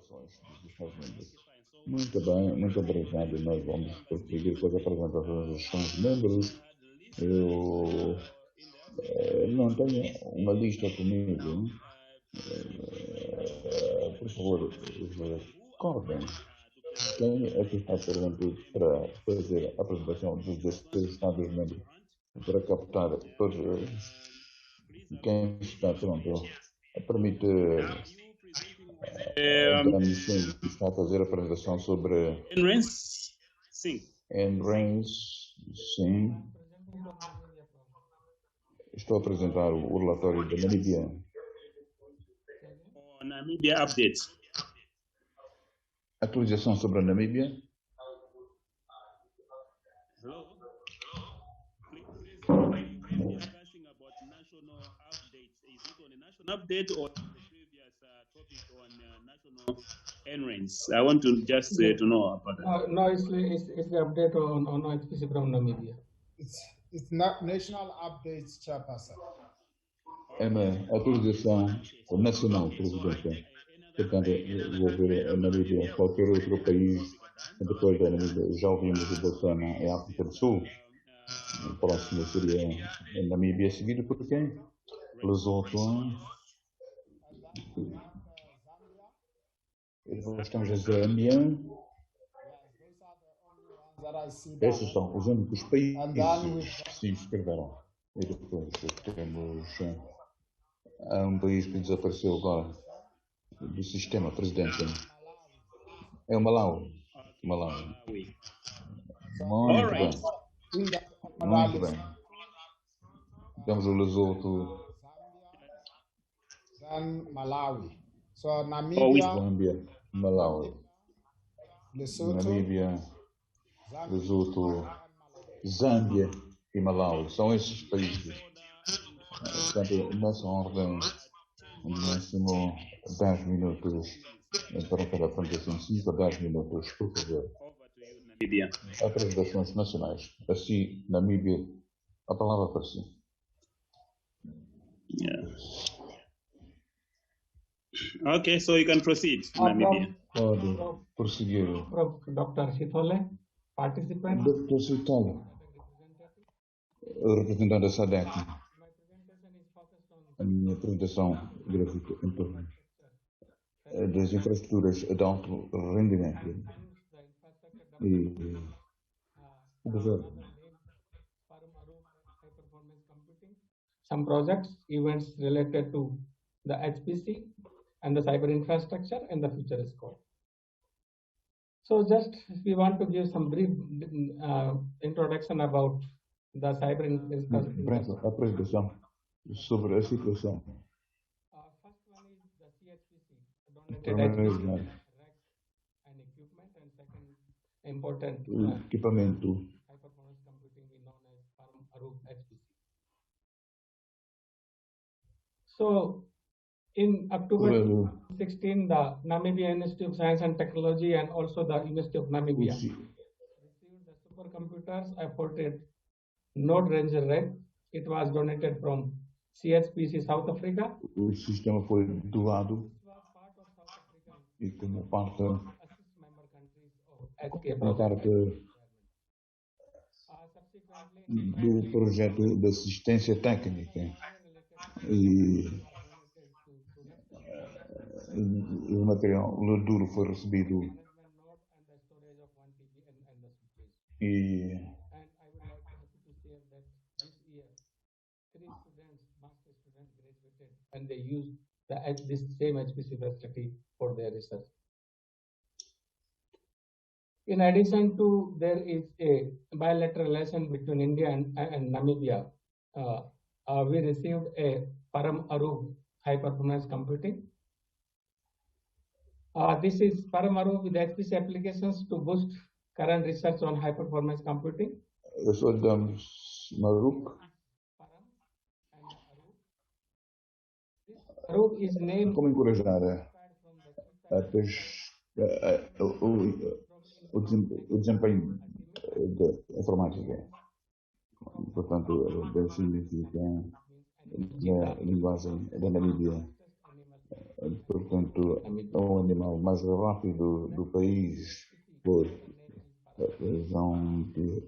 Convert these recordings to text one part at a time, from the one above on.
relações dos Estados-membros. Muito bem, muito obrigado. Nós vamos prosseguir com as apresentações dos Estados-membros. Eu não tenho uma lista comigo. Por favor, recordem. Quem é que está presente para fazer a apresentação dos 16 Estados-membros? Para captar todos eles? Quem está pronto? Permite Anneline está a fazer a apresentação sobre Sim. Sim. Estou a apresentar o relatório da Namíbia. Namibia update. Atualização sobre a Namíbia. Hello. Please, discussing about national updates. Is it on a national update or the previous topic on national enrants? I want to just to know about that. No, it's the update on Hpc from Namibia. It's not national updates, Chairperson. É uma atualização nacional, Presidente. Portanto, vou ver a Namíbia, qualquer outro país, depois da Namíbia. Já ouvimos o Botswana em África do Sul. O próximo seria a Namíbia, seguido por quem? Lesotho. Nós temos a Zâmbia. Esses são os únicos países que se inscreveram. E depois temos um país que desapareceu agora do sistema, presidente. É o Malawi. Muito bem. Muito bem. Temos o Lesotho. Malawi. So Namibia, Zâmbia, Malawi, Namíbia, Lesotho, Zâmbia e Malawi. São esses países. Portanto, nessa ordem, no máximo 10 minutos para cada apresentação, 5 a 10 minutos, por favor. Apresentações nacionais. Assim, Namíbia, a palavra para si. Yeah. Okay, so you can proceed, Namibia. Pode prosseguir. Dr. Sithole, participant. Dr. Sithole, representante da Sadc. A minha apresentação gráfica em torno das infraestruturas de alto rendimento e o governo. Some projects, events related to the HPC and the cyber infrastructure and the future scope. So just we want to give some brief introduction about the cyber infrastructure. Apresentação sobre a situação. First one is the CHPC, donated and equipment, and second important equipamento. high performance computing we known as Arup HPC. So in October 16, the Namibia Institute of Science and Technology and also the University of Namibia received the supercomputers afforded Node Ranger Red. It was donated from CHPC South Africa. O sistema foi doado e como parte do projeto de assistência técnica e o material duro foi recebido e and they use this same HPC facility for their research. In addition to, there is a bilateral relation between India and Namibia. We received a Param Arup high performance computing. This is Param Arup with HPC applications to boost current research on high performance computing. Arup is named. Como encorajar o desempenho da informática? Portanto, significa a linguagem da Namíbia Portanto, é o animal mais rápido do país por razão de...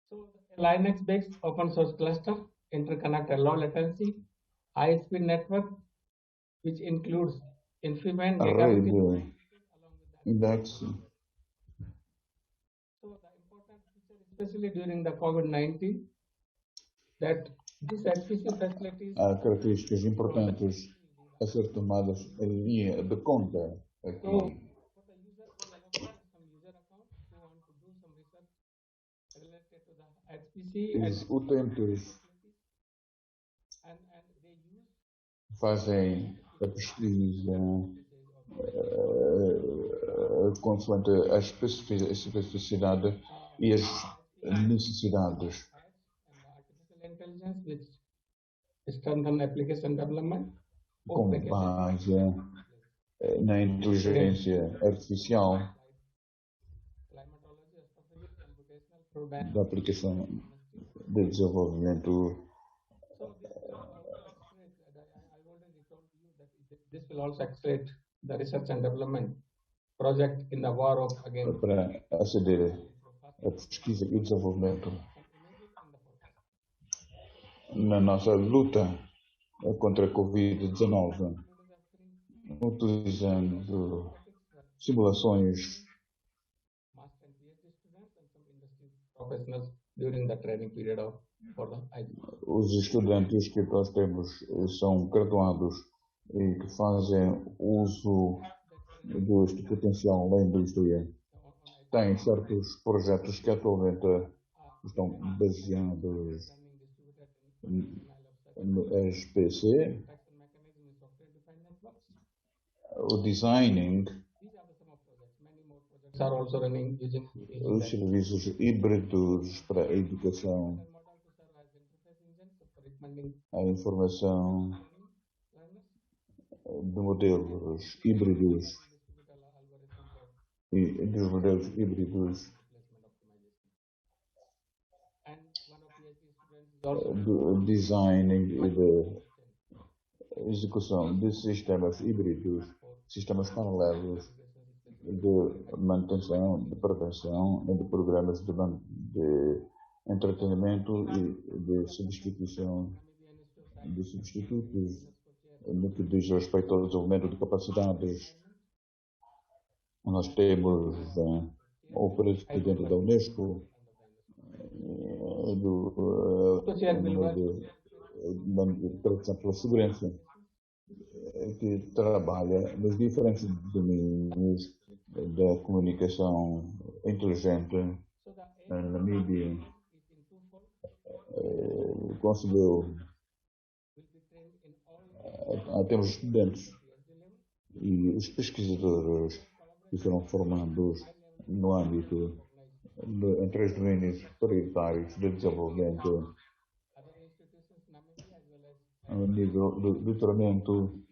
So the Linux-based open source cluster interconnect a low latency, high-speed network, which includes InfluBand a gigabit rede index. So the important feature, especially during the COVID-19, that these HPC facilities Há características importantes a ser tomadas em linha de conta aqui. So for the user, we allocated some user accounts who want to do some research related to the HPC Os utentes and they use fazem a pesquisa consoante a especificidade e as necessidades. and the artificial intelligence which strengthen application development. Com base na inteligência artificial Climatology, astrophysics, computational da aplicação de desenvolvimento. So this will also accelerate the research and development project in the war of against Para aceder a pesquisa e desenvolvimento na nossa luta contra a Covid-19, utilizando simulações professionals during the training period of for the os estudantes que nós temos são graduados e que fazem uso deste potencial da indústria. Têm certos projetos que atualmente estão baseados no Hpc, o designing, os serviços híbridos para a educação, a informação de modelos híbridos e dos modelos híbridos do designing e da execução de sistemas híbridos, sistemas paralelos de manutenção, de prevenção e de programas de entretenimento e de substituição de substitutos no que diz respeito ao desenvolvimento de capacidades. Nós temos o presidente da Unesco, da Proteção pela Segurança, que trabalha nos diferentes domínios da comunicação inteligente na mídia. Conseguiu. Temos estudantes e os pesquisadores que foram formados no âmbito em três domínios prioritários de desenvolvimento a nível do doutoramento.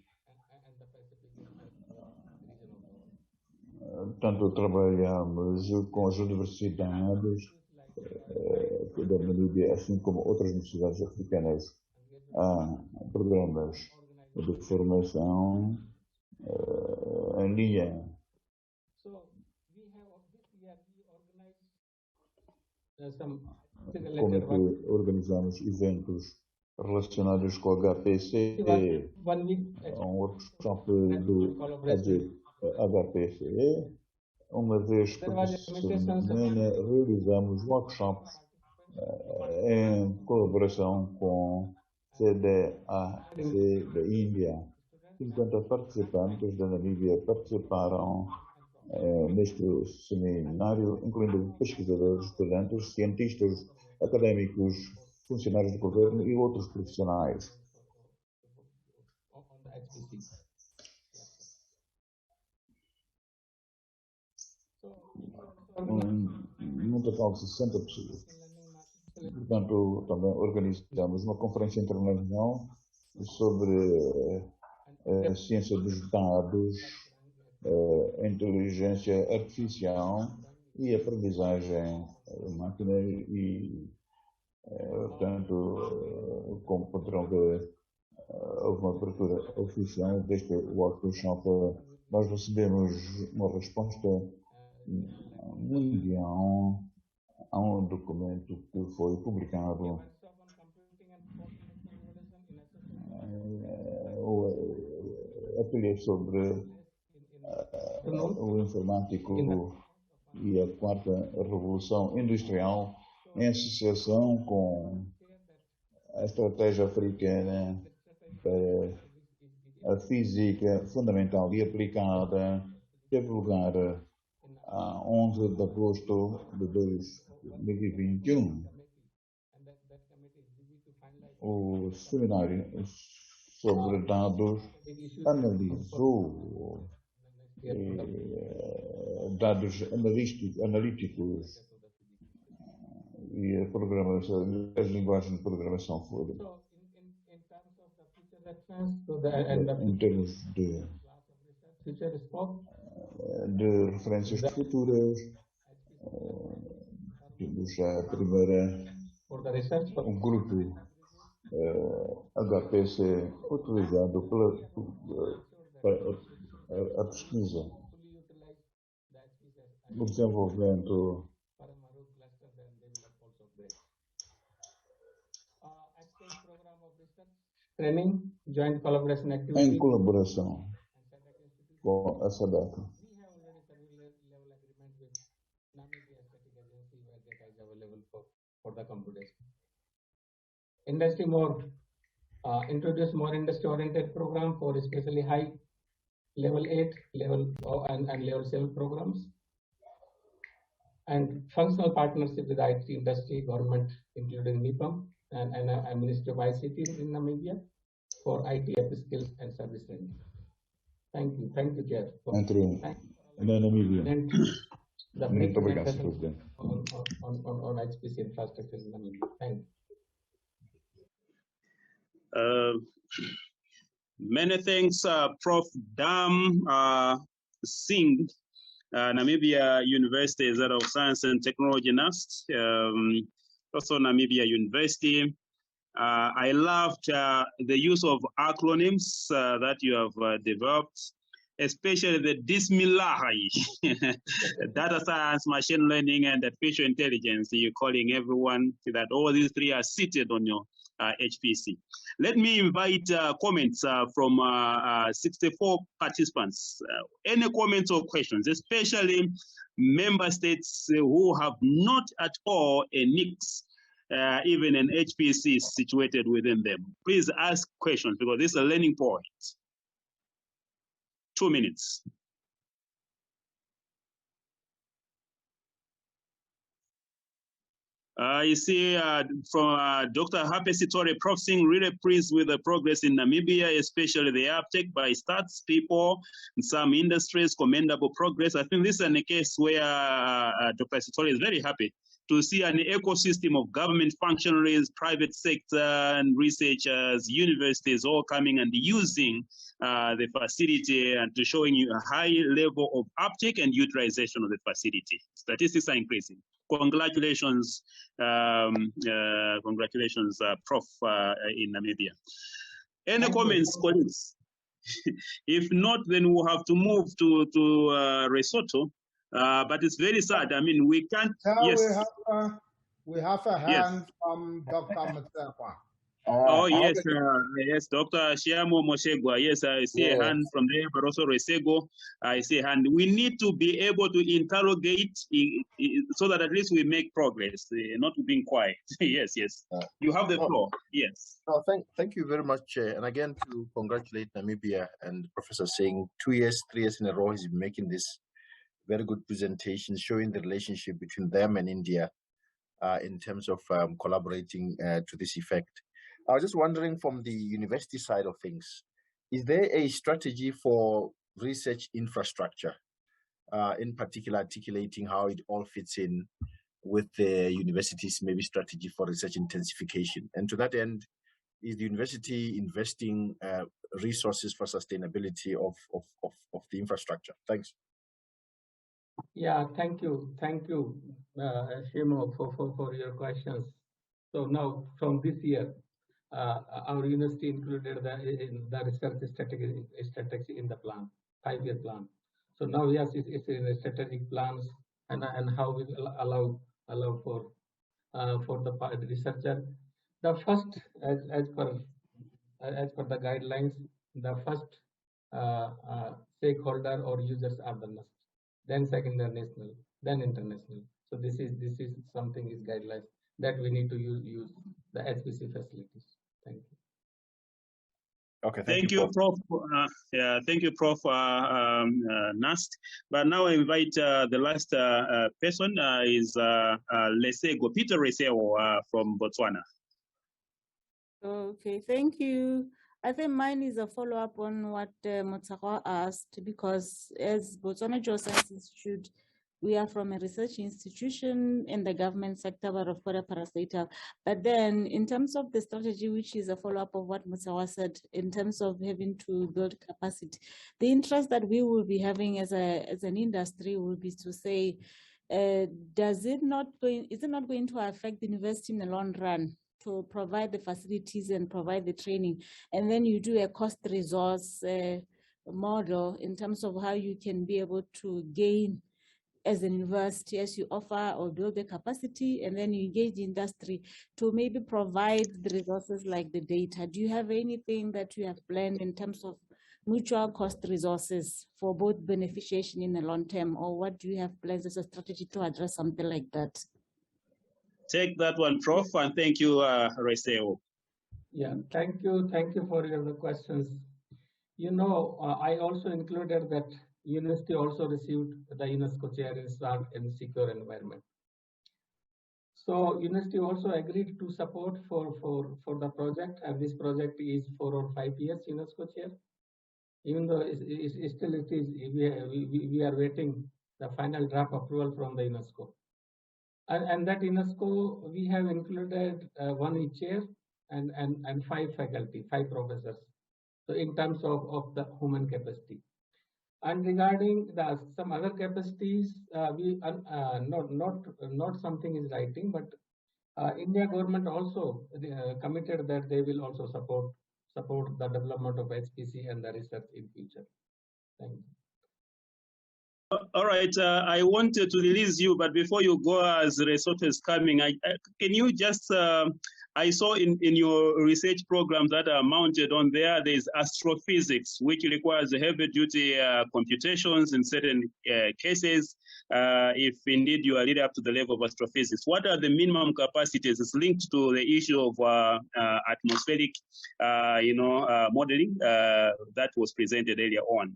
Tanto trabalhamos com as universidades da Namíbia, assim como outras universidades africanas. Há programas de formação em linha. Como é que organizamos eventos relacionados com HPC, um workshop do HPC. Uma vez por semana realizamos workshops em colaboração com Sadc da Índia. 50 participantes da Namíbia participaram neste seminário, incluindo pesquisadores, estudantes, cientistas, académicos, funcionários do governo e outros profissionais. Num total de 60 pessoas. Portanto, também organizamos uma conferência internacional sobre a ciência dos dados, a inteligência artificial e a aprendizagem máquina e, portanto, como poderão ver, houve uma abertura oficial deste workshop. Nós recebemos uma resposta mundial a um documento que foi publicado aquele sobre o informático e a quarta revolução industrial em associação com a estratégia africana para a física fundamental e aplicada, teve lugar a 11 de agosto de 2021. O seminário sobre dados analisou dados analíticos e a programação, as linguagens de programação foram em termos de referências futuras. Temos a primeira, um grupo HPC utilizado para a pesquisa, o desenvolvimento em colaboração com a Sadc. Industry more introduce more industry-oriented program for especially high level 8, level and level 7 programs, and functional partnership with IT industry, government, including NIPAM and Ministry of ICT in Namibia for IT skills and service training. Thank you, Chair. Muito obrigado, Sr. Presidente. On HPC infrastructure in Namibia. Thank you. Many thanks, Prof. Dam Singh, Namibia University of Science and Technology, NUST, also Namibia University. I loved the use of acronyms that you have developed, especially the Dismillahi, data science, machine learning, and artificial intelligence. You're calling everyone that all these three are seated on your HPC. Let me invite comments from 64 participants. Any comments or questions, especially member states who have not at all a NICS, even an HPC situated within them. Please ask questions because this is a learning point. 2 minutes. You see from Dr. Hpc Prof. Singh, really pleased with the progress in Namibia, especially the uptake by stats people in some industries, commendable progress. I think this is a case where Dr. Sitori is very happy to see an ecosystem of government functionaries, private sector, and researchers, universities all coming and using the facility and to showing you a high level of uptake and utilization of the facility. Statistics are increasing. Congratulations, congratulations, Prof. In Namibia. Any comments, colleagues? If not, then we'll have to move to Lesotho. But it's very sad. I mean, we can't. Yes. We have a hand from Dr. Matsekwa. Oh, yes, yes, Dr. Shiamo Moshegwa. Yes, I see a hand from there, but also Resego. I see a hand. We need to be able to interrogate so that at least we make progress, not being quiet. Yes, yes. You have the floor. Yes. Thank you very much, Chair. And again, to congratulate Namibia and Professor Singh. 2 years, 3 years in a row, he's been making this very good presentation showing the relationship between them and India in terms of collaborating to this effect. I was just wondering from the university side of things, is there a strategy for research infrastructure, in particular articulating how it all fits in with the university's maybe strategy for research intensification? And to that end, is the university investing resources for sustainability of the infrastructure? Thanks. Yeah, thank you, Shimo, for your questions. So now from this year, our university included the research strategy in the plan, 5-year plan. So now, yes, it's in the strategic plans and how we will allow for the researcher. The first, as per the guidelines, the first stakeholder or users are the NUST, then second the national, then international. So this is something is guidelines that we need to use the HPC facilities. Thank you. Okay, thank you, Prof. Yeah, thank you, Prof. Nast. But now I invite the last person is Peter Lesego from Botswana. Okay, thank you. I think mine is a follow-up on what Motsakwa asked, because as Botswana Geoscience Institute, we are from a research institution in the government sector, but of course parastatal. But then in terms of the strategy, which is a follow-up of what Motsakwa said, in terms of having to build capacity, the interest that we will be having as an industry will be to say, is it not going to affect the university in the long run to provide the facilities and provide the training? And then you do a cost resource model in terms of how you can be able to gain as a university, as you offer or build the capacity, and then you engage the industry to maybe provide the resources like the data. Do you have anything that you have planned in terms of mutual cost resources for both beneficiation in the long term, or what do you have plans as a strategy to address something like that? Take that one, Prof, and thank you, Reseo. Yeah, thank you for your questions. You know, I also included that university also received the UNESCO chair in smart and secure environment. So university also agreed to support for the project, and this project is 4 or 5 years UNESCO chair. Even though we are waiting the final draft approval from the UNESCO. And that UNESCO, we have included 1 chair and 5 faculty, 5 professors. So in terms of the human capacity. And regarding some other capacities, we not something is writing, but India government also committed that they will also support the development of HPC and the research in future. Thank you. All right, I wanted to release you, but before you go, as Lesotho is coming, can you just, I saw in your research programs that are mounted on there's astrophysics, which requires heavy-duty computations in certain cases, if indeed you are really up to the level of astrophysics. What are the minimum capacities? It's linked to the issue of atmospheric, modeling that was presented earlier on.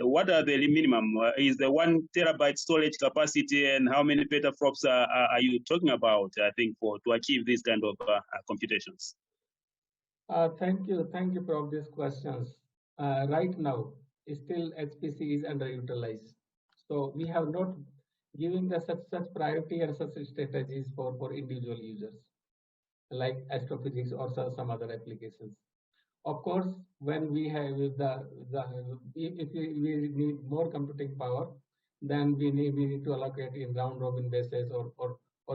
What are the minimum? Is the 1 terabyte storage capacity, and how many petaflops are you talking about, I think, to achieve these kind of computations? Thank you for these questions. Right now, still HPC is underutilized. So we have not given such priority or such strategies for individual users, like astrophysics or some other applications. Of course, when we have if we need more computing power, then we need to allocate in round robin basis, or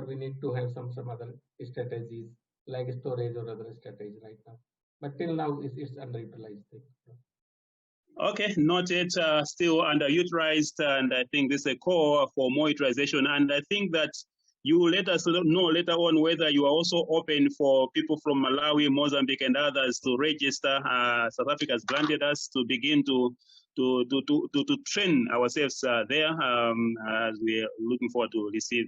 we need to have some other strategies like storage or other strategies right now. But till now, it's underutilized. Okay, noted, still underutilized, and I think this is a call for more utilization. And I think that you will let us know later on whether you are also open for people from Malawi, Mozambique, and others to register. South Africa has granted us to begin to train ourselves there, as we are looking forward to receive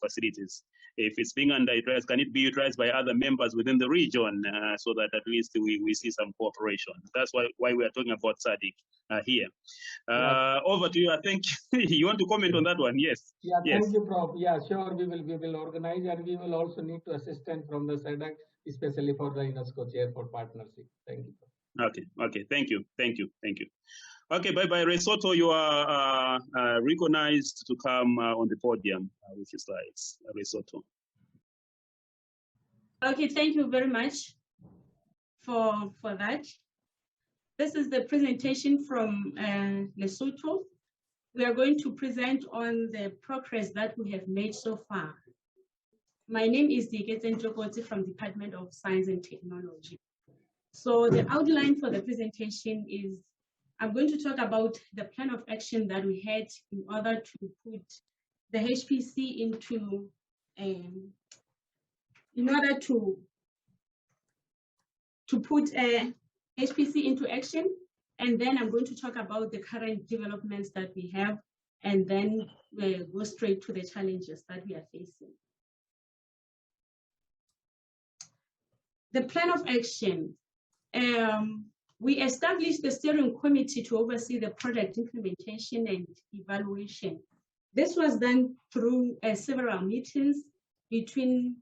facilities. If it's being underutilized, can it be utilized by other members within the region, so that at least we see some cooperation? That's why we are talking about Sadc here. Over to you. I think you want to comment on that one. Yes. Yeah. Yes. Thank you, Prof. Yeah, sure. We will organize, and we will also need to assistance from the Sadc, especially for the UNESCO chair for partnership. Thank you. Okay. Thank you. Okay, bye-bye. Lesotho, you are recognized to come on the podium with your slides. Lesotho. Okay, thank you very much for that. This is the presentation from Lesotho. We are going to present on the progress that we have made so far. My name is Diketen Jokoti from Department of Science and Technology. So the outline for the presentation is, I'm going to talk about the plan of action that we had in order to put the HPC into, in order to put a HPC into action. And then I'm going to talk about the current developments that we have, and then we'll go straight to the challenges that we are facing. The plan of action. We established the steering committee to oversee the project implementation and evaluation. This was done through several meetings between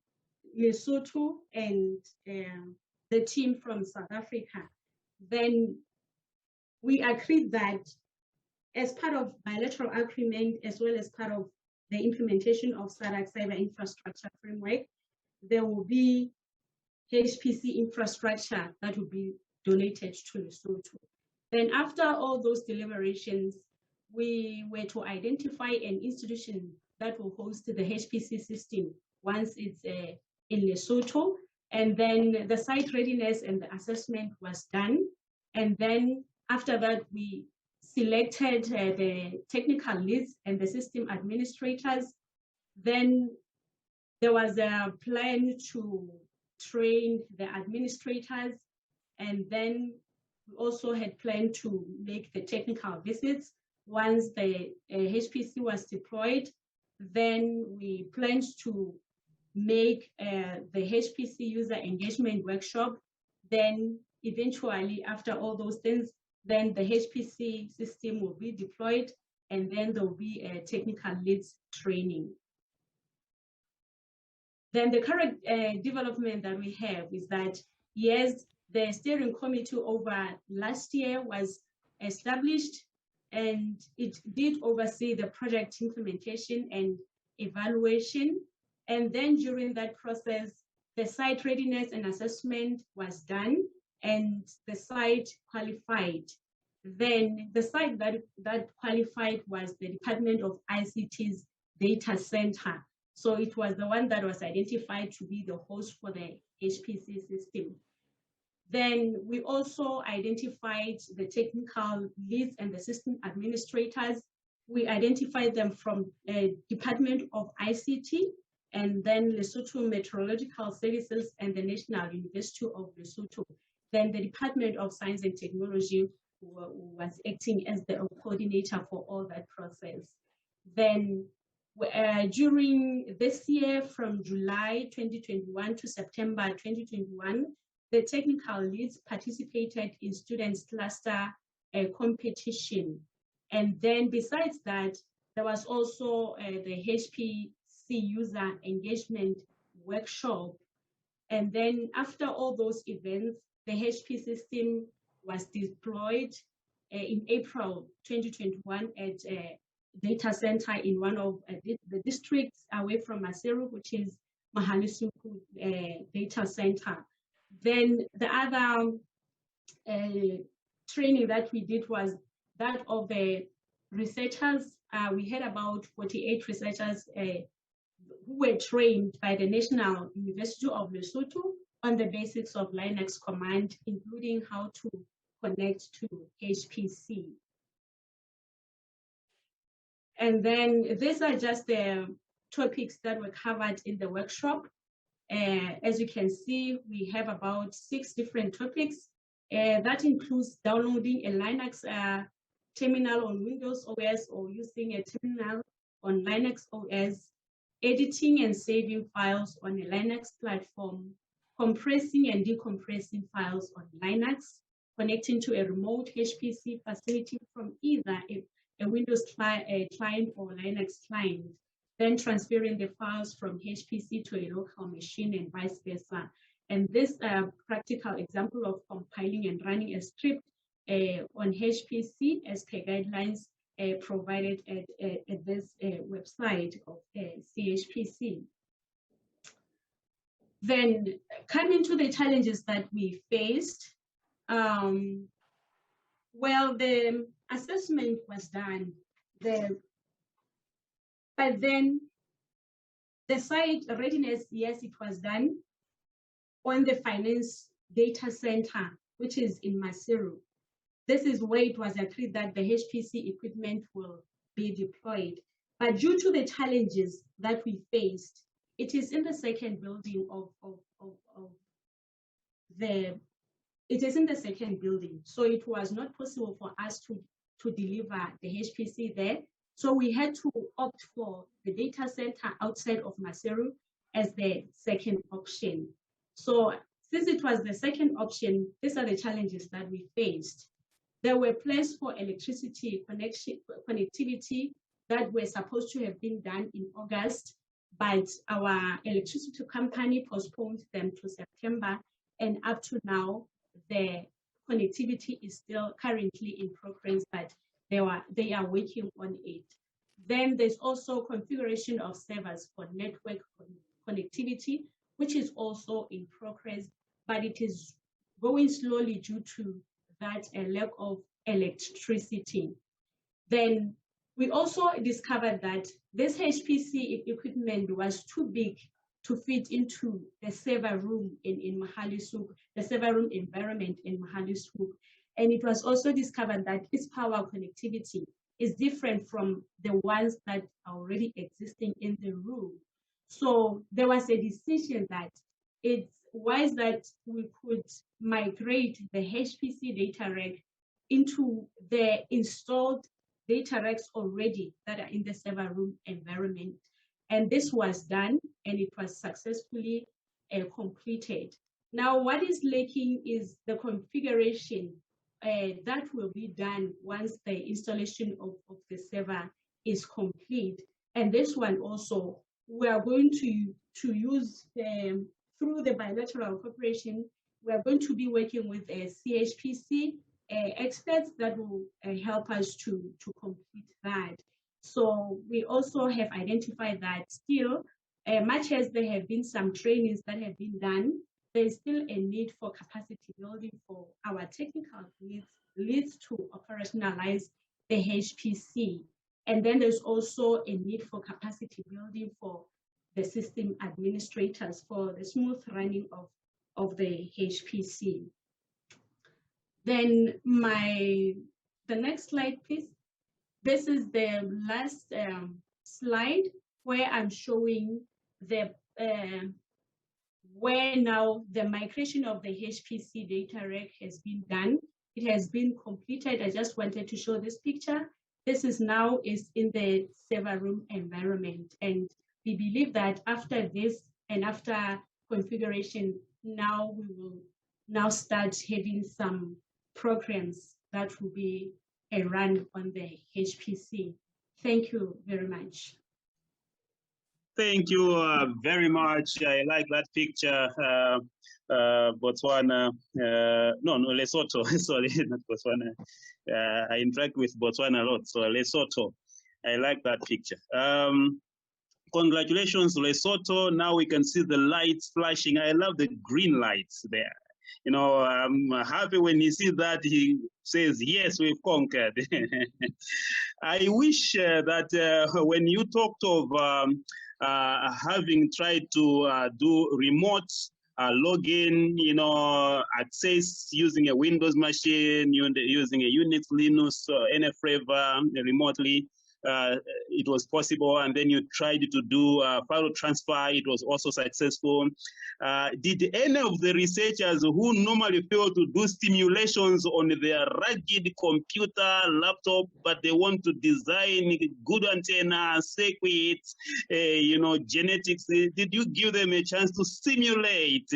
Lesotho and the team from South Africa. Then we agreed that as part of bilateral agreement, as well as part of the implementation of Sadc cyber infrastructure framework, there will be HPC infrastructure that will be donated to Lesotho. Then after all those deliberations, we were to identify an institution that will host the HPC system once it's in Lesotho. And then the site readiness and the assessment was done. And then after that, we selected the technical leads and the system administrators. Then there was a plan to train the administrators. And then we also had planned to make the technical visits. Once the HPC was deployed, then we planned to make the HPC user engagement workshop. Then eventually, after all those things, then the HPC system will be deployed, and then there will be a technical leads training. Then the current development that we have is that, yes, the steering committee over last year was established, and it did oversee the project implementation and evaluation. And then during that process, the site readiness and assessment was done, and the site qualified. Then the site that qualified was the Department of ICT's data center. So it was the one that was identified to be the host for the HPC system. Then we also identified the technical leads and the system administrators. We identified them from Department of ICT, and then Lesotho Meteorological Services and the National University of Lesotho. Then the Department of Science and Technology was acting as the coordinator for all that process. Then during this year, from July 2021 to September 2021, the technical leads participated in students cluster competition. And then besides that, there was also the HPC user engagement workshop. And then after all those events, the HP system was deployed in April 2021 at a data center in one of the districts away from Maseru, which is Mahalisukhu data center. Then the other training that we did was that of the researchers. We had about 48 researchers who were trained by the National University of Lesotho on the basics of Linux command, including how to connect to HPC. And then these are just the topics that were covered in the workshop. As you can see, we have about 6 different topics. That includes downloading a Linux terminal on Windows OS or using a terminal on Linux OS, editing and saving files on a Linux platform, compressing and decompressing files on Linux, connecting to a remote HPC facility from either a Windows client or Linux client, then transferring the files from HPC to a local machine and vice versa. And this practical example of compiling and running a script on HPC as per guidelines provided at this website of CHPC. Then coming to the challenges that we faced, well, the assessment was done, but then The site readiness, yes, it was done on the finance data center, which is in Maseru. This is where it was agreed that the HPC equipment will be deployed. But due to the challenges that we faced, it is in the second building it is in the second building. So it was not possible for us to deliver the HPC there. So we had to opt for the data center outside of Maseru as the second option. So since it was the second option, these are the challenges that we faced. There were plans for electricity connectivity that were supposed to have been done in August, but our electricity company postponed them to September, and up to now, the connectivity is still currently in progress, but they are working on it. Then there's also configuration of servers for network connectivity, which is also in progress, but it is going slowly due to that a lack of electricity. Then we also discovered that this HPC equipment was too big to fit into the server room in Mahalisuk, the server room environment in Mahalisuk. And it was also discovered that its power connectivity is different from the ones that are already existing in the room. So there was a decision that it's wise that we could migrate the HPC data rack into the installed data racks already that are in the server room environment. And this was done, and it was successfully completed. Now, what is lacking is the configuration that will be done once the installation of the server is complete. And this one also, we are going to use through the bilateral cooperation, we are going to be working with CHPC experts that will help us to complete that. So we also have identified that still, much as there have been some trainings that have been done, there is still a need for capacity building for our technical leads to operationalize the HPC. And then there's also a need for capacity building for the system administrators for the smooth running of the HPC. Then the next slide, please. This is the last slide where I'm showing the where now the migration of the HPC data rack has been done. It has been completed. I just wanted to show this picture. This is now in the server room environment. And we believe that after this and after configuration, now we will now start having some programs that will be run on the HPC. Thank you very much. Thank you very much. I like that picture. Botswana, no, Lesotho, sorry, not Botswana. I interact with Botswana a lot, so Lesotho. I like that picture. Congratulations, Lesotho. Now we can see the lights flashing. I love the green lights there. You know, I'm happy when he sees that, he says, yes, we've conquered. I wish that when you talked of having tried to do remote login, you know, access using a Windows machine, using a Unix, Linux, any flavor remotely, it was possible, and then you tried to do file transfer, it was also successful. Did any of the researchers who normally fail to do simulations on their rugged computer, laptop, but they want to design good antenna, circuits, you know, genetics, did you give them a chance to simulate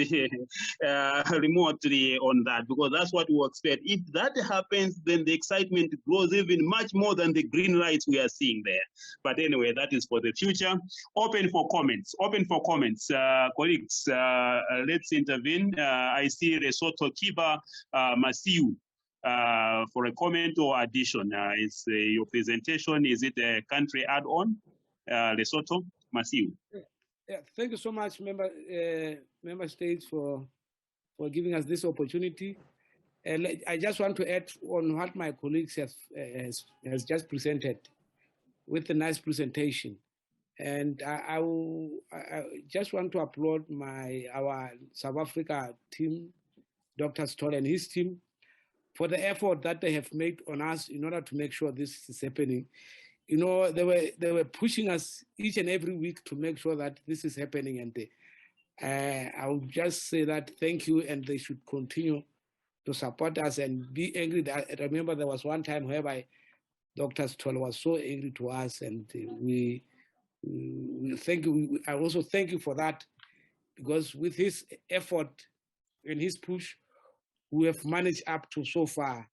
remotely on that? Because that's what we expect. If that happens, then the excitement grows even much more than the green lights we are seeing there. But anyway, that is for the future. Open for comments. Open for comments. Colleagues, let's intervene. I see Lesotho Kiba Masiu for a comment or addition. Is your presentation, is it a country add-on? Lesotho Masiu. Yeah, thank you so much, member states, for giving us this opportunity. I just want to add on what my colleagues has just presented with a nice presentation. And I just want to applaud our South Africa team, Dr. Stoll and his team, for the effort that they have made on us in order to make sure this is happening. You know, they were pushing us each and every week to make sure that this is happening. And I would just say that thank you, and they should continue to support us and be angry. I remember there was one time whereby Dr. Stoll was so angry to us, and we thank you. I also thank you for that, because with his effort and his push, we have managed up to so far.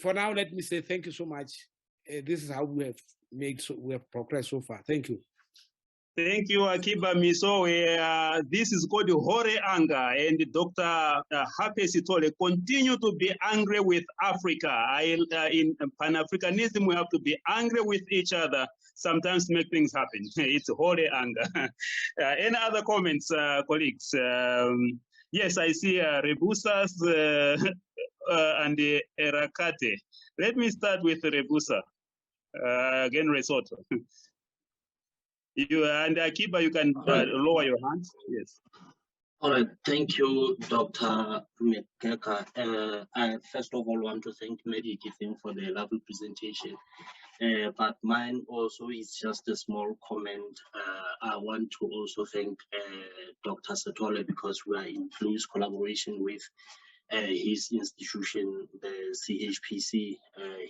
For now, let me say thank you so much. This is how we have progressed so far. Thank you. Thank you, Akiba Misowe. This is called Hore Anger, and Dr. Hpc Tole continue to be angry with Africa. In Pan-Africanism, we have to be angry with each other, sometimes make things happen. It's Hore Anger. Any other comments, colleagues? Yes, I see Rebusas and Erakate. Let me start with Rebusa. Again, Lesotho. You and Akiba, you can lower your hands. Yes. All right. Thank you, Dr. Mekeka. I first of all want to thank Medikithing for the lovely presentation. But mine also is just a small comment. I want to also thank Dr. Setole, because we are in close collaboration with his institution, the CHPC.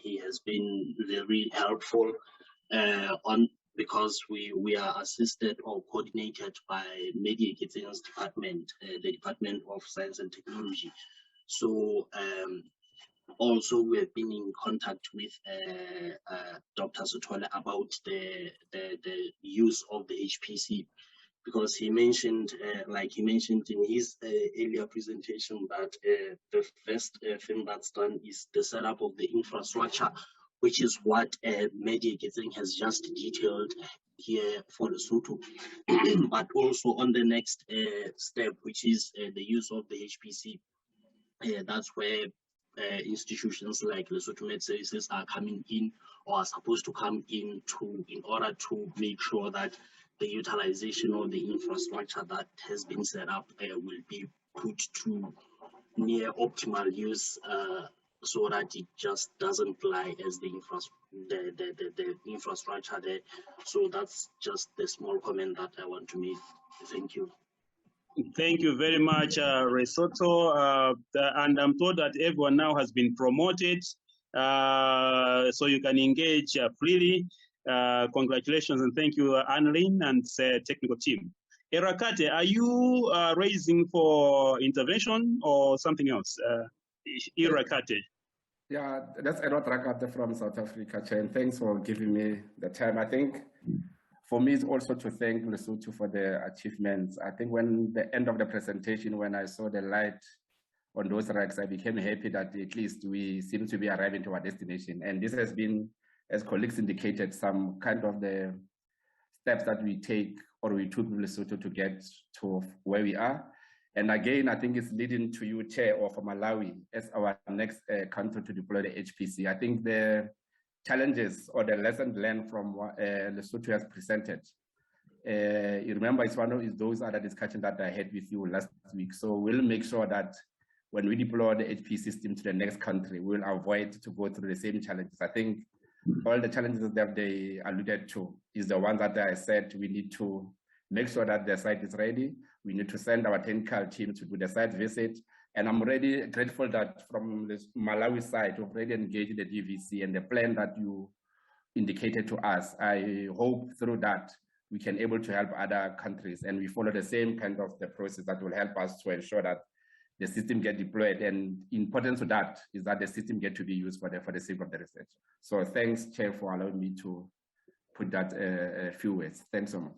He has been very helpful because we are assisted or coordinated by Medikithing's department, the Department of Science and Technology. So also we have been in contact with Dr. Setole about the use of the HPC, because he mentioned, like he mentioned in his earlier presentation, that the first thing that's done is the setup of the infrastructure, which is what Medikithing has just detailed here for Lesotho. But also on the next step, which is the use of the HPC, that's where institutions like Lesotho Med Services are coming in, or are supposed to come in in order to make sure that the utilization of the infrastructure that has been set up will be put to near optimal use, so that it just doesn't lie as the infrastructure there. So that's just the small comment that I want to make. Thank you. Thank you very much, Lesotho. And I'm told that everyone now has been promoted, so you can engage freely. Congratulations and thank you, Anneline and technical team. Erakate, are you raising for intervention or something else? Erakate. Yeah, that's Edward Rakate from South Africa, Chair, and thanks for giving me the time. I think for me, it's also to thank Lesotho for their achievements. I think when the end of the presentation, when I saw the light on those racks, I became happy that at least we seem to be arriving to our destination. And this has been, as colleagues indicated, some kind of the steps that we take or we took Lesotho to get to where we are. And again, I think it's leading to you, Chair, or for Malawi as our next country to deploy the HPC. I think the challenges or the lessons learned from what Lesotho has presented. You remember, it's one of those other discussions that I had with you last week. So we'll make sure that when we deploy the HPC system to the next country, we'll avoid to go through the same challenges. I think all the challenges that they alluded to is the one that I said we need to make sure that the site is ready. We need to send our technical team to do the site visit. And I'm really grateful that from the Malawi side, we've already engaged the DVC and the plan that you indicated to us. I hope through that we can able to help other countries, and we follow the same kind of the process that will help us to ensure that the system get deployed. And important to that is that the system get to be used for the sake of the research. So thanks, Chair, for allowing me to put that a few words. Thanks so much.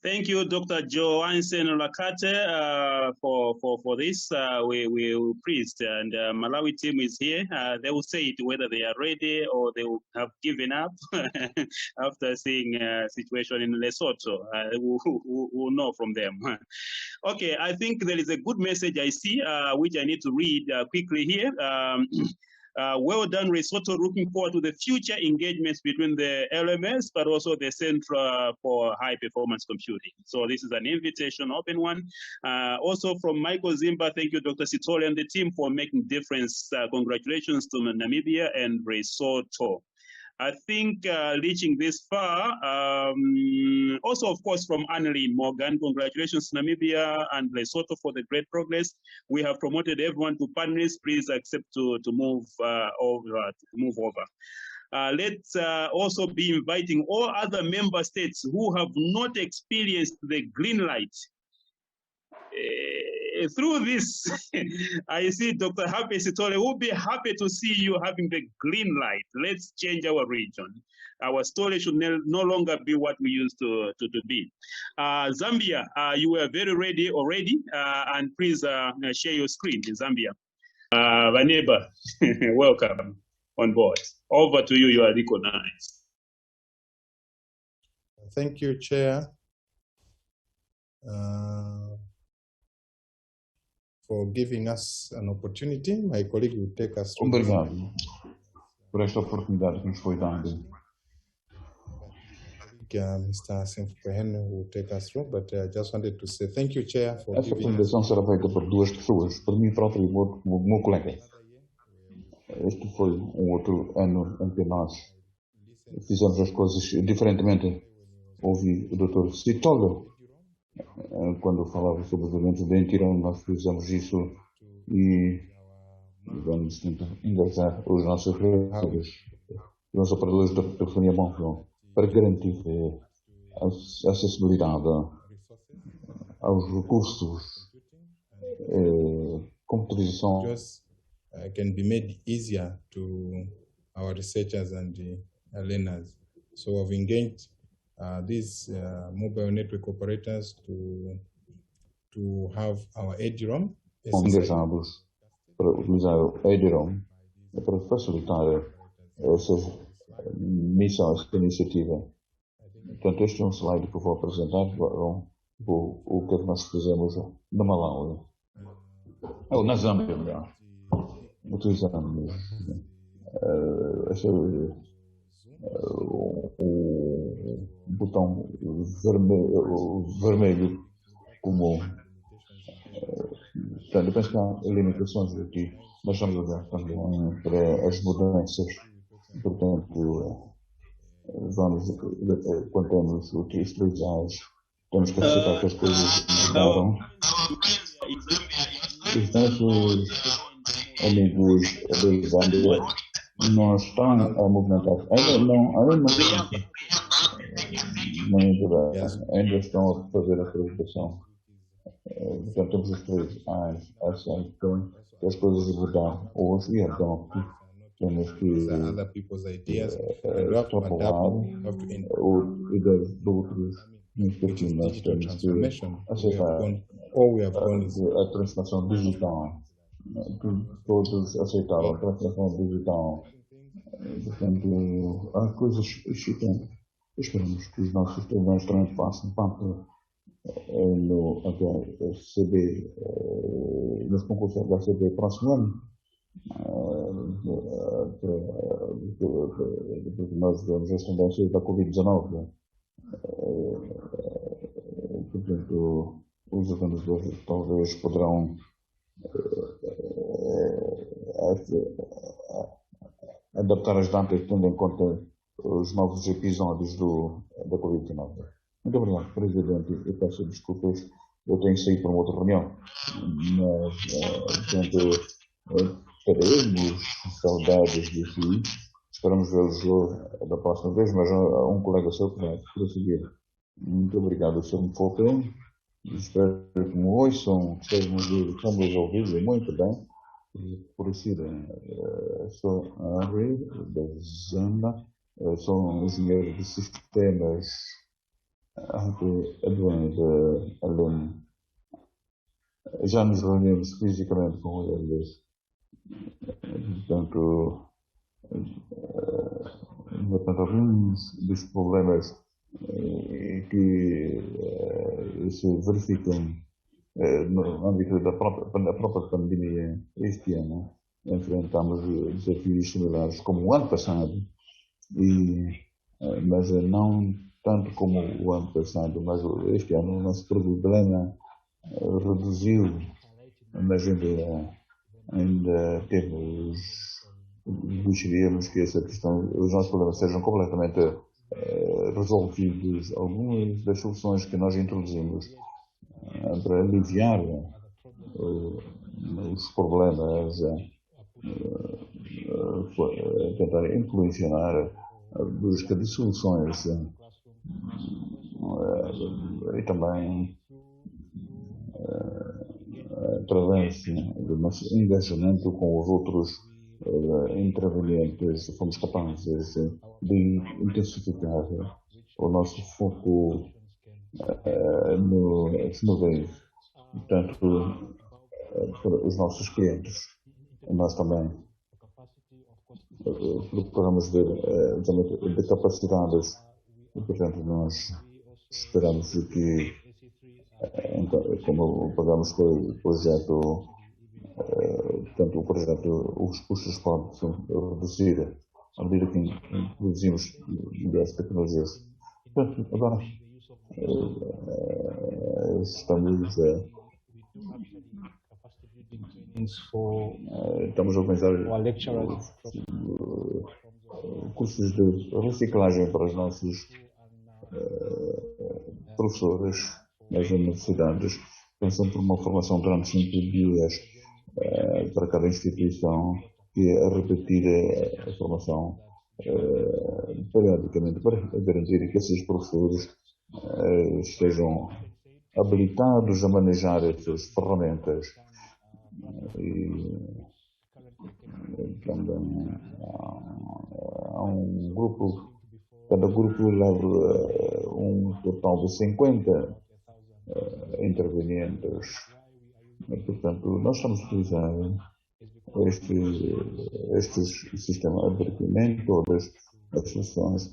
Thank you, Dr. Johansen Lakate, for this. We were pleased, and Malawi team is here. They will say it whether they are ready or they will have given up after seeing situation in Lesotho. We'll know from them. Okay, I think there is a good message I see, which I need to read quickly here. Well done, Lesotho. Looking forward to the future engagements between the LMS, but also the Center for High Performance Computing. So this is an invitation, open one. Also from Michael Zimba, thank you, Dr. Sitole and the team for making difference. Congratulations to Namibia and Lesotho. I think reaching this far, also of course from Anneline Morgan, congratulations Namibia and Lesotho for the great progress. We have promoted everyone to panelists. Please accept to move over. Let's also be inviting all other member states who have not experienced the green light. Through this, I see Dr. Hpc Operating will be happy to see you having the green light. Let's change our region. Our story should no longer be what we used to be. Zambia, you were very ready already, and please share your screen in Zambia. My neighbor, welcome on board. Over to you, you are recognized. Thank you, Chair. For giving us an opportunity. My colleague will take us through. Obrigado por esta oportunidade que nos foi dada. Mr. Simfrehen will take us through, but I just wanted to say thank you, Chair, for esta giving apresentação será feita por duas pessoas, por mim próprio e o meu colega. Este foi outro ano em que nós fizemos as coisas diferentemente. Ouvi o Dr. Sitole quando falava sobre os eventos de Antirão, nós fizemos isso e vamos tentar engajar os nossos redes, os nossos operadores da telefonia móvel para garantir a acessibilidade aos recursos, computarização. Can be made easier to our researchers and learners. So we've engaged these mobile network operators to have our EDROM. Engajados para utilizar o EDROM para facilitar essa missão, essa iniciativa. Portanto, este é um slide que eu vou apresentar o que nós fizemos na Malawi, ou na Zâmbia, melhor. Utilizamos o botão vermelho como. Portanto, eu penso que há limitações aqui. Nós estamos a ver também para as mudanças. Portanto, vamos, quando temos utilizados, temos que aceitar que as coisas mudaram. Os nossos amigos da Zâmbia não estão a movimentar. Ainda estão a fazer a apresentação. Portanto, temos os três então, as coisas mudaram hoje e então temos que extrapolar ideias de outros iniciativas. Nós temos que aceitar a transformação digital. Todos aceitaram a transformação digital. Portanto, há coisas excitantes. Esperamos que os nossos estudantes também façam parte no HCB, nos concursos da HCB próximo ano. Porque nós vemos as tendências da Covid-19. Portanto, os organizadores talvez poderão adaptar as datas tendo em conta os novos episódios da Covid-19. Muito obrigado, Presidente. Eu peço desculpas, eu tenho que sair para uma outra reunião. Mas, portanto, teremos saudades de si. Esperamos vê-los da próxima vez, mas um colega seu que vai prosseguir. Muito obrigado, Sr. Mfopen. Espero que me ouçam, estejamos ouvidos muito bem. Por isso, sou Henry, da Zamba, sou engenheiro de sistemas de aluno. Já nos reunimos fisicamente com eles. Portanto, alguns dos problemas que se verificam no âmbito da própria pandemia este ano enfrentamos desafios similares como o ano passado, mas não tanto como o ano passado, mas este ano o nosso problema reduziu, mas ainda gostaríamos que essa questão, os nossos problemas sejam completamente resolvidos. Algumas das soluções que nós introduzimos para aliviar os problemas, tentar influenciar a busca de soluções e também através do nosso engajamento com os outros intervenientes, fomos capazes de intensificar o nosso foco no bem, tanto para os nossos clientes. Nós também procuramos de capacidades e, portanto, nós esperamos que, como pagamos com o projeto, portanto, o projeto, os custos podem se reduzir à medida que introduzimos diversas tecnologias. Portanto, agora estamos a organizar cursos de reciclagem para os nossos professores nas universidades, pensando por uma formação durante 5 dias para cada instituição, e a repetir a formação periodicamente para garantir que esses professores estejam habilitados a manejar essas ferramentas. E também há um grupo, cada grupo leva um total de 50 intervenientes. E, portanto, nós estamos a utilizar este sistema de advertimento, todas as soluções,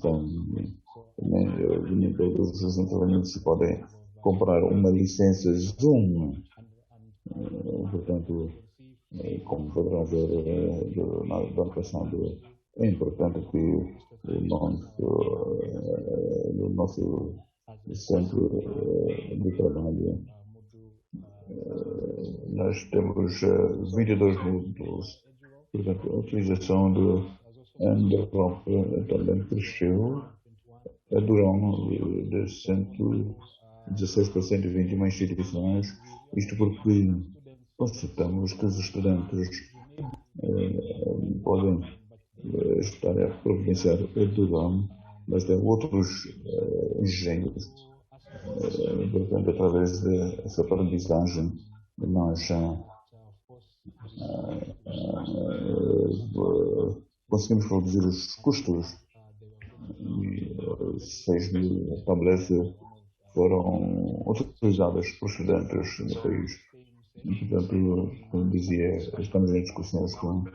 nem todos os intervenientes podem comprar uma licença Zoom. Portanto, como poderão ver do ano passado, é importante que o nosso centro de trabalho nós temos 22 módulos. Portanto, a utilização do Envelope também cresceu, durou de 116 para 121 instituições, isto porque constatamos que os estudantes podem estar a providenciar o Duram, mas tem outros engenhos. Portanto, através dessa aprendizagem, nós conseguimos reduzir os custos. 6.000 tablets foram utilizadas por estudantes no país. E, portanto, como dizia, estamos em discussões com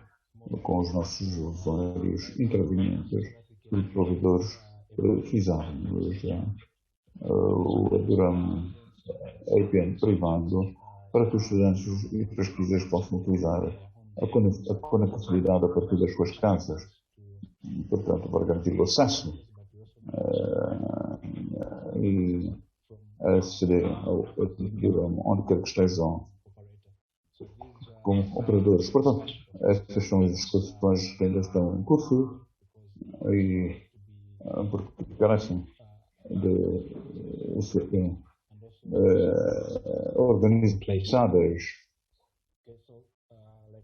os nossos usuários intervenientes e provedores para utilizarmos o Duram APN privado para que os estudantes e pesquisadores possam utilizar a conectividade a partir das suas casas, portanto, para garantir o acesso e aceder ao Duram onde quer que estejam como operadores. Portanto, estas são as discussões que ainda estão em curso e porque carecem de serem organizadas.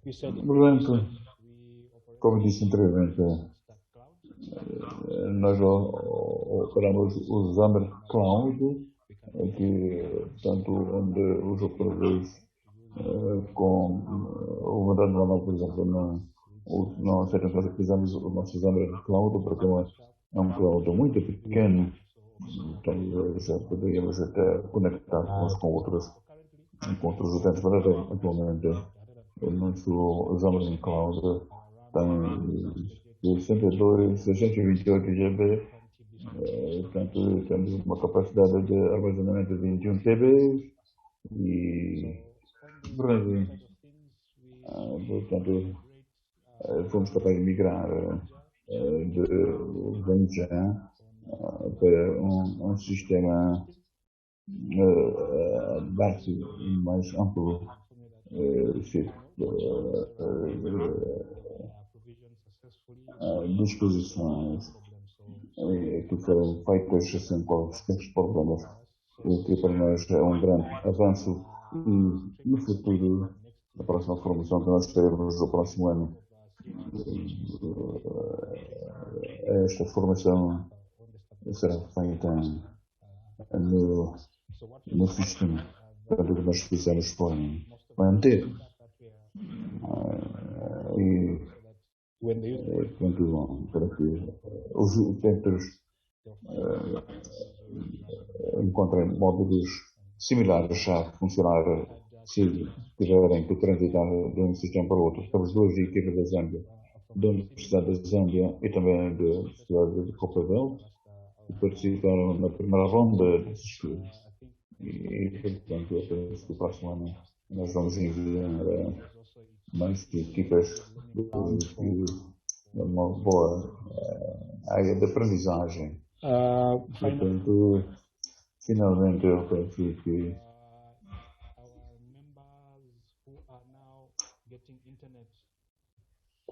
Portanto, como disse anteriormente, nós operamos o Xamarin Cloud, portanto, onde os operadores com o mandado normal, por exemplo, não aceitam que nós utilizamos o nosso Xamarin Cloud, porque é um cloud muito pequeno, então já poderíamos até conectar uns com outros utentes, mas atualmente o nosso Xamarin Cloud tem 62, 628 GB, portanto temos uma capacidade de armazenamento de 21 TB e portanto fomos capazes de migrar de Venjan para um sistema básico mais amplo disposições que foram feitas sem quaisquer problemas, o que para nós é um grande avanço e no futuro, na próxima formação que nós teremos no próximo ano, esta formação será feita no sistema. Portanto, o que nós fizemos foi manter para que os utentes encontrem módulos similares a funcionar se tiverem que transitar de um sistema para o outro. Temos duas equipes da Zâmbia, da Universidade da Zâmbia e também da Universidade de Copacabana, que participaram na primeira ronda desses estudos. E, portanto, eu penso que o próximo ano nós vamos enviar mais equipas uma boa área de aprendizagem. Portanto, finalmente eu penso que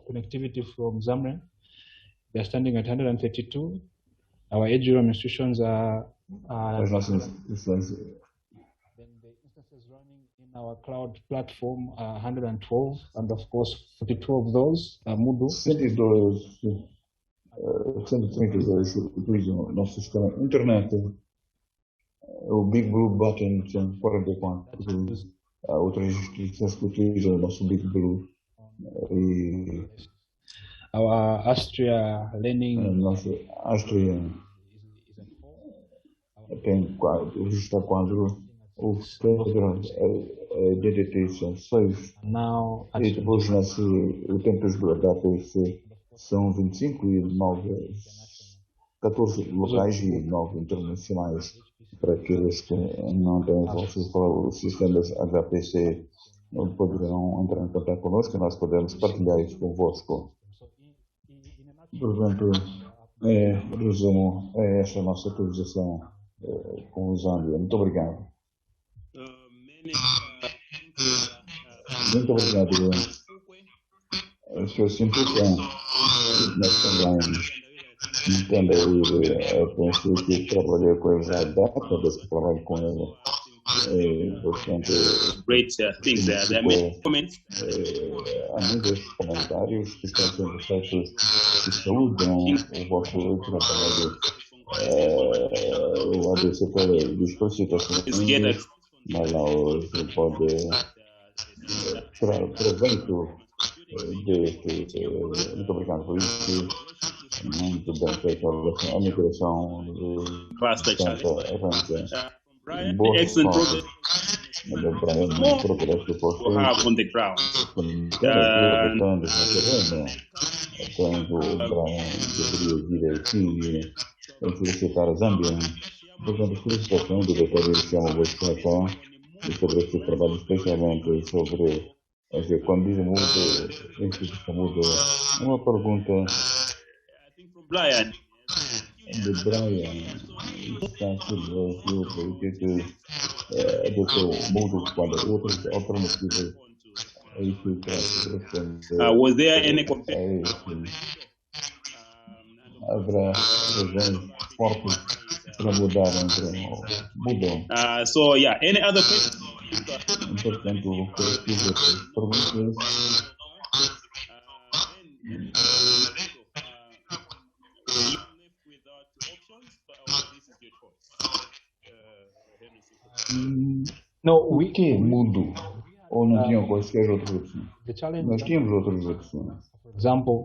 connectivity from Zamre, they are standing at 132. Our education institutions are as nossas instituições running in our cloud platform 112, and of course 42 of those are Moodle. 132 utilizam o nosso sistema internet. O Big Blue Button são 44. Há outras instituições que utilizam o nosso Big Blue. E our Austria learning. A nossa Austria tem registro 4. O DDT são 6. E depois o tempo do HPC são 25 e 9, 14 locais e 9 internacionais. Para aqueles que não têm os sistemas HPC, poderão entrar em contato connosco e nós podemos partilhar isso convosco. Portanto, resumo, é esta a nossa atualização com o Zâmbia. Muito obrigado. Muito obrigado, Sr. Simplificação. Nós também eu penso que trabalhei com ele já há décadas que trabalho com ele. Portanto, great things there. There are many comments. Há muitos comentários que estão sendo feitos que saúdam o vosso trabalho. O ADC dispõe situações, mas lá você pode tirar proveito deste. Muito obrigado por isso. Muito bem feita a migração do excellent progresso to have on the ground. Quando o Brian deveria vir aqui felicitar a Zâmbia, portanto, felicitação do Dr. Cristiano Bolsonaro e sobre esse trabalho, especialmente sobre quando diz mudo, uma pergunta Brian. De Brian, está sobre o que do seu mundo quando outras alternativas a isso was there any competition? Haverá razões fortes para mudar mudam. So yeah, any other questions? Portanto, perguntas. No, o que é mudo? Ou não tinham quaisquer outras opções? Nós tínhamos outras opções.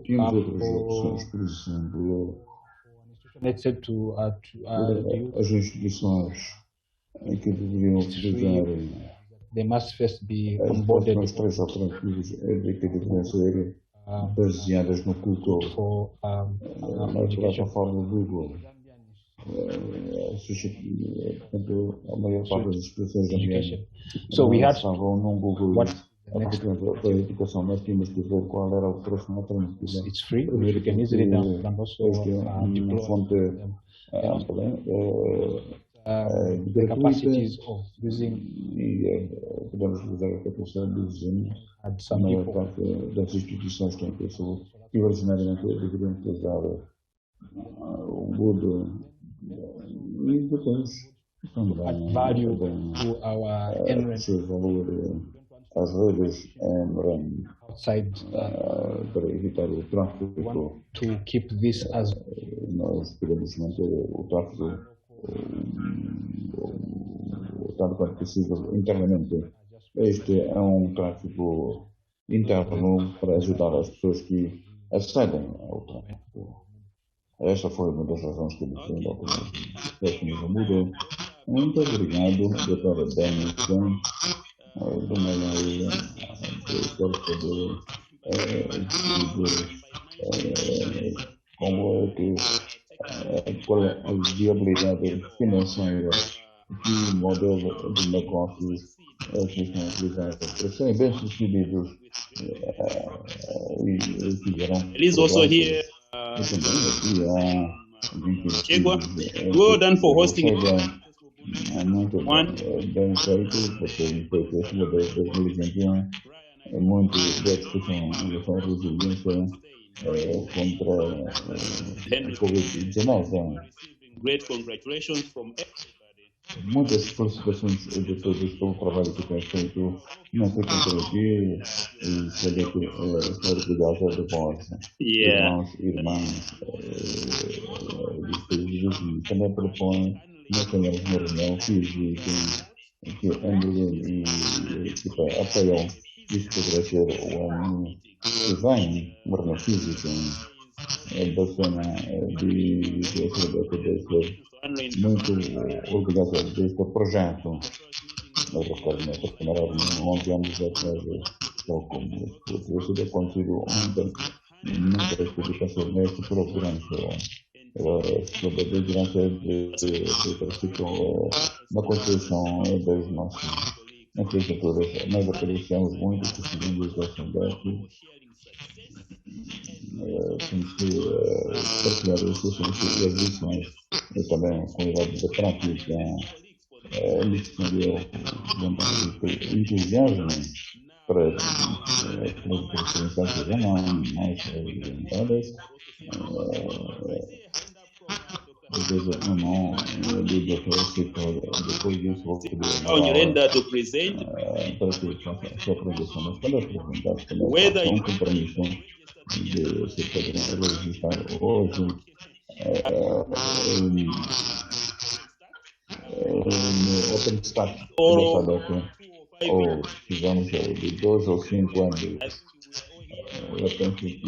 Tínhamos outras opções, por exemplo, as instituições que deveriam utilizar as próximas 3 alternativas que deveriam ser baseadas no Google, na plataforma do Google. Portanto, a maior parte das expressões ambientais estavam num Google. a educação, nós tínhamos que ver qual era a operação alternativa. It's free, you can easily download also uma fonte the capacities of using e podemos usar a capacidade de usar a maior parte das instituições que originariamente deveriam utilizar o Moodle e depois add value to our valor às redes outside para evitar o tráfego. To keep this as nós podemos manter o tráfego tanto quanto possível internamente. Este é um tráfego interno para ajudar as pessoas que acedem ao tráfego. Esta foi uma das razões que eu defendo a Moodle. Muito obrigado, doutora Denison, do Malaya, do Corpo de como é que qual é a viabilidade financeira que o modelo de negócios que estão utilizados para serem bem-sucedidos e fizeram. Please also here. Well done for hosting it. One. Bem feito, porque foi feito desde 2021. Muito da discussão em relação à resiliência contra a Covid-19. Great congratulations from muitas felicitações de todos pelo trabalho que têm feito nessa tecnologia e saber que estou orgulhosa de vós, irmãs, também propõe, nós temos uma reunião que Anneline e a equipa apoiam. Isso poderá ser o ano que vem, uma reunião física da cena de ser muito orgulhosa deste projeto. Eu recordo na primeira reunião, 11 anos atrás, como isso ter acontecido ontem, nunca estive pensando neste programa. Sobre a vigilância de participam na construção das nossas infraestruturas. Nós apreciamos muito que seguimos a Sadc. Temos que partilhar as suas lições e também a qualidade da prática. É necessário entusiasmo para as circunstâncias mais orientadas. Às vezes não depois disso vou poder to present para que faça a sua apresentação, mas quando apresentar também um compromisso de se poder registrar hoje no OpenStack da Sadc, ou fizemos de 2 ou 5 anos, eu penso que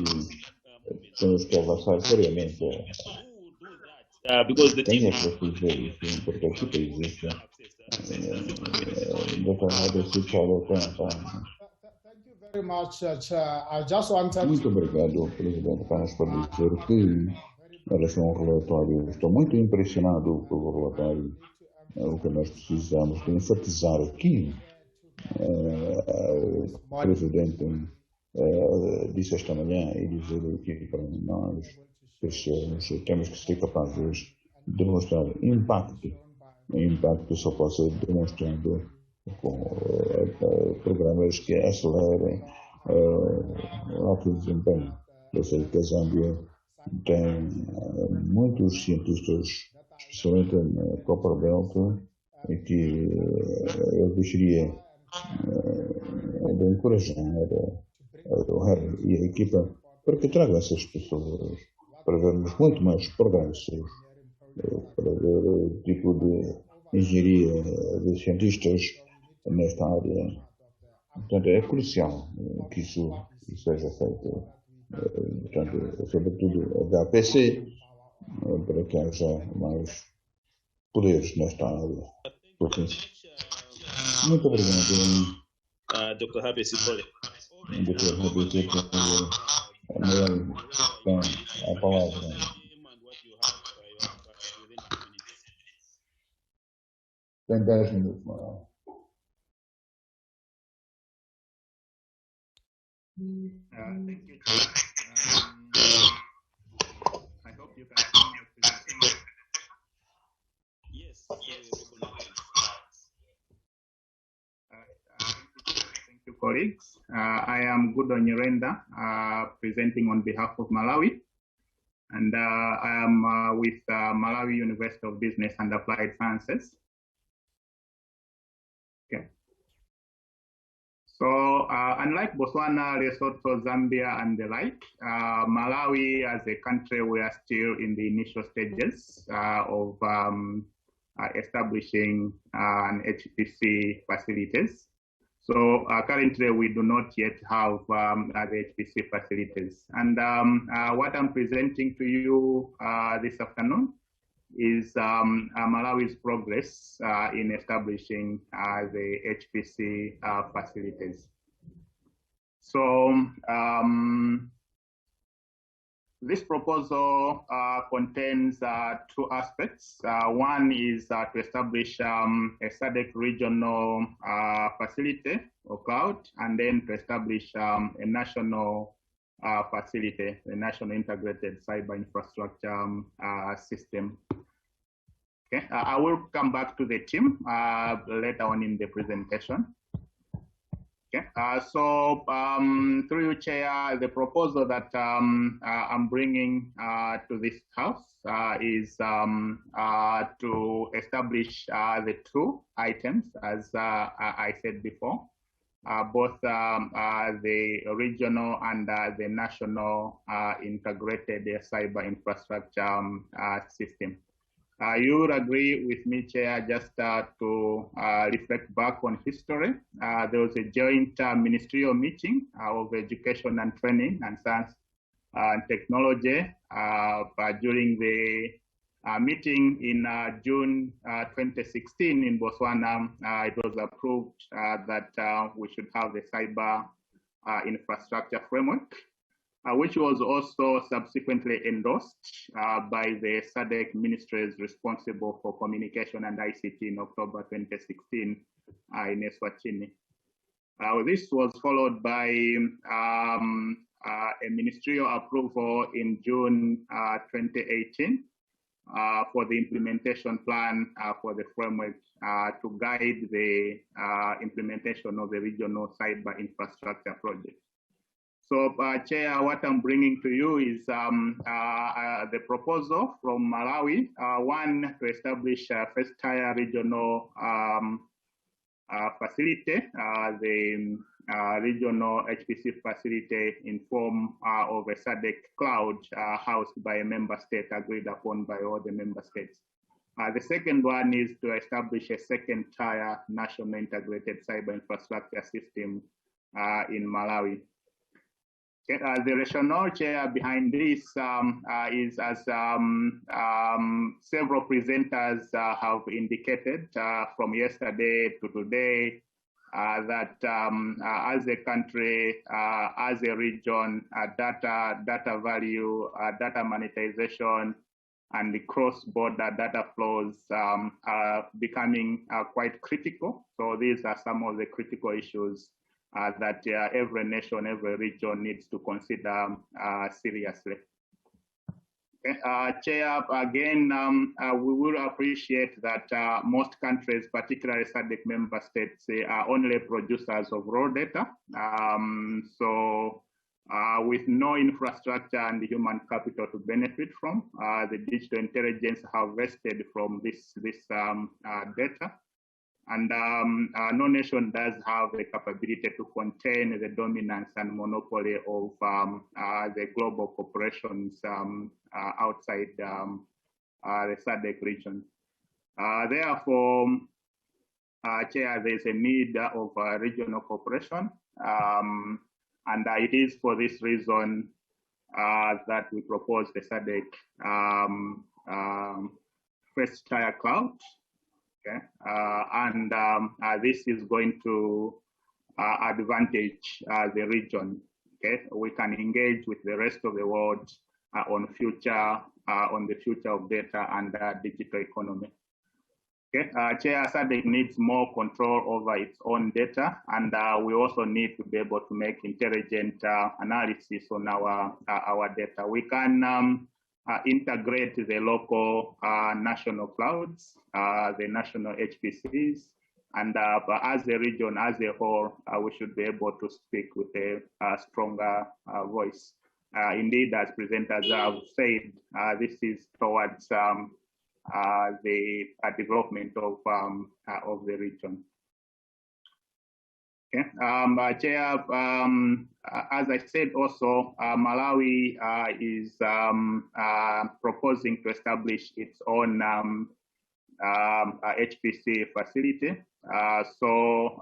temos que avançar seriamente. Because the team porque a equipe existe. Very much, I just wanted. Muito obrigado, presidente, apenas para dizer que, em relação ao relatório, estou muito impressionado pelo relatório. O que nós precisamos de enfatizar aqui, o presidente disse esta manhã e dizer aqui para nós, temos que ser capazes de demonstrar impacto. O impacto só pode ser demonstrado com programas que acelerem o alto desempenho. Eu sei que a Zâmbia tem muitos cientistas, especialmente na Copper Belt, que eu gostaria de encorajar o Harry e a equipa para que tragam essas pessoas, para vermos muito mais progressos, para ver o tipo de engenharia de cientistas nesta área. Portanto, é crucial que isso seja feito, portanto, sobretudo da Hpc, para que haja mais poderes nesta área. Muito obrigado. Dr. Hpc Dr. Hpc, tem a palavra. Tem 10 minutos, Thank you, Chair. I hope you can see my presentation. Yes. Thank you, colleagues. I am Gudon Nyirenda, presenting on behalf of Malawi. And I am with Malawi University of Business and Applied Sciences. Okay. So unlike Botswana, Lesotho, Zambia, and the like, Malawi as a country, we are still in the initial stages of establishing an HPC facilities. So currently, we do not yet have the HPC facilities. And what I'm presenting to you this afternoon is Malawi's progress in establishing the HPC facilities. So this proposal contains two aspects. One is to establish a Sadc regional facility or cloud, and then to establish a national facility, a national integrated cyber infrastructure system. Okay, I will come back to the team later on in the presentation. Okay, so through you, Chair, the proposal that I'm bringing to this House is to establish the two items, as I said before, both the regional and the national integrated cyber infrastructure system. You would agree with me, Chair, just to reflect back on history. There was a joint ministerial meeting of education and training and science and technology during the meeting in June 2016 in Botswana. It was approved that we should have the cyber infrastructure framework, which was also subsequently endorsed by the Sadc ministries responsible for communication and ICT in October 2016 in Eswatini. This was followed by a ministerial approval in June 2018 for the implementation plan for the framework to guide the implementation of the regional cyber infrastructure project. So, Chair, what I'm bringing to you is the proposal from Malawi, one, to establish a first-tier regional facility, the regional HPC facility in form of a Sadc cloud housed by a member state, agreed upon by all the member states. The second one is to establish a second-tier national integrated cyber infrastructure system in Malawi. The rationale, Chair, behind this is, as several presenters have indicated from yesterday to today, that as a country, as a region, data value, data monetization, and the cross-border data flows are becoming quite critical. So these are some of the critical issues that every nation, every region needs to consider seriously. Okay. Chair, again, we will appreciate that most countries, particularly Sadc member states, are only producers of raw data. So with no infrastructure and human capital to benefit from, the digital intelligence harvested from this data. And no nation does have the capability to contain the dominance and monopoly of the global corporations outside the Sadc region. Therefore, Chair, there's a need of regional cooperation. And it is for this reason that we propose the Sadc first-tier cloud. Okay. And this is going to advantage the region. Okay, we can engage with the rest of the world on the future of data and digital economy. Okay, Chair, SADC needs more control over its own data, and we also need to be able to make intelligent analysis on our data. We can integrate the local national clouds, the national HPCs, and but as a region, as a whole, we should be able to speak with a stronger voice. Indeed, as presenters have said, this is towards the development of the region. Okay, Chair, as I said also, Malawi is proposing to establish its own HPC facility. So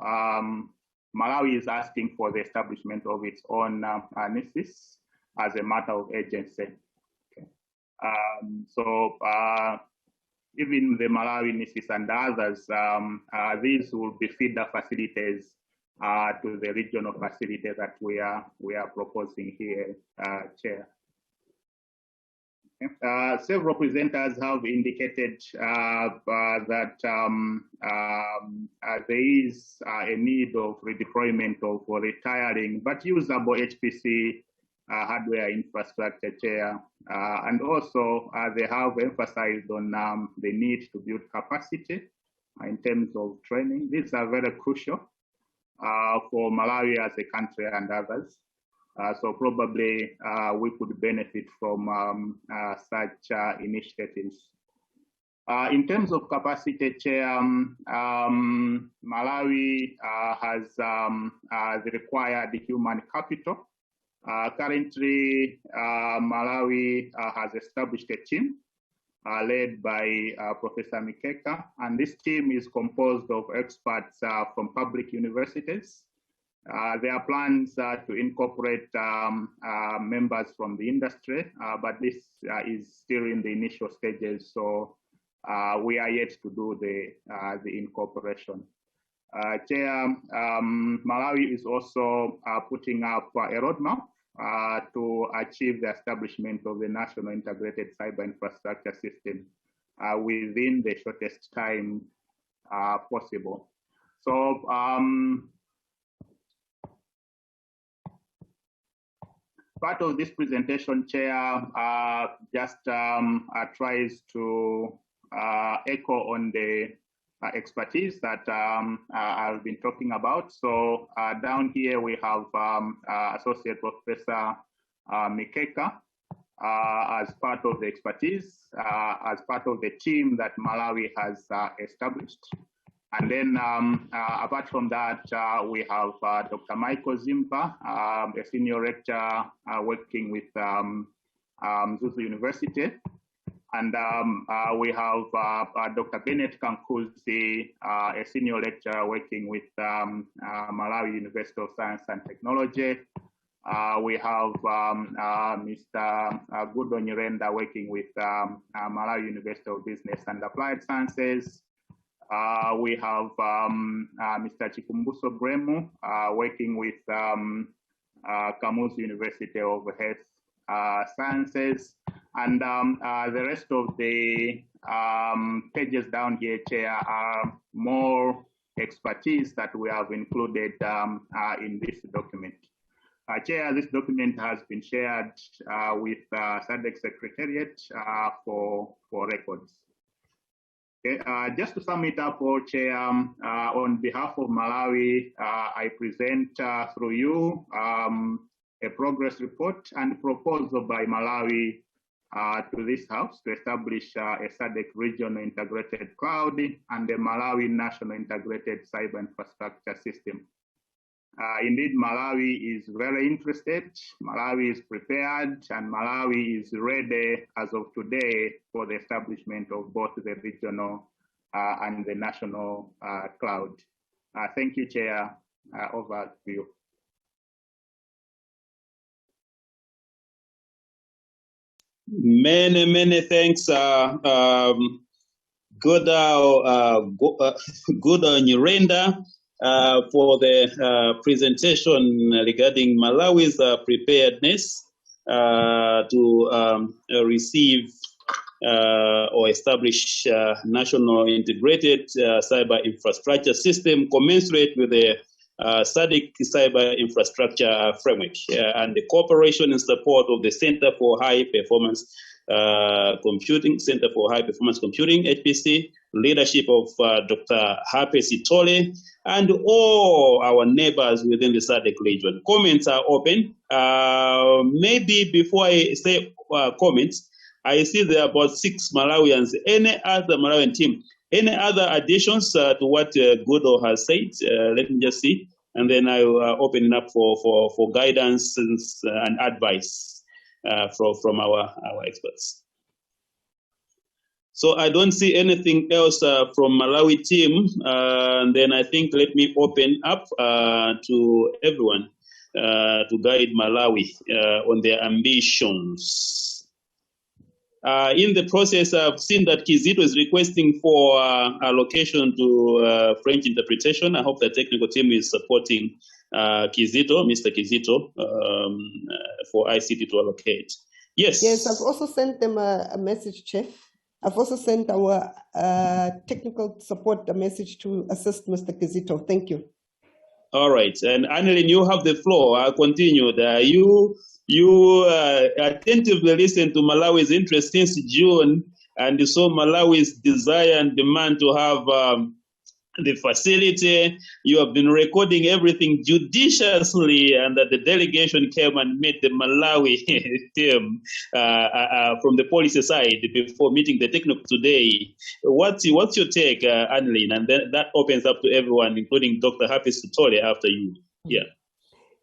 Malawi is asking for the establishment of its own NISIS as a matter of urgency. Okay. Even the Malawi NISIS and others, these will be feeder facilities to the regional facility that we are proposing here, Chair. Okay. Several presenters have indicated that there is a need of redeployment of retiring but usable HPC hardware infrastructure, Chair, and also they have emphasized on the need to build capacity in terms of training. These are very crucial for Malawi as a country and others. So probably we could benefit from such initiatives. In terms of capacity, Chair, Malawi has the required human capital. Currently, Malawi has established a team led by Professor Mikeka, and this team is composed of experts from public universities. There are plans to incorporate members from the industry, but this is still in the initial stages, so we are yet to do the incorporation. Chair, Malawi is also putting up a roadmap to achieve the establishment of the National Integrated Cyber Infrastructure System within the shortest time possible. So part of this presentation, Chair, just tries to echo on the expertise that I've been talking about. So down here we have Associate Professor Mikeka as part of the expertise, as part of the team that Malawi has established. And then apart from that, we have Dr. Michael Zimpa, a senior lecturer working with Zuzu University. And we have Dr. Bennett Kankuzi, a senior lecturer working with Malawi University of Science and Technology. We have Mr. Gudo Nyirenda working with Malawi University of Business and Applied Sciences. We have Mr. Chikumbuso Gremu working with Kamuzu University of Health Sciences. And the rest of the pages down here, Chair, are more expertise that we have included in this document. Chair, this document has been shared with Sadc Secretariat for records. Okay, just to sum it up, Chair, on behalf of Malawi, I present through you a progress report and proposal by Malawi to this House to establish a SADC regional integrated cloud and the Malawi National Integrated Cyber Infrastructure System. Indeed, Malawi is very interested, Malawi is prepared, and Malawi is ready as of today for the establishment of both the regional and the national cloud. Thank you, Chair. Over to you. Many thanks. Good Nyirenda for the presentation regarding Malawi's preparedness to receive or establish national integrated cyber infrastructure system commensurate with the Sadc cyber infrastructure framework and the cooperation and support of the Center for High Performance Computing, HPC, leadership of Dr. Hpc, and all our neighbors within the Sadc region. Comments are open. Maybe before I say comments, I see there are about 6 Malawians. Any other Malawian team? Any other additions to what Gudo has said? Let me just see. And then I will open it up for guidance and advice from our experts. So I don't see anything else from Malawi team. And then I think let me open up to everyone to guide Malawi on their ambitions. In the process, I've seen that Kizito is requesting for allocation to French interpretation. I hope the technical team is supporting Kizito, Mr. Kizito, for ICT to allocate. Yes. Yes, I've also sent them a message, Chair. I've also sent our technical support a message to assist Mr. Kizito. Thank you. All right, and Anneline, you have the floor. I'll continue. You attentively listened to Malawi's interest since June, and you saw Malawi's desire and demand to have the facility. You have been recording everything judiciously, and that the delegation came and met the Malawi team from the policy side before meeting the technical today. What's your take, Anneline? And then that opens up to everyone, including Dr. Hpc after you. Yeah.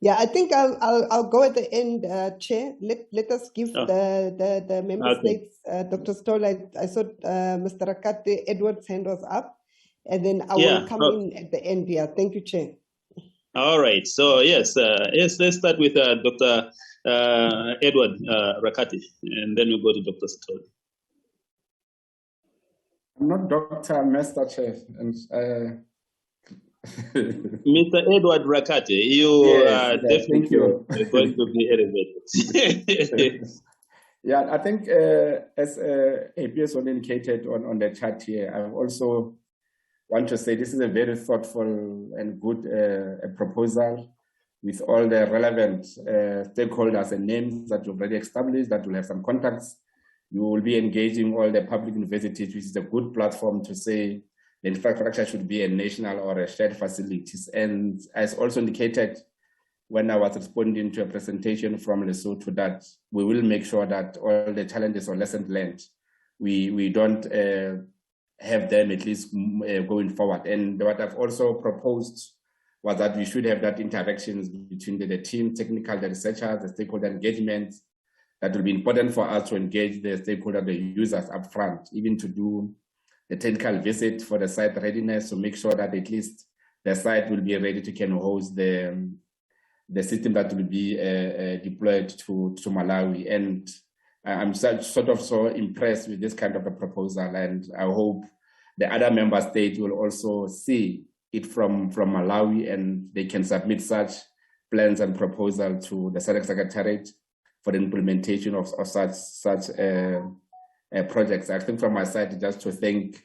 Yeah, I think I'll go at the end, Chair. Let us give the member states, Dr. Stoll. I saw Mr. Rakate Edward's hand was up, and then I will come in at the end here. Thank you, Chair. All right. So yes, let's start with Dr. Edward Rakate, and then we'll go to Dr. Stoll. I'm not Dr. Mr. Chair, and Mr. Edward Rakate, you are definitely going to be elevated. Yeah, I think as APS was indicated on the chat here, I also want to say this is a very thoughtful and good proposal with all the relevant stakeholders and names that you've already established, that will have some contacts. You will be engaging all the public universities, which is a good platform to say the infrastructure should be a national or a shared facilities. And as also indicated when I was responding to a presentation from Lesotho, that we will make sure that all the challenges or lessons learned, we don't have them at least going forward. And what I've also proposed was that we should have that interactions between the team, technical, the researchers, the stakeholder engagement. That will be important for us to engage the stakeholder, the users up front, even to do the technical visit for the site readiness to make sure that at least the site will be ready to can host the system that will be deployed to Malawi. And I'm sort of so impressed with this kind of a proposal, and I hope the other member states will also see it from Malawi, and they can submit such plans and proposals to the Sadc Secretariat for the implementation of such projects. I think from my side, just to thank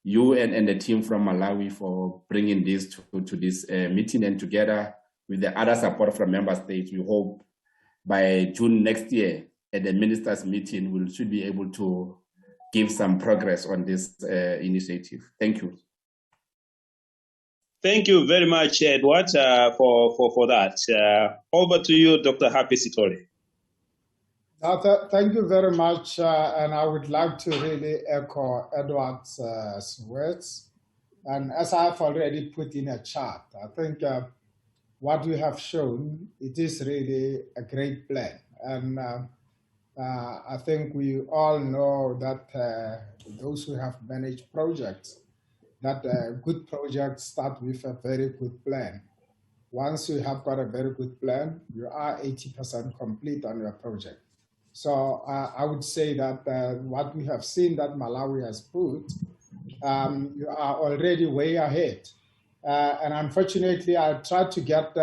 you and the team from Malawi for bringing this to this meeting, and together with the other support from member states, we hope by June next year at the ministers' meeting, we should be able to give some progress on this initiative. Thank you. Thank you very much, Edward, for that. Over to you, Dr. Hpc. Thank you very much, and I would like to really echo Edward's words. And as I've already put in a chart, I think what we have shown, it is really a great plan. And I think we all know that those who have managed projects, that good projects start with a very good plan. Once you have got a very good plan, you are 80% complete on your project. So I would say that what we have seen that Malawi has put, you are already way ahead. And unfortunately, I tried to get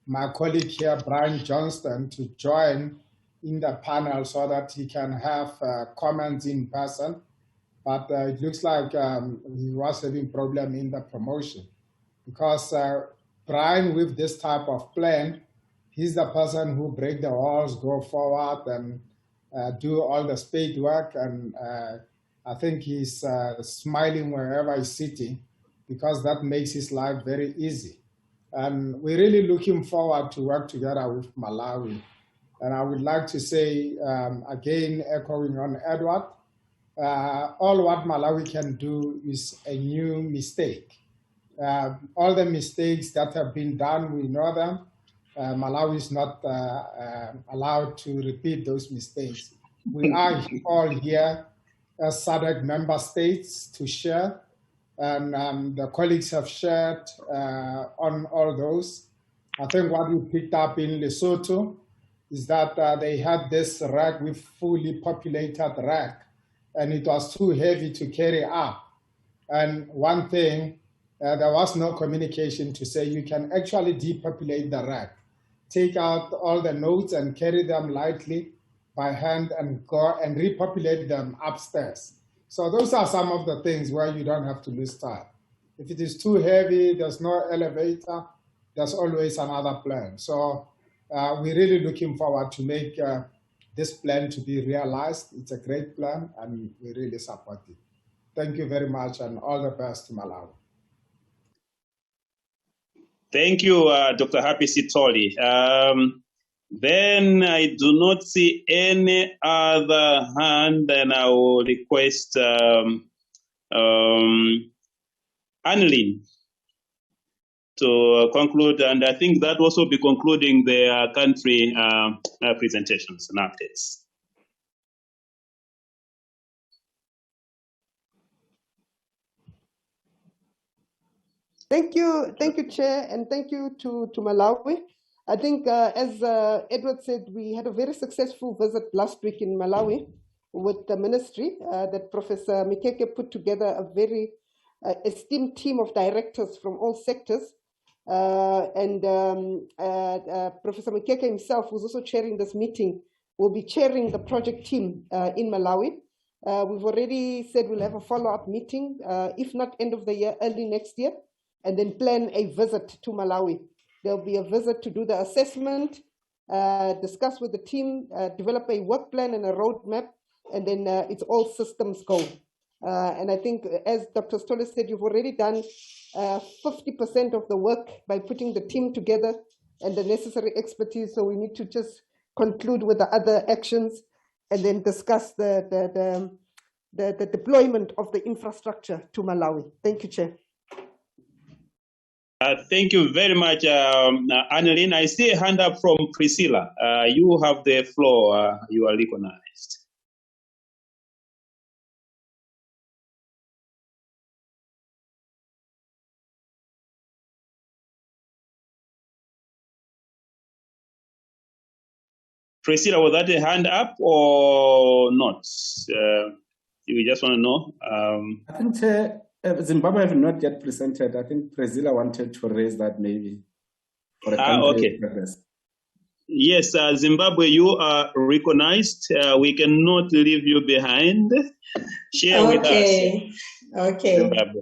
my colleague here, Brian Johnston, to join in the panel so that he can have comments in person. But it looks like he was having problem in the promotion because Brian, with this type of plan, he's the person who break the walls, go forward, and do all the spade work. And I think he's smiling wherever he's sitting because that makes his life very easy. And we're really looking forward to work together with Malawi. And I would like to say, again, echoing on Edward, all what Malawi can do is a new mistake. All the mistakes that have been done, we know them. Malawi is not allowed to repeat those mistakes. We are all here as SADC member states to share, and the colleagues have shared on all those. I think what we picked up in Lesotho is that they had this rack with fully populated rack, and it was too heavy to carry up. And one thing, there was no communication to say you can actually depopulate the rack, take out all the nodes and carry them lightly by hand and go and repopulate them upstairs. So those are some of the things where you don't have to lose time. If it is too heavy, there's no elevator, there's always another plan. So we're really looking forward to make this plan to be realized. It's a great plan and we really support it. Thank you very much and all the best to Malawi. Thank you, Dr. Hpc Operating. Then I do not see any other hand, and I will request Anneline to conclude, and I think that will also be concluding the country presentations and updates. Thank you, Chair, and thank you to Malawi. I think, as Edward said, we had a very successful visit last week in Malawi with the ministry that Professor Mikeke put together a very esteemed team of directors from all sectors. Professor Mikeke himself, who's also chairing this meeting, will be chairing the project team in Malawi. We've already said we'll have a follow-up meeting, if not end of the year, early next year, and then plan a visit to Malawi. There'll be a visit to do the assessment, discuss with the team, develop a work plan and a roadmap, and then it's all systems go. And I think, as Dr. Stoller said, you've already done 50% of the work by putting the team together and the necessary expertise. So we need to just conclude with the other actions and then discuss the deployment of the infrastructure to Malawi. Thank you, Chair. Thank you very much, Anneline. I see a hand up from Priscilla. You have the floor. You are recognized. Priscilla, was that a hand up or not? You just want to know? I think Zimbabwe have not yet presented. I think Priscilla wanted to raise that maybe. For okay. Progress. Yes, Zimbabwe, you are recognized. We cannot leave you behind. Share with us. Okay. Zimbabwe.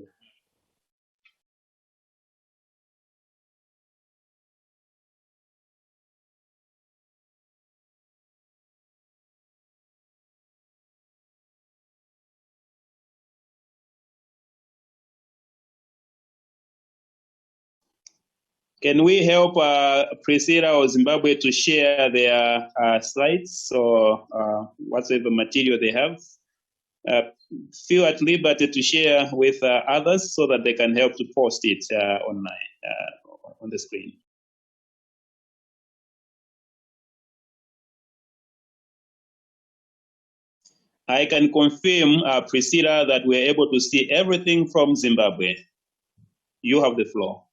Can we help Priscilla or Zimbabwe to share their slides or whatever material they have? Feel at liberty to share with others so that they can help to post it online on the screen. I can confirm, Priscilla, that we're able to see everything from Zimbabwe. You have the floor.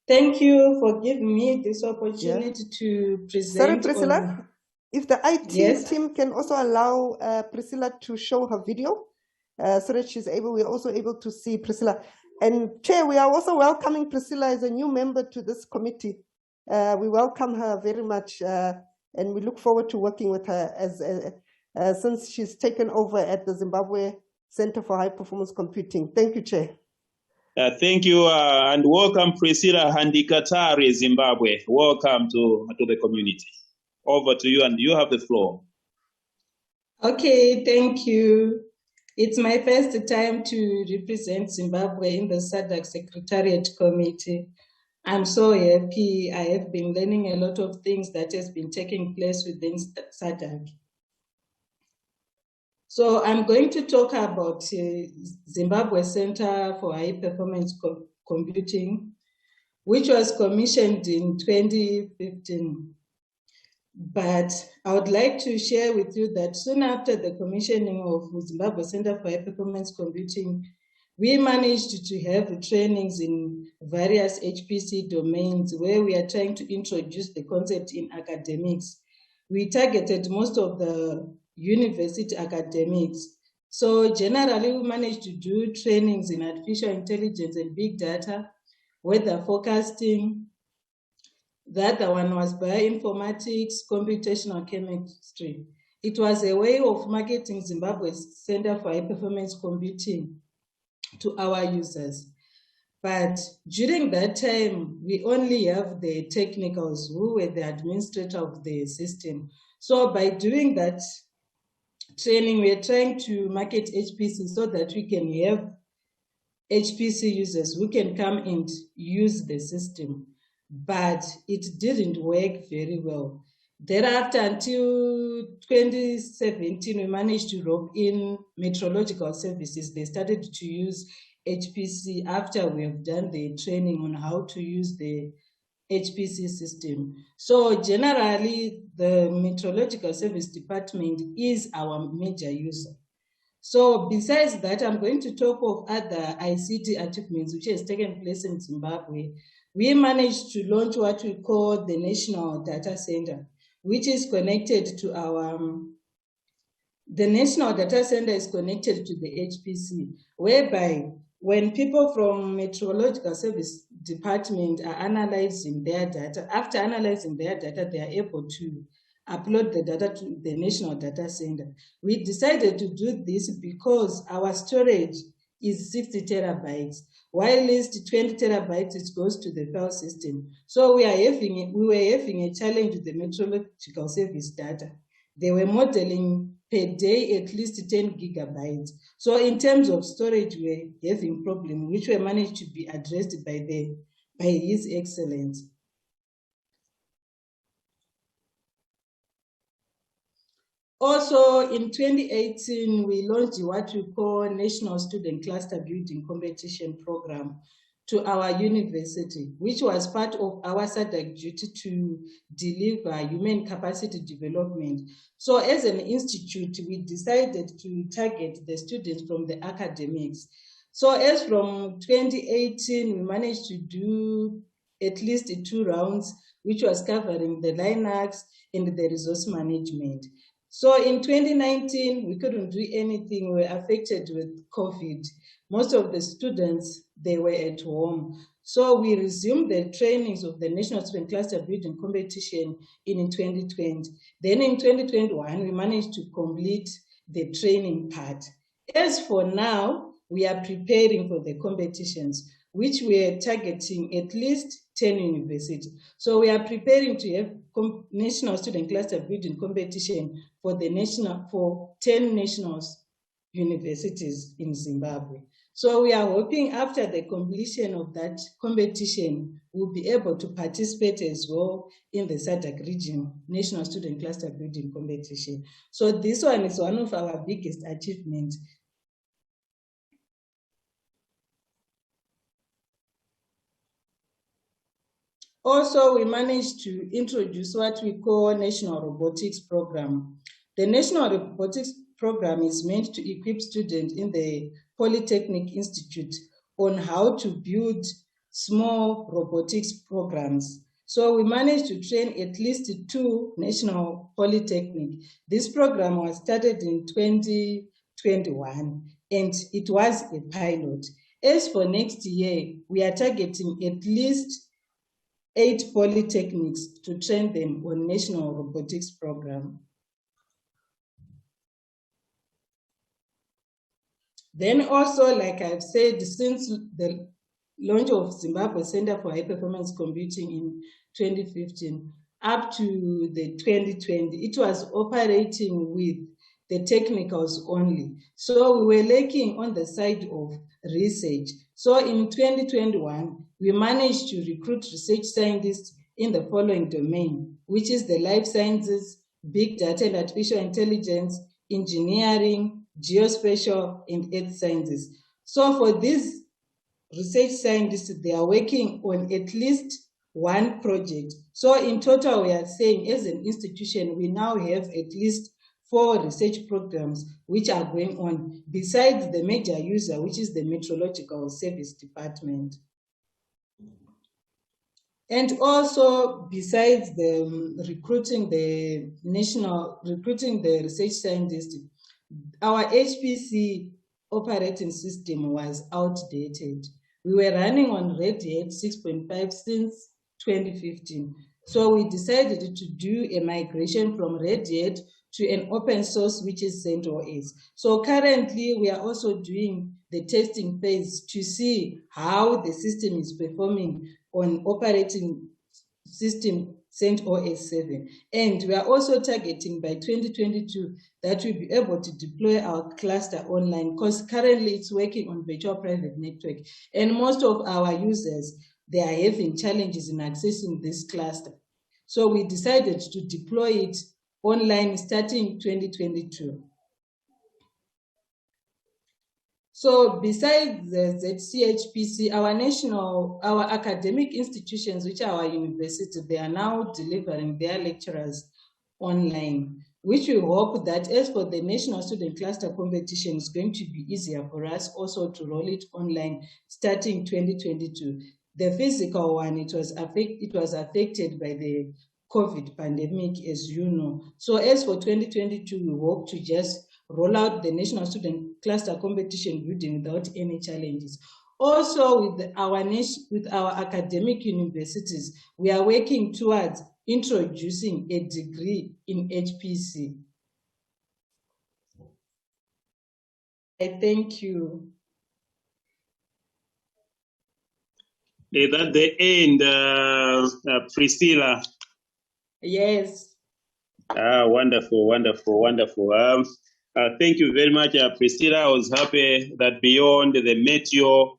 Thank you for giving me this opportunity to present. Sorry, Priscilla, if the IT team can also allow Priscilla to show her video so that we're also able to see Priscilla. And Chair, we are also welcoming Priscilla as a new member to this committee. We welcome her very much, and we look forward to working with her since she's taken over at the Zimbabwe Center for High Performance Computing. Thank you, Chair. Thank you, and welcome Priscilla Handikatari, Zimbabwe. Welcome to the community. Over to you, and you have the floor. Okay, thank you. It's my first time to represent Zimbabwe in the Sadc Secretariat Committee. I'm so happy. I have been learning a lot of things that has been taking place within Sadc. So I'm going to talk about Zimbabwe Center for High Performance Computing, which was commissioned in 2015. But I would like to share with you that soon after the commissioning of Zimbabwe Center for High Performance Computing, we managed to have trainings in various HPC domains where we are trying to introduce the concept in academics. We targeted most of the university academics. So generally, we managed to do trainings in artificial intelligence and big data, weather forecasting. The other one was bioinformatics, computational chemistry. It was a way of marketing Zimbabwe's Center for High Performance Computing to our users. But during that time, we only have the technicals who were the administrator of the system. So by doing that training, we're trying to market HPC so that we can have HPC users who can come and use the system. But it didn't work very well. Thereafter, until 2017, we managed to rope in meteorological services. They started to use HPC after we have done the training on how to use the HPC system. So generally, the meteorological service department is our major user. So besides that, I'm going to talk of other ICT achievements which has taken place in Zimbabwe. We managed to launch what we call the National Data Center, which is connected to the National Data Center is connected to the HPC, whereby when people from Meteorological Service Department are analyzing their data, after analyzing their data, they are able to upload the data to the National Data Center. We decided to do this because our storage is 60 terabytes, while least 20 terabytes it goes to the file system. So we were having a challenge with the Meteorological Service data. They were modeling per day at least 10 gigabytes. So in terms of storage, we were having problems, which were managed to be addressed by His Excellency. Also, in 2018, we launched what we call National Student Cluster Building Competition Program to our university, which was part of our Sadc duty to deliver human capacity development. So as an institute, we decided to target the students from the academics. So as from 2018, we managed to do at least 2 rounds, which was covering the Linux and the resource management. So in 2019, we couldn't do anything. We were affected with COVID. Most of the students, they were at home. So we resumed the trainings of the National Student Cluster Building Competition in 2020. Then in 2021, we managed to complete the training part. As for now, we are preparing for the competitions, which we are targeting at least 10 universities. So we are preparing to have National Student Cluster Building Competition for 10 national universities in Zimbabwe. So we are hoping after the completion of that competition, we'll be able to participate as well in the Sadc region National Student Cluster Building Competition. So this one is one of our biggest achievements. Also, we managed to introduce what we call National Robotics Program. The National Robotics Program is meant to equip students in the Polytechnic Institute on how to build small robotics programs. So we managed to train at least 2 national polytechnic. This program was started in 2021, and it was a pilot. As for next year, we are targeting at least 8 polytechnics to train them on National Robotics Program. Then also, like I've said, since the launch of Zimbabwe Center for High Performance Computing in 2015 up to the 2020, it was operating with the technicals only. So we were lacking on the side of research. So in 2021, we managed to recruit research scientists in the following domain, which is the life sciences, big data and artificial intelligence, engineering, geospatial, and earth sciences. So for these research scientists, they are working on at least one project. So in total, we are saying as an institution, we now have at least 4 research programs which are going on besides the major user, which is the Meteorological Service Department. And also, besides the recruiting the research scientists, our Hpc operating system was outdated. We were running on Red Hat 6.5 since 2015. So we decided to do a migration from Red Hat to an open source, which is CentOS. So currently, we are also doing the testing phase to see how the system is performing on operating system CentOS 7. And we are also targeting by 2022 that we'll be able to deploy our cluster online, because currently it's working on virtual private network. And most of our users, they are having challenges in accessing this cluster. So we decided to deploy it online starting 2022. So besides the ZCHPC, our academic institutions, which are our universities, they are now delivering their lecturers online, which we hope that as for the National Student Cluster Competition, is going to be easier for us also to roll it online starting 2022. The physical one, it was affected by the COVID pandemic, as you know. So as for 2022, we hope to just roll out the National Student Cluster Competition building without any challenges. Also, with our academic universities, we are working towards introducing a degree in HPC. I thank you. Is that the end, Priscilla? Yes. Wonderful, wonderful, wonderful. Thank you very much, Priscilla. I was happy that beyond the Meteo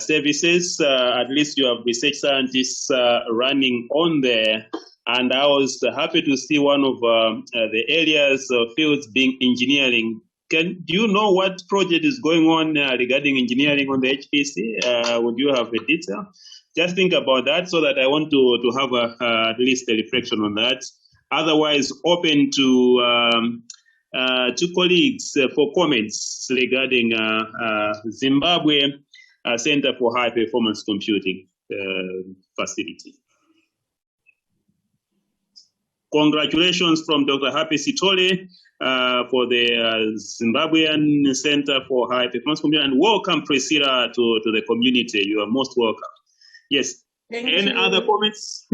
services, at least you have research scientists running on there. And I was happy to see one of the areas of fields being engineering. Do you know what project is going on regarding engineering on the HPC? Would you have a detail? Just think about that, so that I want to have at least a reflection on that. Otherwise, open to colleagues for comments regarding Zimbabwe Center for High Performance Computing facility. Congratulations from Dr. Hpc for the Zimbabwean Center for High Performance Computing, and welcome, Priscilla, to the community. You are most welcome. Yes. Any other comments?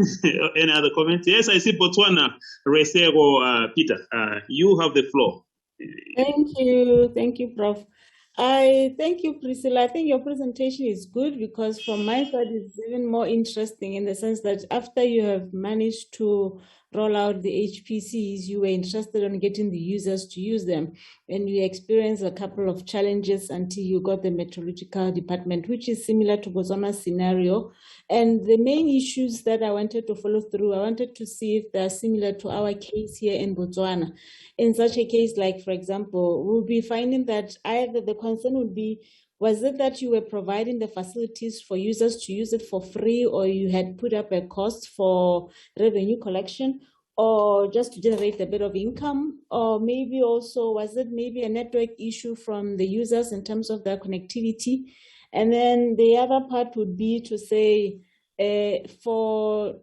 Any other comments? Yes, I see Botswana. Resego, Peter, you have the floor. Thank you, Prof. I thank you, Priscilla. I think your presentation is good, because from my side, it's even more interesting in the sense that after you have managed to roll out the HPCs, you were interested in getting the users to use them, and you experienced a couple of challenges until you got the meteorological department, which is similar to Botswana's scenario. And the main issues that I wanted to follow through, I wanted to see if they're similar to our case here in Botswana. In such a case, like, for example, we'll be finding that either the concern would be, was it that you were providing the facilities for users to use it for free, or you had put up a cost for revenue collection, or just to generate a bit of income? Or maybe also, was it maybe a network issue from the users in terms of their connectivity? And then the other part would be to say, for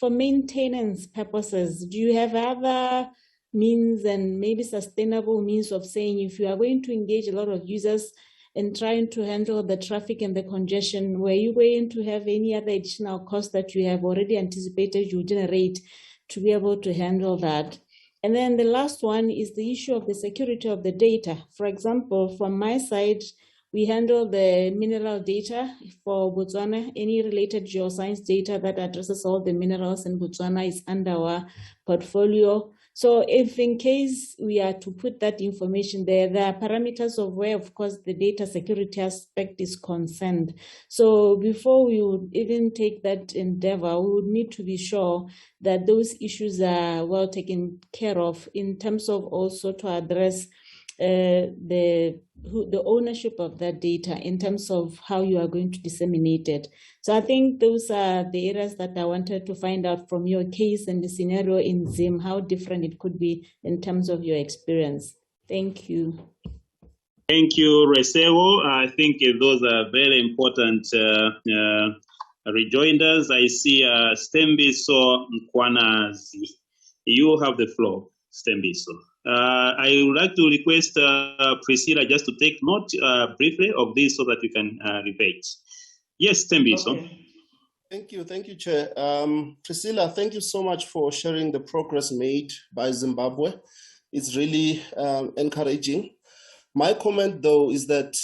maintenance purposes, do you have other means and maybe sustainable means of saying, if you are going to engage a lot of users in trying to handle the traffic and the congestion? Were you going to have any other additional costs that you have already anticipated you generate to be able to handle that? And then the last one is the issue of the security of the data. For example, from my side, we handle the mineral data for Botswana. Any related geoscience data that addresses all the minerals in Botswana is under our portfolio. So if in case we are to put that information there, there are parameters of where, of course, the data security aspect is concerned. So before we would even take that endeavor, we would need to be sure that those issues are well taken care of in terms of also to address the ownership of that data in terms of how you are going to disseminate it. So I think those are the areas that I wanted to find out from your case and the scenario in Zim, how different it could be in terms of your experience. Thank you. Thank you, Resego. I think those are very important rejoinders. I see Stembiso Mkwanazi. You have the floor, Stembiso. I would like to request Priscilla just to take note briefly of this so that we can debate. Yes, Stembiso. Okay. Thank you, Chair. Priscilla, thank you so much for sharing the progress made by Zimbabwe. It's really encouraging. My comment, though, is that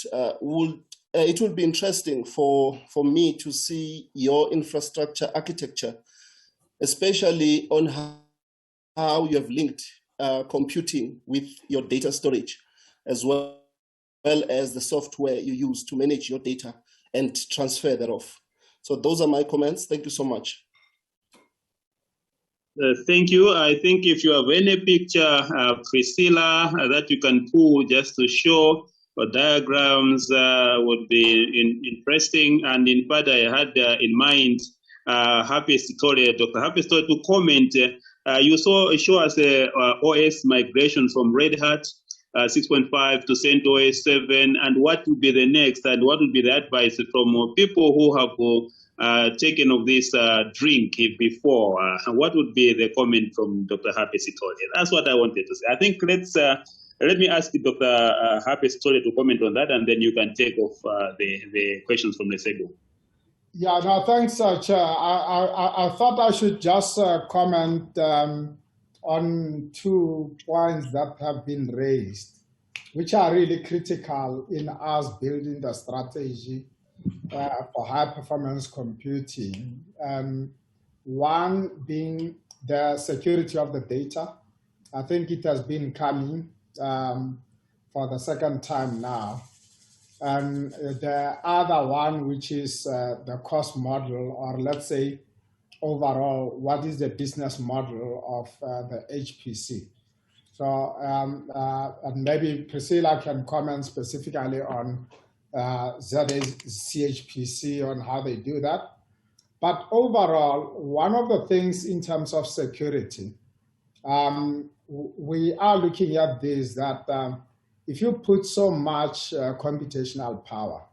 it would be interesting for me to see your infrastructure architecture, especially on how you have linked computing with your data storage, as well as the software you use to manage your data and transfer thereof. So those are my comments. Thank you so much. Thank you. I think if you have any picture, Priscilla, that you can pull just to show diagrams would be interesting. And in fact, I had in mind Dr. Happy Story to comment. You show us the OS migration from Red Hat 6.5 to CentOS 7, and what would be the next, and what would be the advice from people who have taken of this drink before? What would be the comment from Dr. Happy Story? That's what I wanted to say. I think let me ask Dr. Happy Story to comment on that, and then you can take off the questions from Lesego. Yeah, no, thanks, Chair. I thought I should just comment on 2 points that have been raised, which are really critical in us building the strategy for high-performance computing. One being the security of the data. I think it has been coming for the second time now. And the other one, which is the cost model, or let's say overall, what is the business model of the HPC? So and maybe Priscilla can comment specifically on ZACHPC, on how they do that. But overall, one of the things in terms of security, we are looking at this, that if you put so much computational power,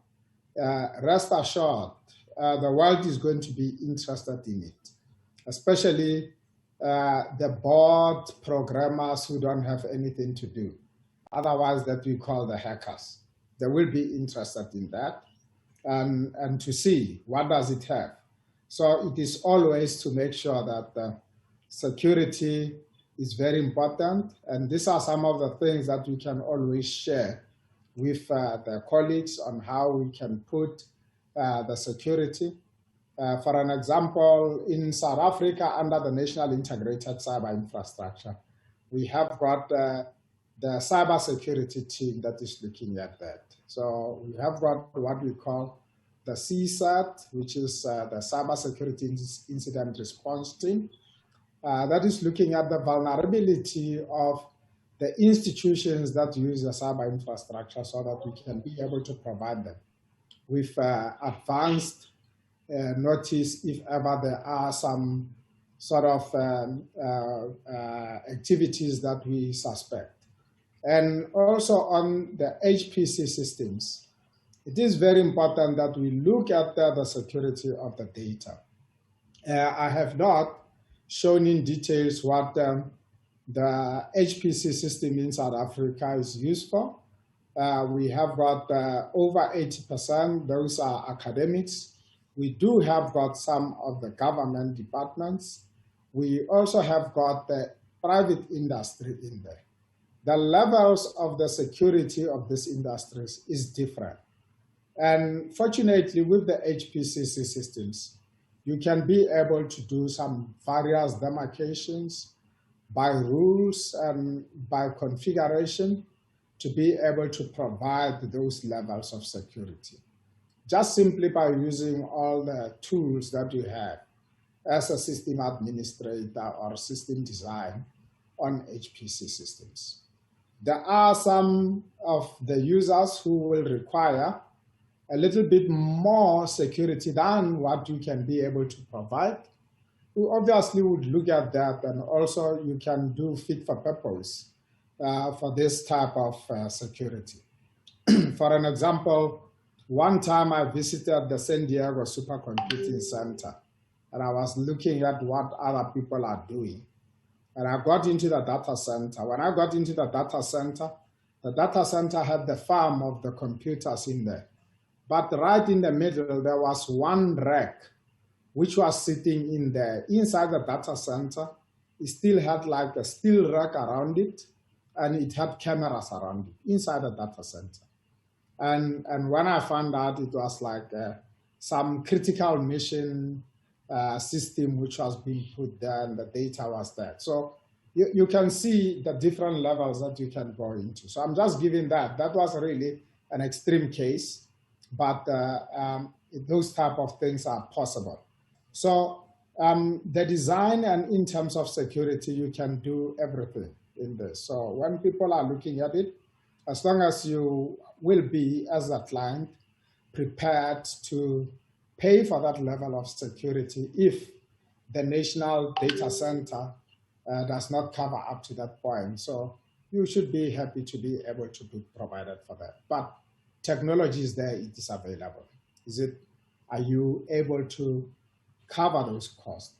rest assured, the world is going to be interested in it, especially the board programmers who don't have anything to do, otherwise that we call the hackers. They will be interested in that and to see what does it have. So it is always to make sure that security is very important, and these are some of the things that we can always share with the colleagues on how we can put the security. For an example, in South Africa, under the National Integrated Cyber Infrastructure, we have got the cybersecurity team that is looking at that. So we have got what we call the CSAT, which is the Cybersecurity Incident Response Team. That is looking at the vulnerability of the institutions that use the cyber infrastructure so that we can be able to provide them with advanced notice if ever there are some sort of activities that we suspect. And also on the HPC systems, it is very important that we look at the security of the data. I have not shown in details what the HPC system in South Africa is used for. We have got over 80%, those are academics. We do have got some of the government departments. We also have got the private industry in there. The levels of the security of these industries is different. And fortunately, with the HPC systems, you can be able to do some various demarcations by rules and by configuration to be able to provide those levels of security, just simply by using all the tools that you have as a system administrator or system design on HPC systems. There are some of the users who will require a little bit more security than what you can be able to provide. We obviously would look at that, and also you can do fit for purpose for this type of security. For an example, one time I visited the San Diego Supercomputing Center, and I was looking at what other people are doing. And I got into the data center. When I got into the data center had the farm of the computers in there. But right in the middle, there was one rack which was sitting in there. Inside the data center, it still had like a steel rack around it, and it had cameras around it inside the data center. And when I found out, it was like some critical mission system which was being put there, and the data was there. So you can see the different levels that you can go into. So I'm just giving that. That was really an extreme case, but those type of things are possible. So the design and in terms of security, you can do everything in this. So when people are looking at it, as long as you will be, as a client, prepared to pay for that level of security if the national data center does not cover up to that point. So you should be happy to be able to be provided for that. But technology is there, it is available. Are you able to cover those costs?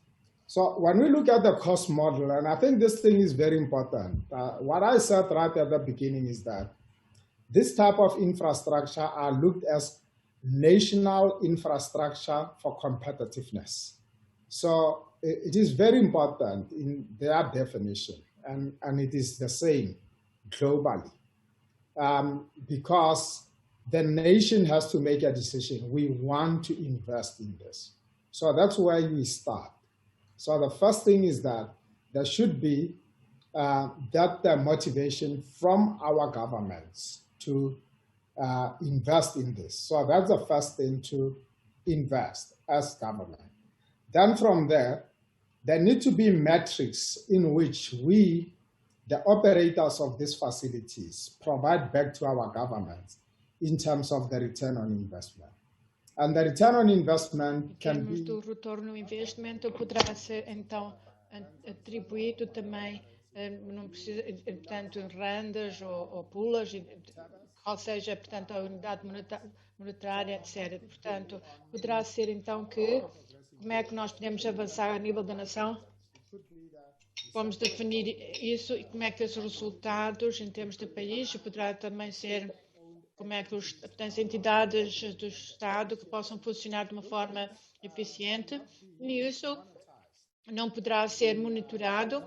So when we look at the cost model, and I think this thing is very important, what I said right at the beginning is that this type of infrastructure are looked as national infrastructure for competitiveness. So it is very important in their definition, and it is the same globally, because the nation has to make a decision. We want to invest in this. So that's where we start. So the first thing is that there should be that motivation from our governments to invest in this. So that's the first thing, to invest as government. Then from there need to be metrics in which we, the operators of these facilities, provide back to our governments in terms of the return on investment. And the return on investment can be... do retorno ao investimento poderá ser então atribuído também, não precisa, portanto, em rendas ou pulas, qual seja, portanto, a unidade monetária, etc. Portanto, poderá ser então que, como é que nós podemos avançar a nível da nação? Vamos definir isso e como é que esses resultados em termos de país, poderá também ser como é que as entidades do Estado que possam funcionar de uma forma eficiente, e isso não poderá ser monitorado,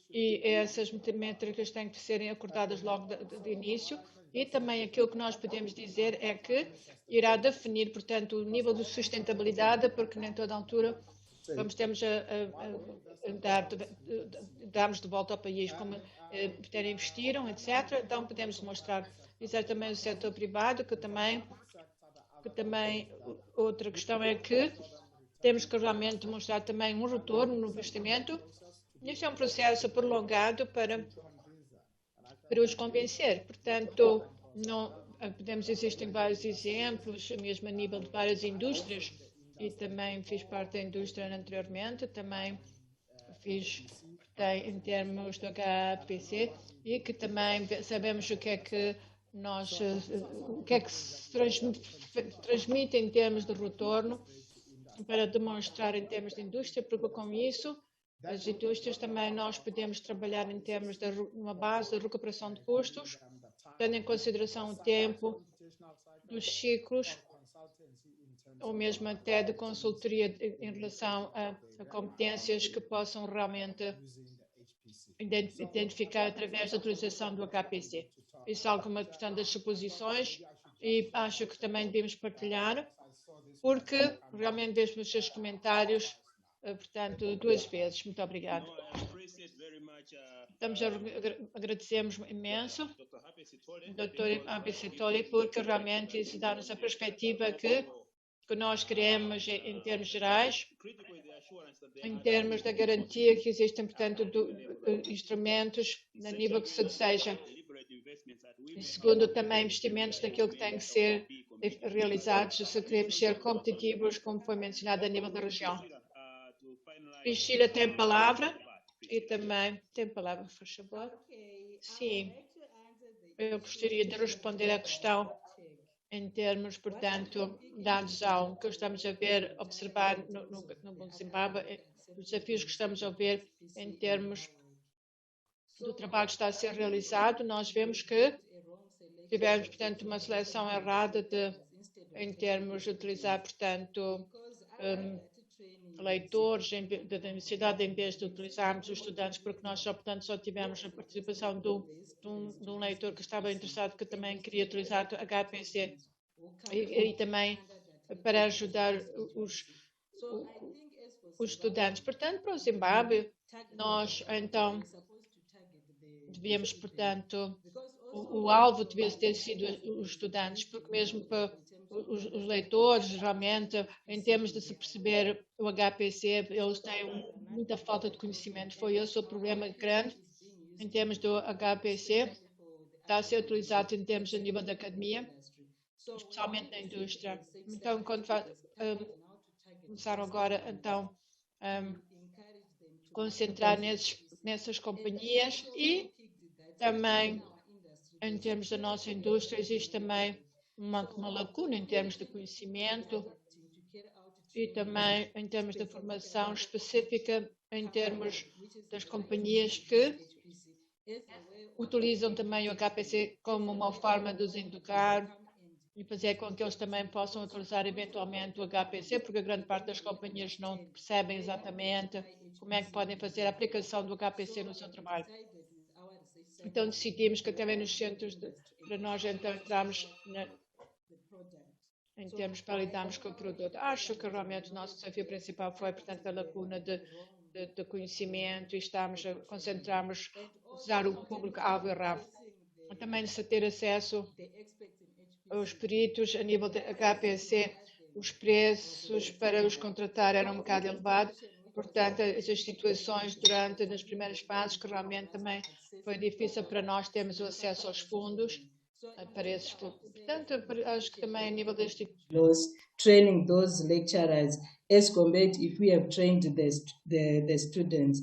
e essas métricas têm que serem acordadas logo de início, e também aquilo que nós podemos dizer é que irá definir, portanto, o nível de sustentabilidade, porque nem toda altura temos darmos de volta ao país como investiram, etc. Então podemos mostrar exatamente o setor privado, que também outra questão é que temos que realmente demonstrar também um retorno no investimento. Isso é um processo prolongado para os convencer. Portanto, existem vários exemplos, mesmo a nível de várias indústrias, e também fiz parte da indústria anteriormente, também fiz em termos do Hpc, e que também sabemos o que é que se transmite em termos de retorno, para demonstrar em termos de indústria, porque com isso as indústrias também nós podemos trabalhar em termos de uma base de recuperação de custos, tendo em consideração o tempo dos ciclos, ou mesmo até de consultoria em relação a competências que possam realmente identificar através da utilização do HPC. Isso é alguma, portanto, das suposições e acho que também devemos partilhar, porque realmente vejo os seus comentários, portanto, 2 vezes. Muito obrigado. Agradecemos imenso, Dr. Hpc Tole, porque realmente isso dá-nos a perspectiva que nós queremos em termos gerais, em termos da garantia que existem, portanto, instrumentos no nível que se deseja. E segundo, também investimentos naquilo que tem que ser realizados se queremos ser competitivos, como foi mencionado a nível da região. Priscila tem palavra e também tem palavra, por favor. Sim, eu gostaria de responder à questão em termos, portanto, dados ao que estamos a ver, observar no Zimbábue, os desafios que estamos a ver em termos do trabalho que está a ser realizado, nós vemos que tivemos, portanto, uma seleção errada em termos de utilizar, portanto, leitores da universidade em vez de utilizarmos os estudantes, porque nós só, portanto, só tivemos a participação de um leitor que estava interessado, que também queria utilizar o HPC e também para ajudar os estudantes. Portanto, para o Zimbábue, nós, então, devíamos, portanto, o alvo devia ter sido os estudantes, porque mesmo para os leitores, realmente, em termos de se perceber o HPC, eles têm muita falta de conhecimento. Foi esse o problema grande em termos do HPC. Está a ser utilizado em termos a nível da academia, especialmente na indústria. Então, quando começaram agora, então, concentrar nessas companhias e também, em termos da nossa indústria, existe também uma lacuna em termos de conhecimento e também em termos de formação específica, em termos das companhias que utilizam também o HPC como uma forma de os educar e fazer com que eles também possam utilizar eventualmente o HPC, porque a grande parte das companhias não percebem exatamente como é que podem fazer a aplicação do HPC no seu trabalho. Então decidimos que também nos centros, para nós então entrarmos em termos para lidarmos com o produto. Acho que realmente o nosso desafio principal foi, portanto, a lacuna de conhecimento e estamos a concentrarmos, usar o público-alvo errado. Também se ter acesso aos peritos a nível de HPC, os preços para os contratar eram um bocado elevados. Portanto, essas situações nas primeiras fases, que realmente também foi difícil para nós termos o acesso aos fundos para esses. Portanto, acho que também a nível deste training those lecturers as compared if we have trained the students.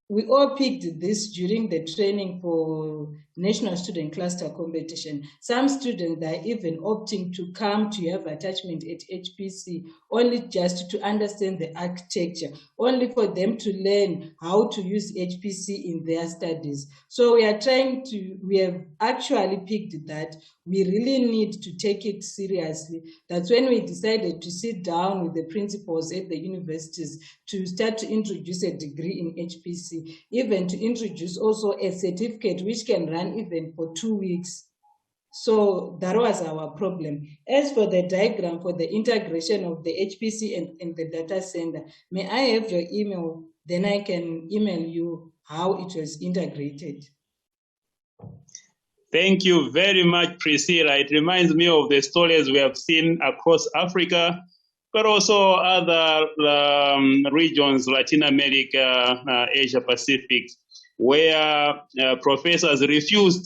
We all picked this during the training for National Student Cluster Competition. Some students are even opting to come to have attachment at HPC only just to understand the architecture, only for them to learn how to use HPC in their studies. So we have actually picked that we really need to take it seriously. That's when we decided to sit down with the principals at the universities to start to introduce a degree in HPC, even to introduce also a certificate which can run even for 2 weeks. So that was our problem. As for the diagram for the integration of the HPC and the data center, may I have your email? Then I can email you how it was integrated. Thank you very much, Priscilla. It reminds me of the stories we have seen across Africa, but also other regions, Latin America, Asia Pacific, where professors refused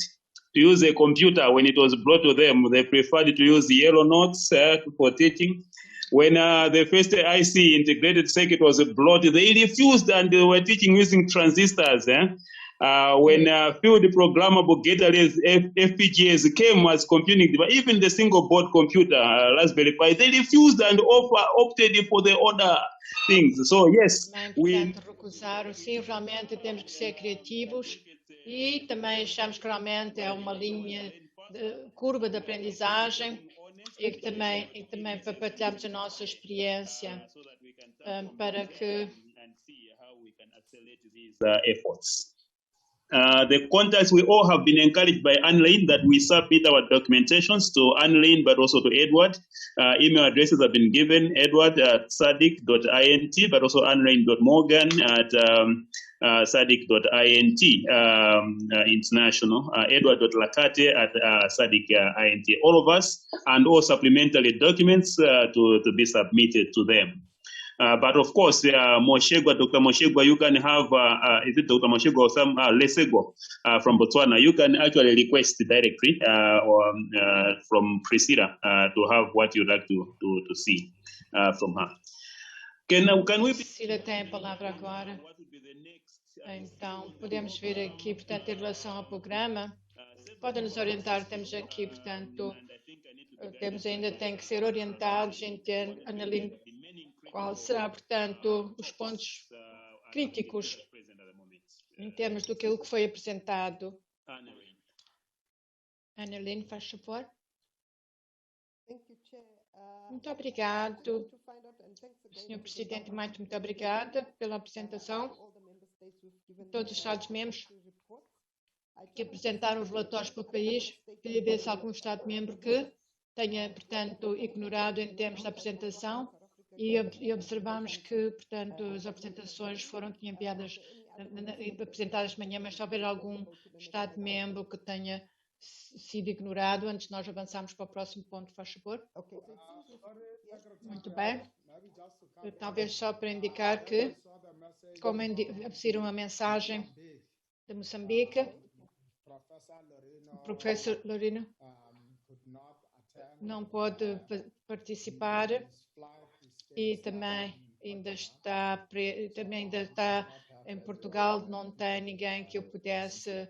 to use a computer when it was brought to them. They preferred to use yellow notes for teaching. When the first IC integrated circuit was brought, they refused and they were teaching using transistors. When field programmable gate arrays, FPGAs came as computing, but even the single board computer, Raspberry Pi, they refused and opted for the other things. So yes, recusaram, sim, realmente temos que ser criativos e também achamos que realmente é uma linha curva de aprendizagem e também para partilharmos a nossa experiência para que efforts. The contacts, we all have been encouraged by Anneline that we submit our documentations to Anneline, but also to Edward. Email addresses have been given, Edward at sadc.int, but also Anneline.morgan at sadc.int international, Edward.lacate at sadc.int. All of us, and all supplementary documents to be submitted to them. But of course, Moshegwa, Dr. Moshegwa, you can have, is it Dr. Moshegwa or some Lesego from Botswana? You can actually request directly or from Priscilla to have what you'd like to see from her. Can we? Priscila tem a palavra agora. Então, podemos ver aqui, portanto, em relação ao programa, podem nos orientar, temos aqui, portanto, ainda tem que ser orientados em ter, Anneline, qual será, portanto, os pontos críticos em termos do que foi apresentado. Anneline, faz favor. Muito obrigado, Sr. Presidente, muito obrigada pela apresentação. Todos os Estados-membros que apresentaram os relatórios para o país, queria ver se algum Estado-membro que tenha, portanto, ignorado em termos da apresentação. E observamos que, portanto, as apresentações tinham enviadas, apresentadas de manhã, mas se houver algum Estado-membro que tenha sido ignorado, antes de nós avançarmos para o próximo ponto, faz favor. Muito bem. Talvez só para indicar que, como receberam uma mensagem de Moçambique, o professor Lorino não pode participar e também ainda está em Portugal, não tem ninguém que o pudesse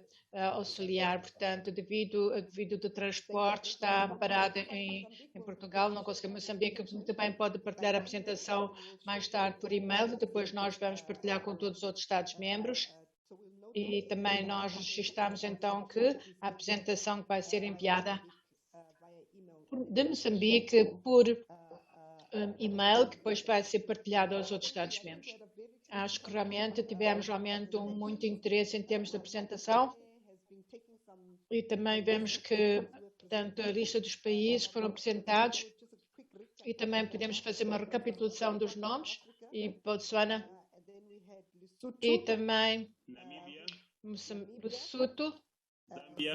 auxiliar, portanto, devido ao transporte, está parado em Portugal, não conseguiu. Moçambique também pode partilhar a apresentação mais tarde por e-mail, depois nós vamos partilhar com todos os outros Estados-membros. E também nós registramos então que a apresentação que vai ser enviada de Moçambique por e-mail, que depois vai ser partilhado aos outros Estados-membros. Acho que realmente tivemos muito interesse em termos de apresentação e também vemos que, portanto, a lista dos países que foram apresentados e também podemos fazer uma recapitulação dos nomes e Botswana e também Lesotho,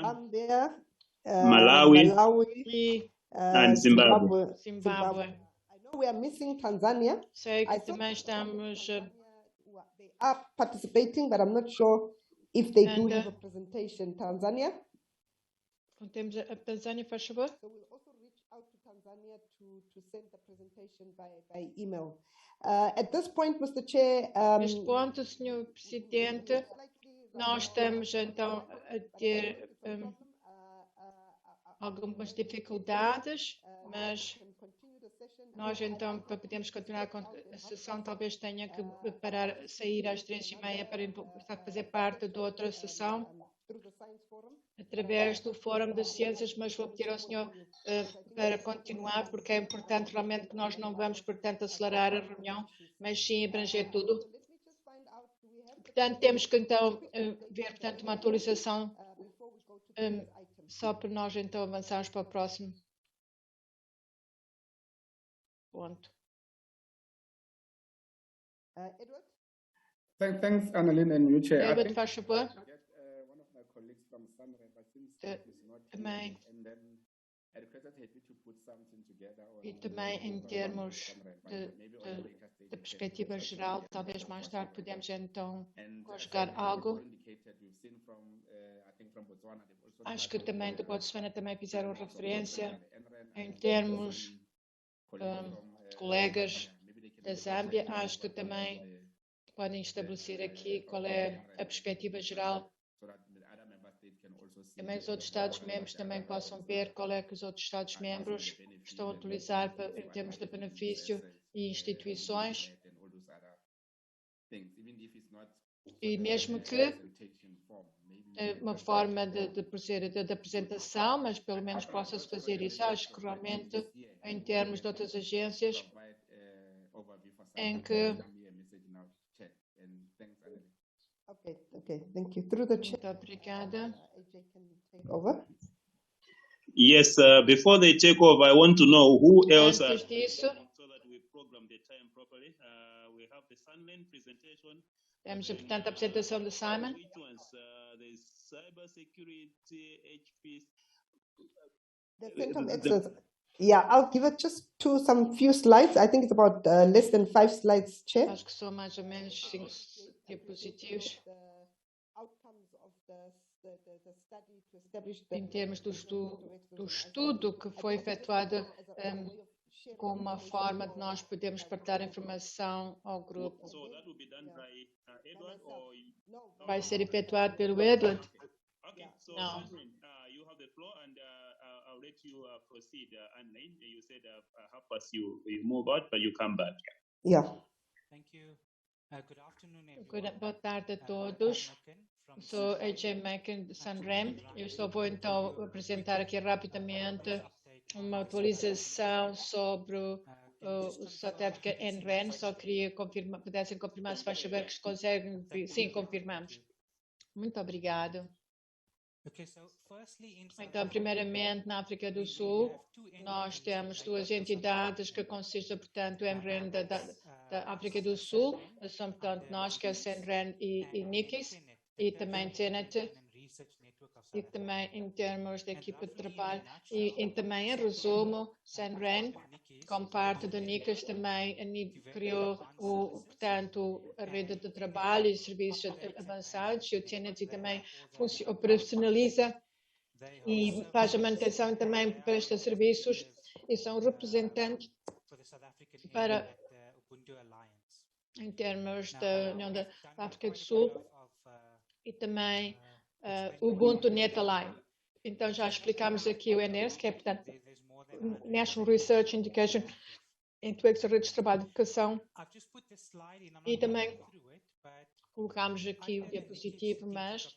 Zambia, Malawi e Zimbabwe. We are missing Tanzania. Sei que também estamos. They are participating, but I'm not sure if they do have a presentation. Tanzania. Temos a Tanzânia, faz favor. So we'll also reach out to Tanzania to send the presentation by email. At this point, Mr. Chair. Neste ponto, Sr. Presidente, nós estamos então a ter algumas dificuldades, mas nós então podemos continuar com a sessão, talvez tenha que sair às 3h30 para fazer parte de outra sessão através do Fórum das Ciências, mas vou pedir ao senhor para continuar, porque é importante realmente que nós não vamos, portanto, acelerar a reunião, mas sim abranger tudo. Portanto, temos que então ver, portanto, uma atualização só para nós então avançarmos para o próximo ponto. Edward? Thanks, Anneline and you, Chair. Edward, faz favor. Também. E também em termos de perspectiva geral, talvez mais tarde podemos então conjugar algo. Acho que também de Botswana também fizeram referência em termos de colegas da Zâmbia. Acho que também podem estabelecer aqui qual é a perspectiva geral. Também os outros Estados-membros também possam ver qual é que os outros Estados-membros estão a utilizar em termos de benefício e instituições. E mesmo que uma forma de apresentação, mas pelo menos possa-se fazer isso. Acho que realmente, em termos de outras agências, em que... Okay, thank you. Through the chat. Muito obrigada. AJ, can you take over? Yes, before they take over, I want to know who else... Antes disso, so that we program the time properly. We have the Sunland presentation. temos, portanto, a apresentação de Simon. Which ones? The cybersecurity, HPC... The Center of Excellence. Yeah, I'll give it just some few slides. I think it's about less than 5 slides, Chair. Acho que são mais ou menos 5 diapositivos. Em termos do estudo que foi efetuado com uma forma de nós podermos partilhar informação ao grupo. Vai ser efetuado pelo Edward? Não. You have the floor, and I'll let you proceed, Anneline. You said help us, you move out, but you come back. Yeah. Thank you. Good afternoon, everyone. Boa tarde a todos. Sou AJ Macken de Sanrem. Eu só vou então apresentar aqui rapidamente uma atualização sobre o Sadc NREN. Só queria confirmar, pudessem confirmar se faz saber que conseguem. Sim, confirmamos. Muito obrigado. Então, primeiramente, na África do Sul, nós temos 2 entidades que consistem, portanto, o MREN da África do Sul, são, portanto, nós, que é o SENREN e NICIS, e também TENET, e também em termos de equipa de trabalho, e também, em resumo, SENREN, como parte do NICIS, também criou, portanto, a rede de trabalho e serviços avançados, e o TENET também operacionaliza e faz a manutenção também para estes serviços, e são representantes para, em termos da União da África do Sul, e também o Ubuntu Net Align. Então, já explicamos aqui o NERS, que é, portanto, National Research Indication into redes de trabalho de educação, e também colocamos aqui o diapositivo, mas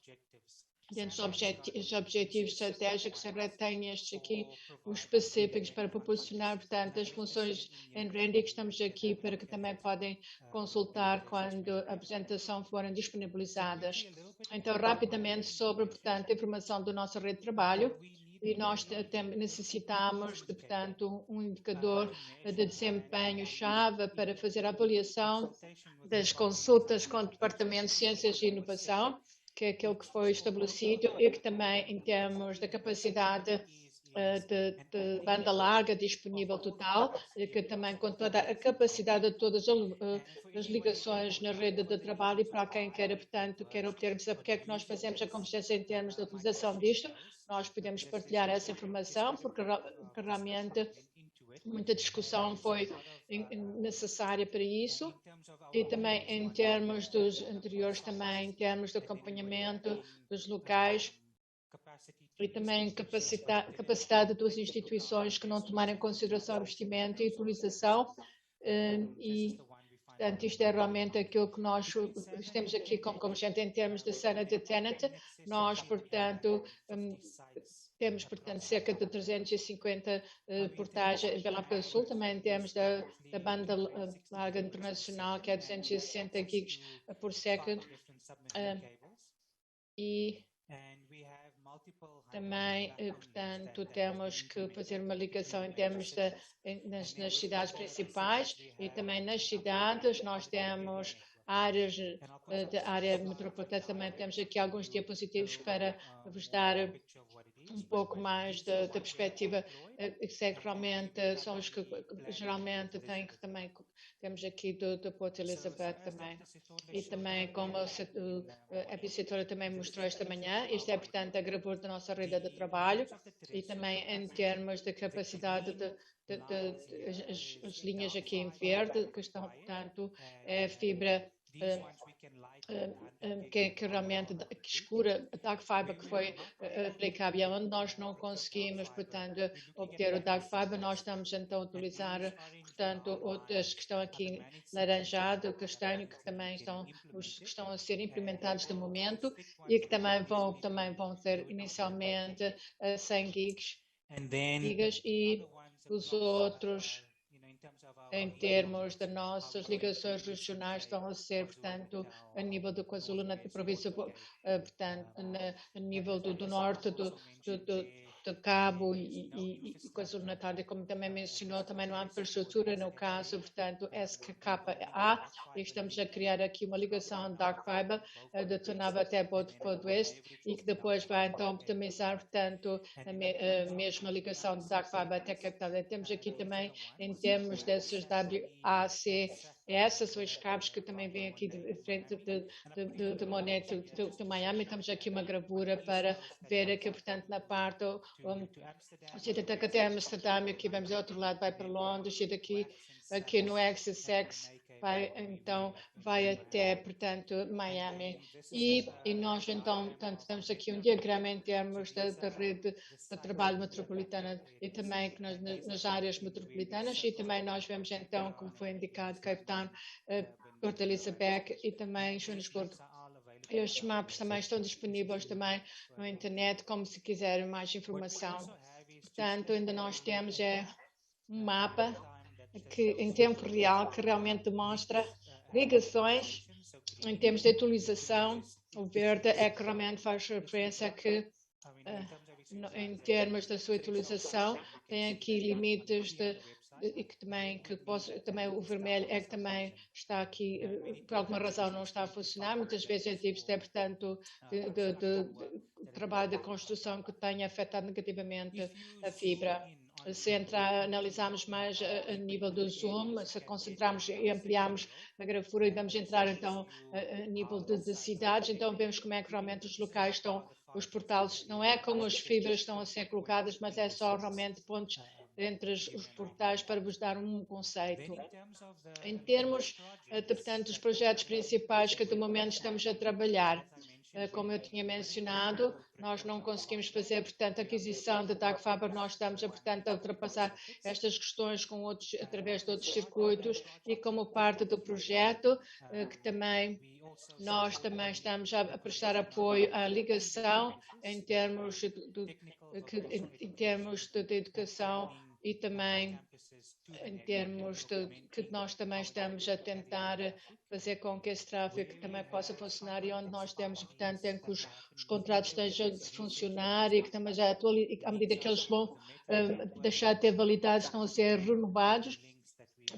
dentro dos objetivos estratégicos, tem estes aqui, os específicos para proporcionar, portanto, as funções em renda, que estamos aqui para que também podem consultar quando a apresentação forem disponibilizadas. Então, rapidamente sobre, portanto, a informação da nossa rede de trabalho, e nós necessitamos de, portanto, um indicador de desempenho-chave para fazer a avaliação das consultas com o Departamento de Ciências e Inovação, que é aquele que foi estabelecido, e que também, em termos da capacidade de banda larga disponível total, e que também com toda a capacidade de todas as ligações na rede de trabalho, e para quem queira, portanto, queira obter, saber porque é que nós fazemos a convergência em termos de utilização disto, nós podemos partilhar essa informação, porque realmente muita discussão foi necessária para isso, e também em termos dos anteriores, também em termos de acompanhamento dos locais, e também capacidade das instituições que não tomarem em consideração investimento e utilização, e portanto isto é realmente aquilo que nós temos aqui como convergente em termos de cena de tenant. Nós, portanto, temos, portanto, cerca de 350 portais pela África do Sul, também temos da banda larga internacional, que é 260 gigs por second, e também, portanto, temos que fazer uma ligação em termos nas cidades principais, e também nas cidades nós temos áreas da área metropolitana. Também temos aqui alguns diapositivos para vos dar um pouco mais da perspectiva, que realmente são os que geralmente têm, que também temos aqui do Porto Elizabeth também. E também, como a Hpc também mostrou esta manhã, isto é, portanto, a gravura da nossa rede de trabalho, e também em termos de capacidade as linhas aqui em verde, que estão, portanto, é fibra que realmente que escura a dark fiber que foi aplicável. E onde nós não conseguimos, portanto, obter o dark fiber, nós estamos então a utilizar, portanto, outras que estão aqui laranjado, castanho, que também estão os que estão a ser implementados de momento e que também vão ter inicialmente 100 gigas e os outros, em termos de nossas ligações regionais, estão a ser, portanto, a nível do KwaZulu-Natal, província, portanto, a nível do norte, do Cabo e KwaZulu-Natal, e como também mencionou, também não há infraestrutura no caso, portanto, SKA, e estamos a criar aqui uma ligação Dark Fiber de Tonava até Oeste, e que depois vai então optimizar, portanto, a mesma ligação de Dark Fiber até Capital. Temos aqui também, em termos desses WACS, são os cabos que também vêm aqui de frente de Moneto de Miami. Estamos aqui uma gravura para ver aqui, portanto, na parte até Amsterdã, aqui vamos ao outro lado, vai para Londres, e daqui aqui no XSX vai até, portanto, Miami. E nós então, portanto, temos aqui um diagrama em termos da rede de trabalho metropolitana e também que nas áreas metropolitanas, e também nós vemos então, como foi indicado, Cape Town, Port Elizabeth e também Joanesburgo. Estes mapas também estão disponíveis também na internet, como se quiserem mais informação. Portanto, ainda nós temos um mapa que, em tempo real, que realmente demonstra ligações em termos de atualização. O verde é que realmente faz referência a que, em termos da sua atualização, tem aqui limites e que também o vermelho é que também está aqui, por alguma razão não está a funcionar. Muitas vezes é tipo, portanto, de trabalho de construção que tenha afetado negativamente a fibra. Se analisarmos mais a nível do zoom, se concentrarmos e ampliarmos a gravura e vamos entrar então a nível de cidades, então vemos como é que realmente os locais estão, os portais, não é como as fibras estão a ser colocadas, mas é só realmente pontos entre os portais para vos dar um conceito. Em termos, portanto, dos projetos principais que de momento estamos a trabalhar, como eu tinha mencionado, nós não conseguimos fazer, portanto, aquisição de dark fiber, nós estamos, portanto, a ultrapassar estas questões através de outros circuitos e como parte do projeto, que também nós também estamos a prestar apoio à ligação em termos de educação e também em termos de que nós também estamos a tentar fazer com que esse tráfego também possa funcionar e onde nós temos, portanto, em que os contratos estejam a funcionar e que também já à medida que eles vão deixar de ter validade, estão a ser renovados,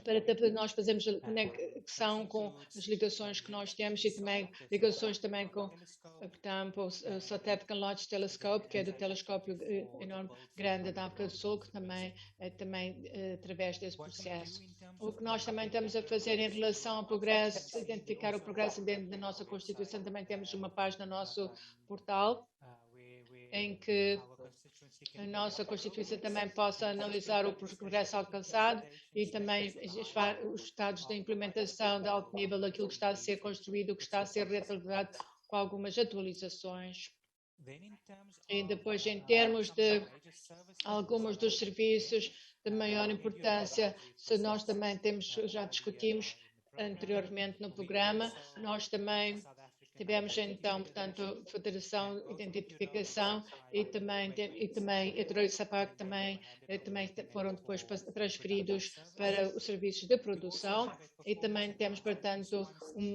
para nós fazermos conexão com as ligações que nós temos e também ligações também com, portanto, o Sadc Launch Telescope, que é do telescópio enorme grande da África do Sul, que também através desse processo. O que nós também estamos a fazer em relação ao progresso, identificar o progresso dentro da nossa Constituição, também temos uma página no nosso portal, em que a nossa Constituição também possa analisar o progresso alcançado e também os estados de implementação de alto nível daquilo que está a ser construído, que está a ser realizado com algumas atualizações. E depois, em termos de alguns dos serviços de maior importância, se nós também já discutimos anteriormente no programa, nós também tivemos então, portanto, federação, identificação e também a Sadc também foram depois transferidos para os serviços de produção e também temos, portanto,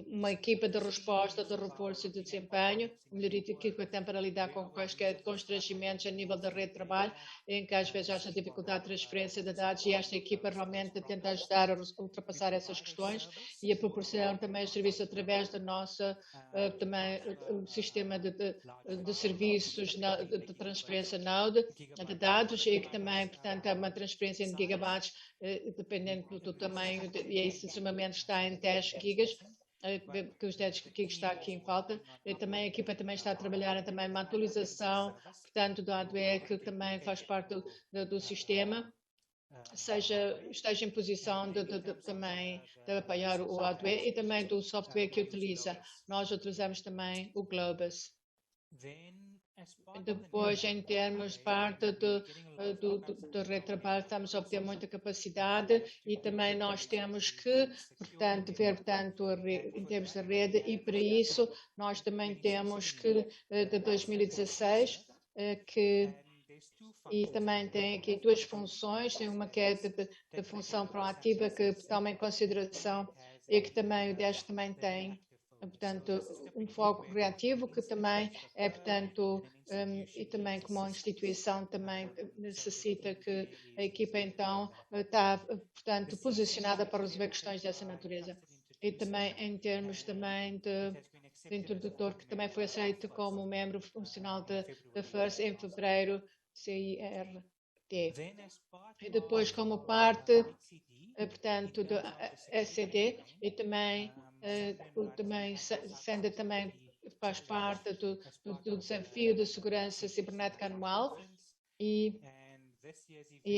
uma equipa de resposta, de reforço de desempenho, uma equipa também para lidar com quaisquer constrangimentos a nível da rede de trabalho, em que às vezes haja dificuldade de transferência de dados e esta equipa realmente tenta ajudar a ultrapassar essas questões e a proporcionar também os serviços através da nossa também o sistema de serviços de transferência node de dados e que também, portanto, há uma transferência em gigabytes dependendo do tamanho e esse extremamente está em 10 gigas, que os 10 gigas está aqui em falta. E também a equipa também está a trabalhar também uma atualização, portanto, do hardware que também faz parte do sistema. esteja em posição de também de apoiar o hardware e também do software que utiliza. Nós utilizamos também o Globus. Depois, em termos de parte do retrabalho, estamos a obter muita capacidade e também nós temos que, portanto, ver, portanto, em termos de rede e para isso nós também temos que, de 2016, e também tem aqui duas funções, tem uma que é de função proativa que toma em consideração e que também o DES também tem, portanto, um foco reativo que também é, portanto, e também como instituição também necessita que a equipa então está, portanto, posicionada para resolver questões dessa natureza. E também em termos também de introdutor que também foi aceito como membro funcional da FIRST em fevereiro, CIRT. E depois como parte, portanto, do SCD e também sendo também faz parte do desafio de segurança cibernética anual e o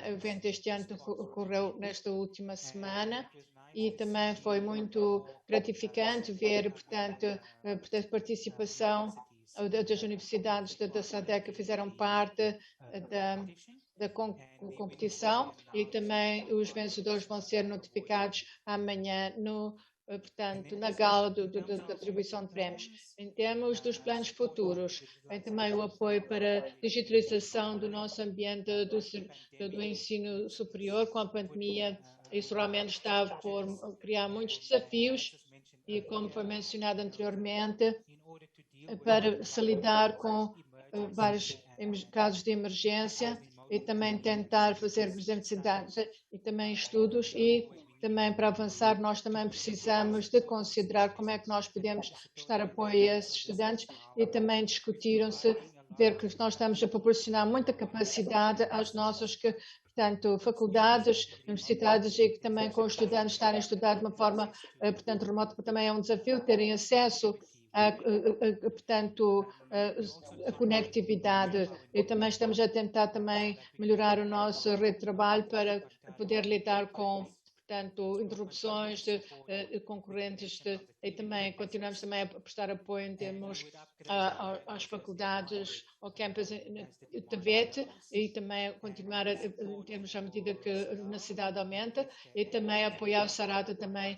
evento este ano ocorreu nesta última semana e também foi muito gratificante ver, portanto, a participação das universidades da Sadc que fizeram parte da competição e também os vencedores vão ser notificados amanhã portanto, na gala da atribuição de prémios. Em termos dos planos futuros, tem também o apoio para a digitalização do nosso ambiente do ensino superior com a pandemia. Isso realmente está por criar muitos desafios e, como foi mencionado anteriormente, para se lidar com vários casos de emergência e também tentar fazer presenças e também estudos e também para avançar nós também precisamos de considerar como é que nós podemos prestar apoio a esses estudantes e também discutiram-se ver que nós estamos a proporcionar muita capacidade às nossas portanto, faculdades, universidades e que também com os estudantes estarem a estudar de uma forma, portanto, remota, porque também é um desafio terem acesso portanto, a conectividade e também estamos a tentar também melhorar o nosso rede de trabalho para poder lidar com, portanto, interrupções de concorrentes e também continuamos também a prestar apoio em termos às faculdades, ao campus de TVET e também continuar em termos à medida que a necessidade aumenta e também apoiar o Sarata também,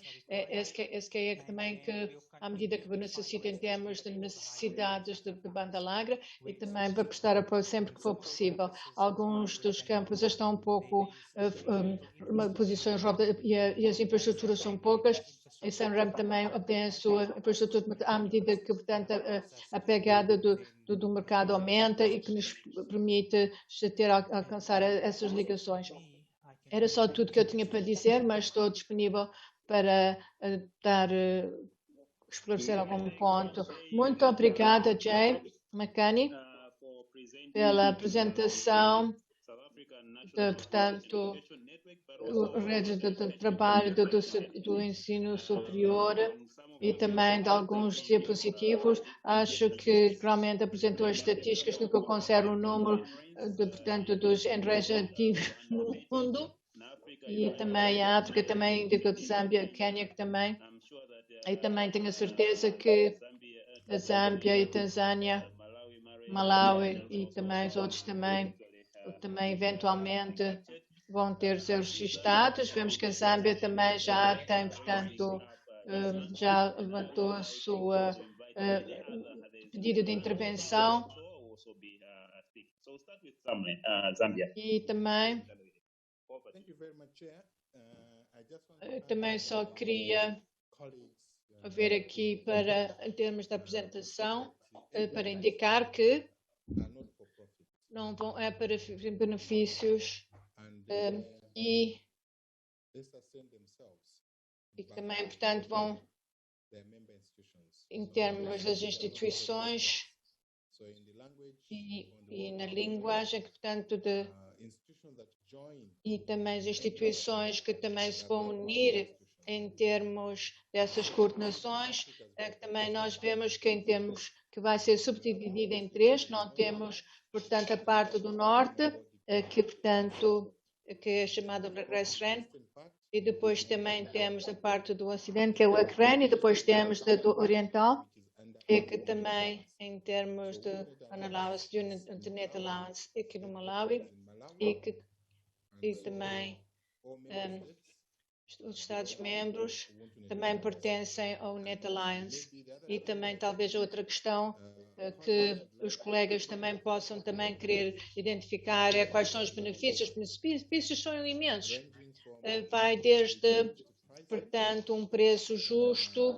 SKE também que à medida que necessita em termos de necessidades de banda larga e também para prestar apoio sempre que for possível. Alguns dos campos estão um pouco posições e as infraestruturas são poucas. E Sanram também obtém a sua infraestrutura à medida que, portanto, a pegada do mercado aumenta e que nos permite alcançar essas ligações. Era só tudo que eu tinha para dizer, mas estou disponível para esclarecer algum ponto. Muito obrigada, Jay McCanny, pela apresentação portanto, redes de trabalho do ensino superior e também de alguns diapositivos. Acho que realmente apresentou as estatísticas no que eu considero o número portanto, dos enrejativos no mundo e também a África, também indica de Zâmbia, Quênia, que também. E também tenho a certeza que a Zâmbia e Tanzânia, Malawi e também os outros também eventualmente vão ter seus estados. Vemos que a Zâmbia também já tem, portanto, já levantou a sua pedido de intervenção. E também, também só queria ver aqui para, em termos da apresentação, para indicar que não vão, é para benefícios e também, portanto, vão em termos das instituições e na linguagem, que, portanto, e também as instituições que também se vão unir em termos dessas coordenações, que também nós vemos que em termos que vai ser subdividida em três, não temos, portanto, a parte do norte, que, portanto, que é chamado RESREN, e depois também temos a parte do Ocidente, que é o ECREN, e depois temos do Oriental, e que também, em termos de Allowance, Internet Allowance, aqui no Malawi, e também os Estados-membros também pertencem ao Net Alliance. E também talvez outra questão que os colegas também possam também querer identificar é quais são os benefícios. Os benefícios são imensos. Vai desde, portanto, um preço justo,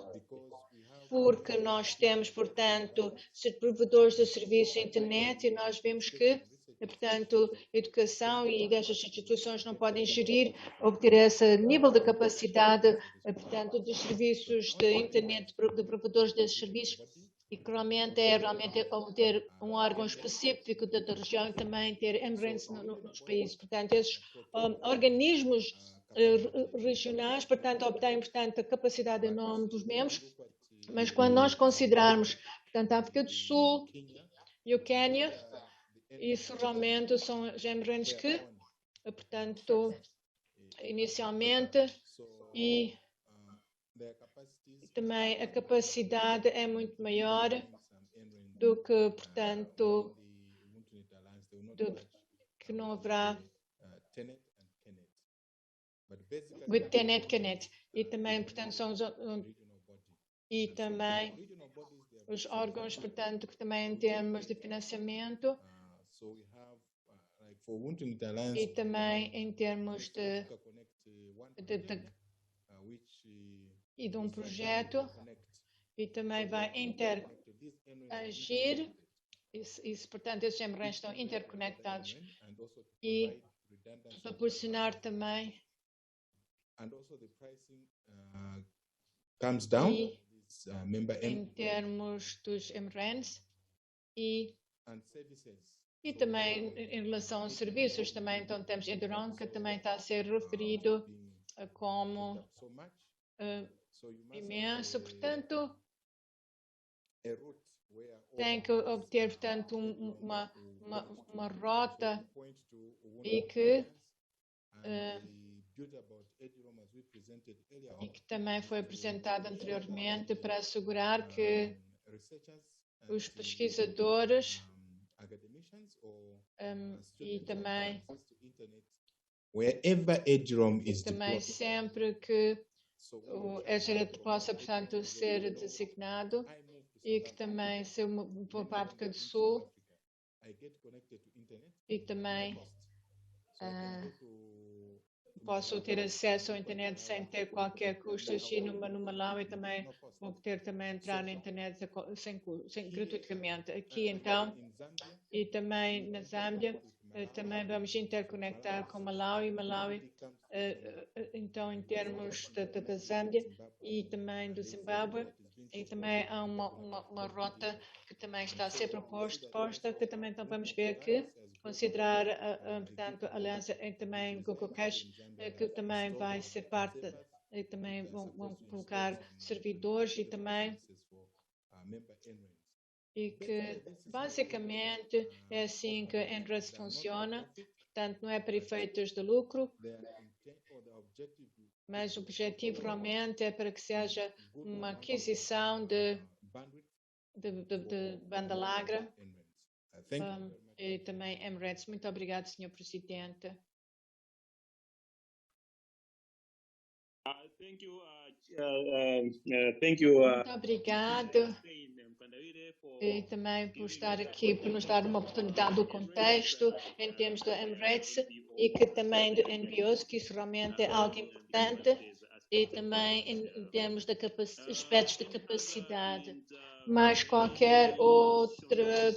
porque nós temos, portanto, provedores de serviço de internet e nós vemos que, portanto, educação e estas instituições não podem gerir, obter esse nível de capacidade, portanto, dos serviços de internet, de provedores desses serviços, e que realmente é obter um órgão específico da região e também ter MRENs nos países. Portanto, esses organismos regionais, portanto, obtêm, portanto, a capacidade enorme dos membros, mas quando nós considerarmos, portanto, a África do Sul e o Quênia, isso realmente são os MRENs que, portanto, inicialmente, e também a capacidade é muito maior do que, portanto, que não haverá with TENET, CANET. E também, portanto, são e também os órgãos, portanto, que também em termos de financiamento e também em termos de um projeto, e também vai interagir, portanto, esses MRENs estão interconectados e proporcionar também comes down, em termos dos MRENs e também em relação aos serviços, também então temos Eduron, que também está a ser referido como imenso, portanto, tem que obter, portanto, uma rota e que também foi apresentada anteriormente para assegurar que os pesquisadores e também sempre que o EGRET possa, portanto, ser designado e que também se for para a África do Sul e também posso ter acesso à internet sem ter qualquer custo. E no Malawi também vou poder também entrar na internet sem gratuitamente. Aqui então, e também na Zâmbia, também vamos interconectar com Malawi, então em termos da Zâmbia e também do Zimbabwe, e também há uma rota que também está a ser proposta, que também então vamos ver que considerar, portanto, a aliança também Google Cash, que também vai ser parte, e também vão colocar servidores e também, e que basicamente é assim que a NRES funciona, portanto, não é para efeitos de lucro, mas o objetivo realmente é para que seja uma aquisição de banda larga e também MREDs. Muito obrigado, Sr. Presidente. Muito obrigado. E também por estar aqui, por nos dar uma oportunidade do contexto em termos do MREDs e que também do NPOs, que isso realmente é algo importante, e também em termos de aspectos de capacidade. Mas qualquer outra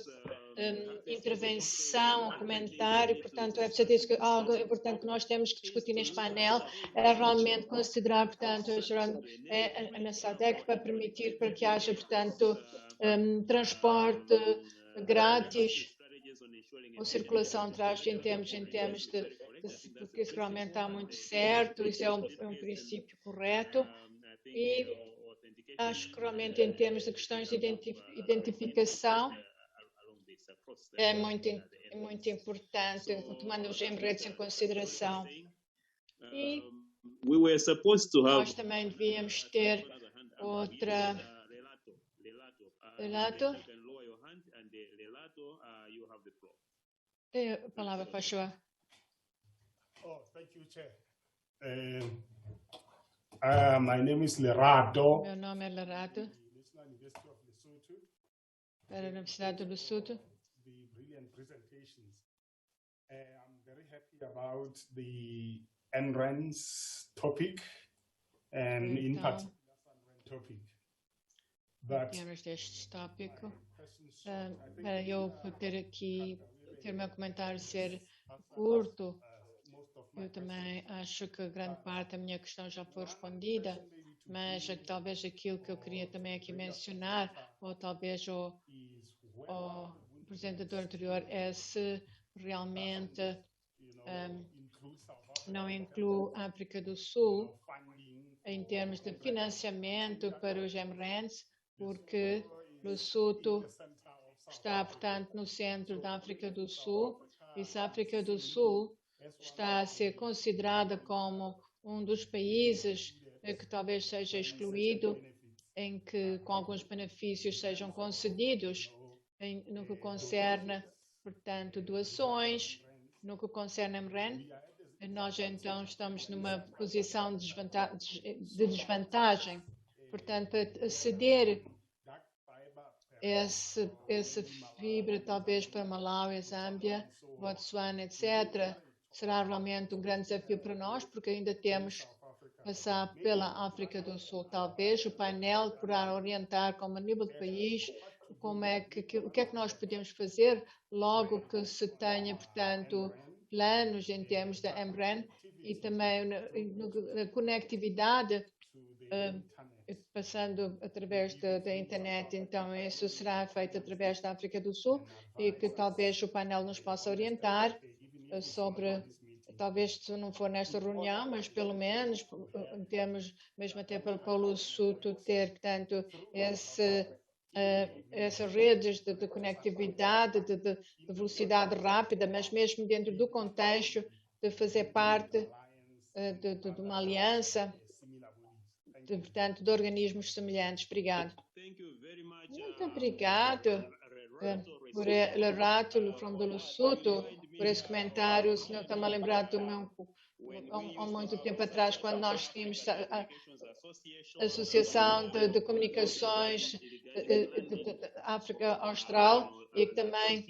intervenção ou comentário, portanto, é preciso que algo importante que nós temos que discutir neste painel é realmente considerar, portanto, a Sadc para permitir para que haja, portanto, transporte grátis ou circulação atrás em termos de porque isso realmente está muito certo, isso é um princípio correto e acho que realmente em termos de questões de identificação é é muito importante, tomando os emredos em consideração. E we were supposed to have nós também devíamos ter outra relato. Tem a palavra, faz favor. Oh, thank you, Chair. My name is Lerado. Meu nome é Lerado. Para a Universidade do Lesotho. The brilliant presentations. I'm very happy about the NREN's topic, and in particular, topic. But temos deste tópico. Para eu poder aqui ter meu comentário ser curto, eu também acho que grande parte da minha questão já foi respondida, mas talvez aquilo que eu queria também aqui mencionar, ou talvez o apresentador anterior, é se realmente não inclui a África do Sul em termos de financiamento para os MRENs, porque Lesotho está, portanto, no centro da África do Sul, e se a África do Sul está a ser considerada como um dos países que talvez seja excluído, em que com alguns benefícios sejam concedidos no que concerne, portanto, doações, no que concerne MREN, nós então estamos numa posição de desvantagem. Portanto, para ceder essa fibra, talvez para Malawi, Zâmbia, Botsuana, etc., será realmente um grande desafio para nós, porque ainda temos que passar pela África do Sul. Talvez o painel poderá orientar como a nível de país, o que é que nós podemos fazer logo que se tenha, portanto, planos em termos da MREN e também na conectividade, passando através da internet. Então, isso será feito através da África do Sul e que talvez o painel nos possa orientar sobre, talvez se não for nesta reunião, mas pelo menos em termos, mesmo até para o Lesotho ter, portanto, essas redes de conectividade, de velocidade rápida, mas mesmo dentro do contexto de fazer parte de uma aliança, portanto, de organismos semelhantes. Obrigado. Muito obrigado por Lerato, do Lesotho, por esse comentário. O senhor está-me a lembrar do meu, há muito tempo atrás, quando nós tínhamos a Associação de Comunicações da África Austral, e que também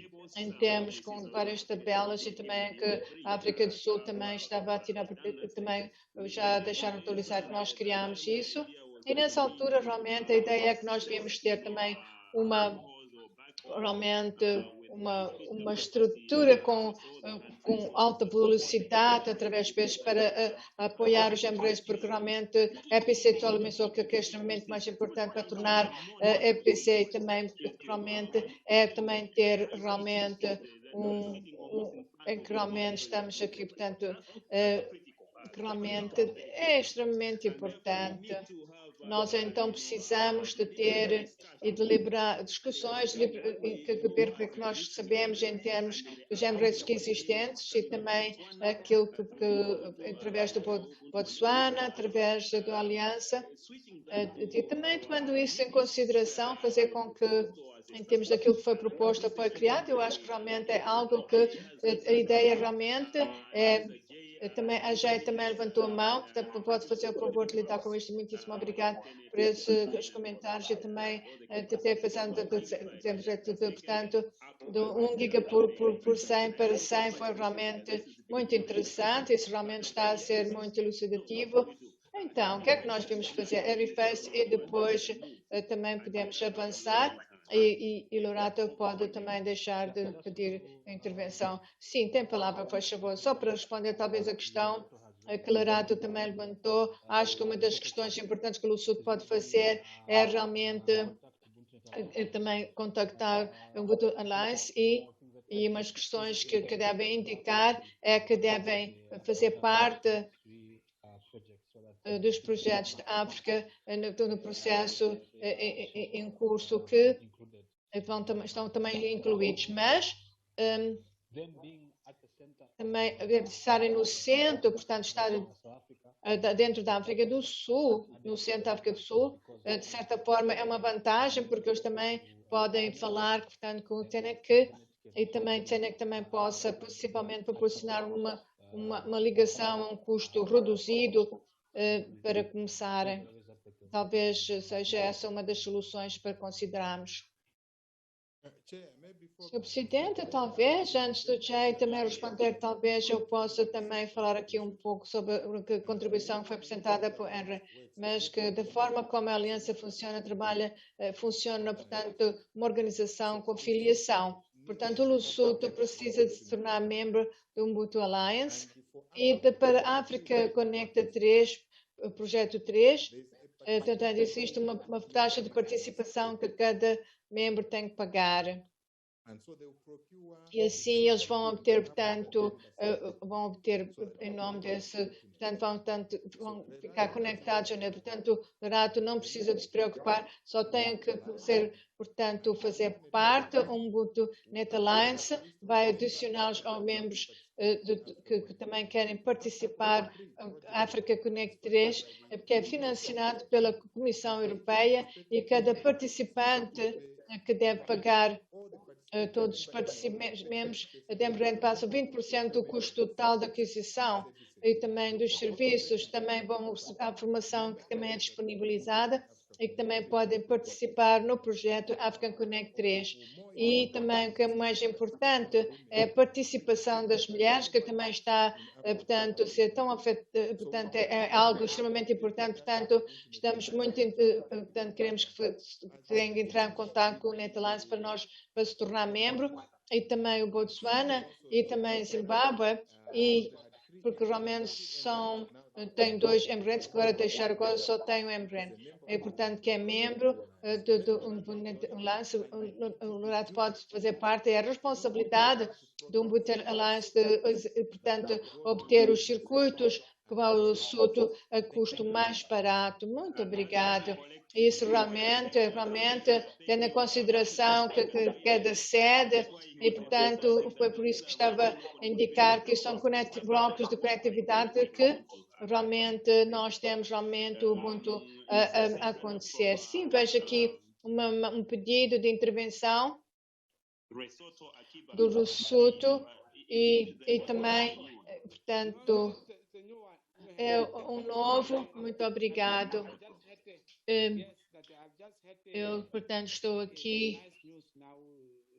temos com várias tabelas, e também que a África do Sul também estava a tirar, também já deixaram atualizar que nós criámos isso. E nessa altura, realmente, a ideia é que nós devíamos ter também uma estrutura com alta velocidade, através vezes para apoiar os empresas, porque realmente a Hpc pensou que é extremamente mais importante para tornar a Hpc também, realmente, é também ter realmente em que realmente estamos aqui, portanto, que realmente é extremamente importante. Nós então precisamos de ter e deliberar discussões, ver o que nós sabemos em termos dos empresas existentes e também aquilo que através do Botsuana, através da aliança, e também tomando isso em consideração, fazer com que, em termos daquilo que foi proposto, foi criado, eu acho que realmente é algo que a ideia realmente é. Também, a Jé também levantou a mão, portanto, pode fazer o favor de lidar com isto. Muitíssimo obrigado por esses comentários e também de ter fazendo, portanto, de 1 giga por 100 para 100 foi realmente muito interessante. Isso realmente está a ser muito elucidativo. Então, o que é que nós devemos fazer? RFS e depois também podemos avançar. E Lorato pode também deixar de pedir intervenção. Sim, tem palavra, por favor. Só para responder talvez a questão que Lorato também levantou, acho que uma das questões importantes que o Lesotho pode fazer é realmente também contactar o Ubuntu Alliance e umas questões que devem indicar é que devem fazer parte dos projetos de África no processo em curso que estão também incluídos, mas também estarem no centro, portanto, estar dentro da África do Sul, no centro da África do Sul, de certa forma é uma vantagem, porque eles também podem falar, portanto, com o TNEC e também o TNEC também possa possivelmente proporcionar uma ligação a um custo reduzido para começarem. Talvez seja essa uma das soluções para considerarmos. Senhor Presidente, talvez, antes do Jay também responder, talvez eu possa também falar aqui um pouco sobre a contribuição que foi apresentada por Henry, mas que da forma como a aliança funciona, funciona, portanto, uma organização com filiação. Portanto, o Lesotho precisa de se tornar membro do Ubuntu Alliance e para a África Conecta 3, o projeto 3, portanto, existe uma taxa de participação que cada membro tem que pagar. E assim eles vão obter, portanto, em nome desse, portanto, vão ficar conectados. Né? Portanto, o Rato não precisa de se preocupar, só tem que portanto, fazer parte. O Ubuntu Net Alliance vai adicionar aos membros que também querem participar. A África Connect 3, porque é financiado pela Comissão Europeia e cada participante que deve pagar todos os participantes membros passam 20% do custo total da aquisição e também dos serviços, também vão receber a formação que também é disponibilizada e que também podem participar no projeto African Connect 3. E também o que é mais importante é a participação das mulheres, que também está, portanto, a ser tão afetada, portanto, é algo extremamente importante, portanto, estamos muito, portanto, queremos que tenham entrar em contato com o Netherlands para se tornar membro, e também o Botsuana, e também Zimbabwe, e porque realmente tem 2 emirates, que agora deixaram, agora só tem um emirate. E, portanto, que é membro do Alliance, o Rato pode fazer parte, é a responsabilidade do Ubuntu Alliance de, portanto, obter os circuitos que vão ao Lesotho a custo mais barato. Muito obrigado. Isso realmente tendo em consideração que cada sede, e portanto foi por isso que estava a indicar que são blocos de conectividade que realmente nós temos realmente o Ubuntu a acontecer. Sim, vejo aqui um pedido de intervenção do Lesotho e também, portanto, é um novo. Muito obrigado. Eu, portanto, estou aqui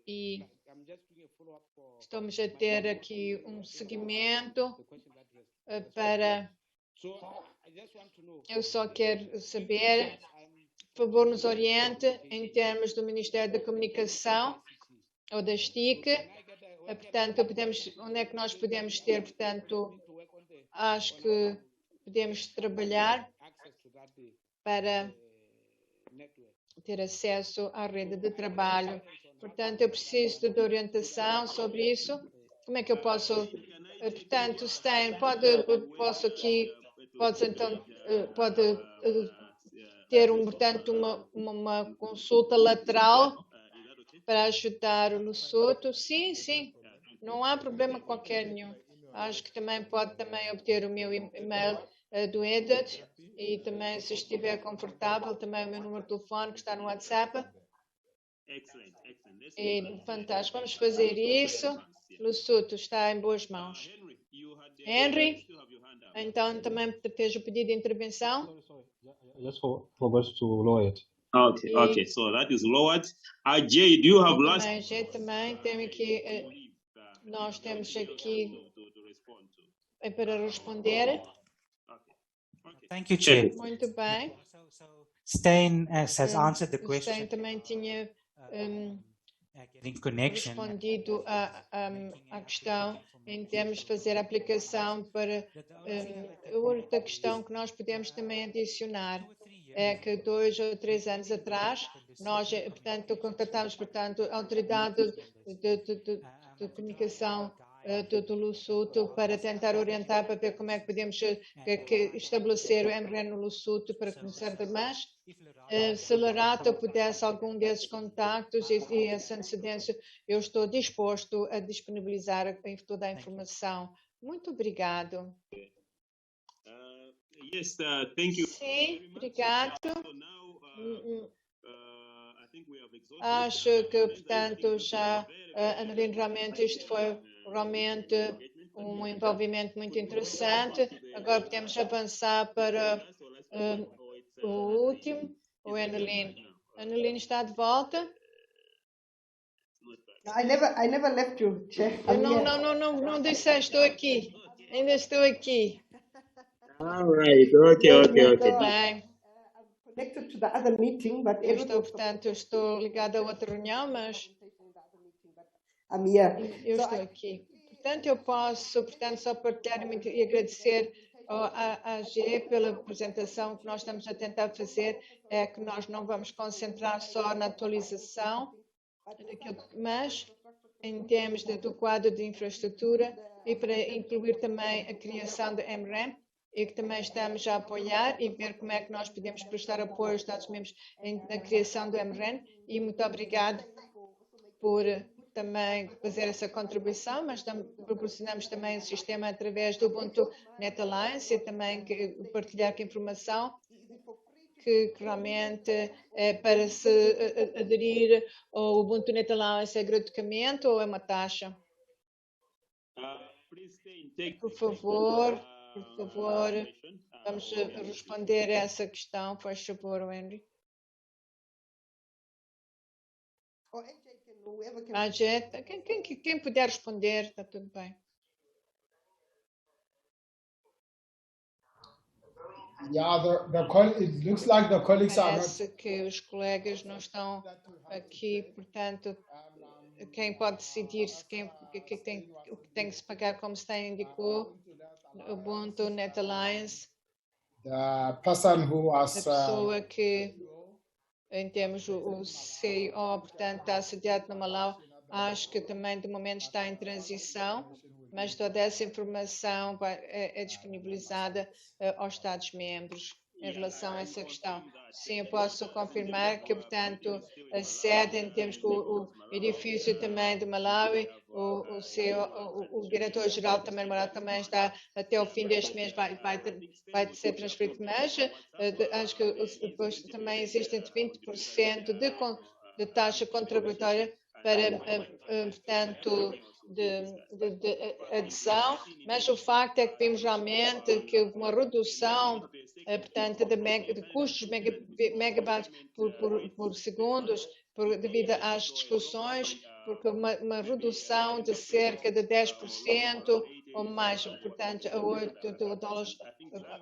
e estamos a ter aqui um seguimento para... Eu só quero saber, por favor, nos oriente em termos do Ministério da Comunicação ou da STIC, portanto, onde é que nós podemos ter, portanto, acho que podemos trabalhar para ter acesso à rede de trabalho. Portanto, eu preciso de orientação sobre isso. Como é que eu posso, portanto, Stan, pode ter portanto, uma consulta lateral para ajudar o Lesotho? Sim, sim, não há problema qualquer nenhum. Acho que também pode obter o meu e-mail do Edith e também, se estiver confortável, também o meu número de telefone que está no WhatsApp. E, fantástico, vamos fazer isso. Lesotho está em boas mãos. Henry, então também tens o pedido de intervenção? Just forgot to lower it. Okay, so that is lowered. Jay, do you have last? Também tem aqui, nós temos aqui para responder. Thank you, Chair. Muito bem. Stein has answered the question. Stein também tinha connection. Respondido à questão em termos de fazer a aplicação para outra questão que nós podemos também adicionar é que 2 ou 3 anos atrás nós, portanto, contatámos, portanto, a autoridade de comunicação do Lesotho para tentar orientar, para ver como é que podemos estabelecer o MREN no Lesotho para começar de mais. Se Lerato pudesse algum desses contactos e essa antecedência, eu estou disposto a disponibilizar toda a informação. Muito obrigado. Yes, thank you. Sim, obrigado. Acho que, portanto, já, Anneline, realmente isto foi realmente um envolvimento muito interessante. Agora podemos avançar para o último, o Anneline. Anneline está de volta? I never left you, Chair. Não disse, estou aqui. Ainda estou aqui. All right, okay. Bem. Connected to the other meeting, but estou ligada a outra reunião, mas I'm here. Eu estou aqui. Portanto, eu posso, só partilhar e agradecer à AG pela apresentação que nós estamos a tentar fazer, é que nós não vamos concentrar só na atualização, mas em termos do quadro de infraestrutura e para incluir também a criação da MREM, e que também estamos a apoiar e ver como é que nós podemos prestar apoio aos Estados-membros na criação do MREN. E muito obrigado por também fazer essa contribuição, mas proporcionamos também o sistema através do Ubuntu Net Alliance e também partilhar com informação que realmente para se aderir ao Ubuntu Net Alliance é gratuitamente ou é uma taxa? Por favor, vamos responder a essa questão, por favor, Henry. Quem puder responder, está tudo bem. It looks like the colleagues are not. Parece que os colegas não estão aqui, portanto, quem pode decidir se o que tem que se pagar, como se indicou, Ubuntu Net Alliance. The person who was. A pessoa que, em termos o CEO, portanto, está sediado no Malau, acho que também de momento está em transição, mas toda essa informação é disponibilizada aos Estados-membros em relação a essa questão. Sim, eu posso confirmar que, portanto, a sede, em termos com o edifício também de Malawi, o diretor-geral também de Malawi também está, até o fim deste mês, vai ser transferido, mas acho que depois também existem 20% de taxa contributória para, portanto, de adesão, mas o facto é que vimos realmente que houve uma redução, portanto, de custos megabytes por segundos, devido às discussões, porque uma redução de cerca de 10% ou mais, portanto, a $8.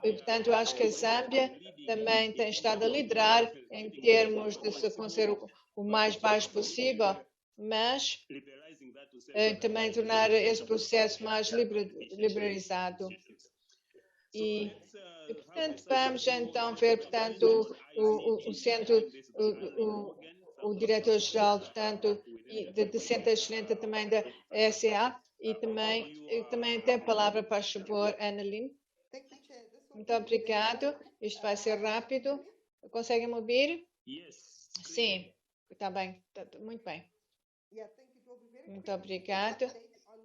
E, portanto, eu acho que a Zâmbia também tem estado a liderar em termos de se fazer o mais baixo possível, mas também tornar esse processo mais liberalizado. E, portanto, vamos então ver, portanto, o centro, o diretor-geral, portanto, de Centro de Excelência também da SA, e também tem a palavra para favor, Anneline. Muito obrigado. Isto vai ser rápido. Conseguem me ouvir? Sim, está bem, muito bem. Muito obrigada.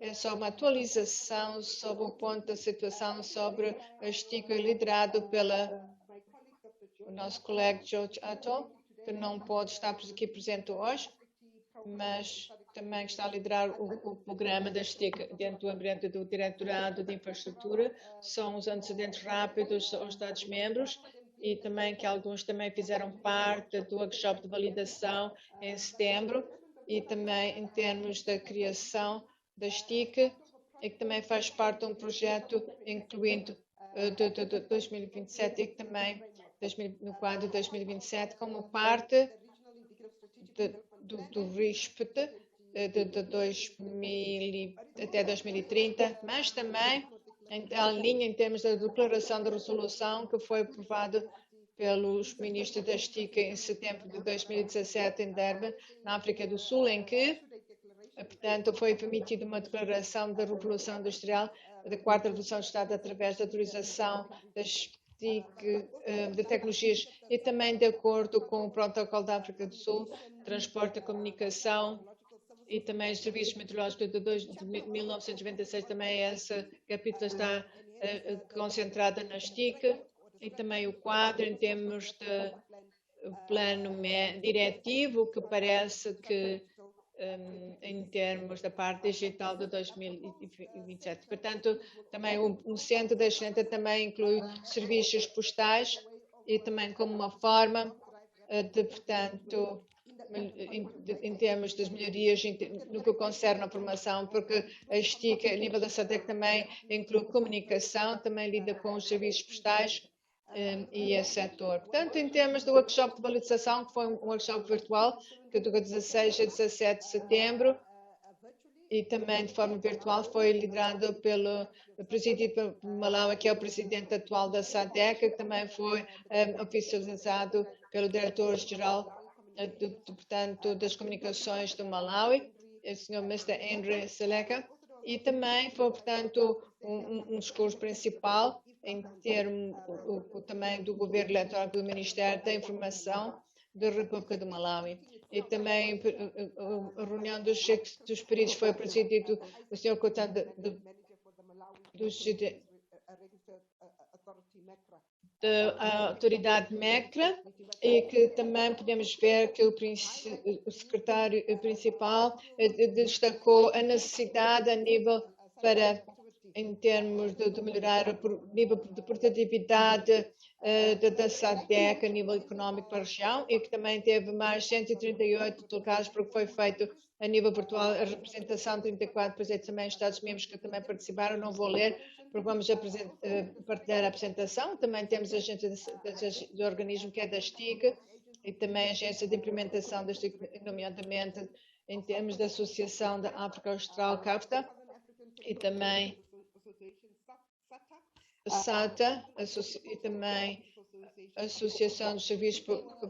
É só uma atualização sobre o ponto da situação sobre a STIC liderado pelo nosso colega George Atto, que não pode estar aqui presente hoje, mas também está a liderar o programa da STIC dentro do ambiente do Diretorado de Infraestrutura. São os antecedentes rápidos aos Estados-membros e também que alguns também fizeram parte do workshop de validação em setembro, e também em termos da criação da STIC, e que também faz parte de um projeto incluindo de 2027 e que também no quadro de 2027 como parte do RISPT de 2000 até 2030, mas também em linha em termos da declaração de resolução que foi aprovado pelos ministros da STIC em setembro de 2017 em Durban, na África do Sul, em que Portanto, foi permitida uma declaração da Revolução Industrial, da Quarta Revolução do Estado, através da autorização das TIC, de tecnologias e também de acordo com o Protocolo da África do Sul, transporte e comunicação e também os serviços meteorológicos de 1996, também esse capítulo está concentrado nas TIC e também o quadro em termos de plano diretivo, que parece que em termos da parte digital de 2027. Portanto, também um centro de excelência também inclui serviços postais e também como uma forma de, portanto, em termos das melhorias no que concerne a formação, porque a STIC, a nível da SADC, também inclui comunicação, também lida com os serviços postais e esse setor. Portanto, em termos do workshop de valorização, que foi um workshop virtual, que do 16 a 17 de setembro, e também de forma virtual, foi liderado pelo presidido pelo Malawi, que é o presidente atual da Sadc, que também foi oficializado pelo diretor-geral portanto, das comunicações do Malawi, o Sr. Mr. Andre Seleka, e também foi, portanto, um discurso principal em termos também do governo eleitoral do Ministério da Informação da República do Malawi. E também a reunião dos peritos foi presidido o Sr. Cotan da autoridade MECRA, e que também podemos ver que o secretário principal destacou a necessidade a nível em termos de melhorar o nível de produtividade da SADC a nível económico para a região, e que também teve mais 138 delegados, porque foi feito a nível virtual a representação de 34 presidentes também Estados-membros que também participaram. Não vou ler, porque vamos partilhar a apresentação. Também temos a agência do organismo, que é da STIC, e também a agência de implementação da STIC, nomeadamente em termos da Associação da África Austral, CAFTA, e também SATA, e também a Associação dos Serviços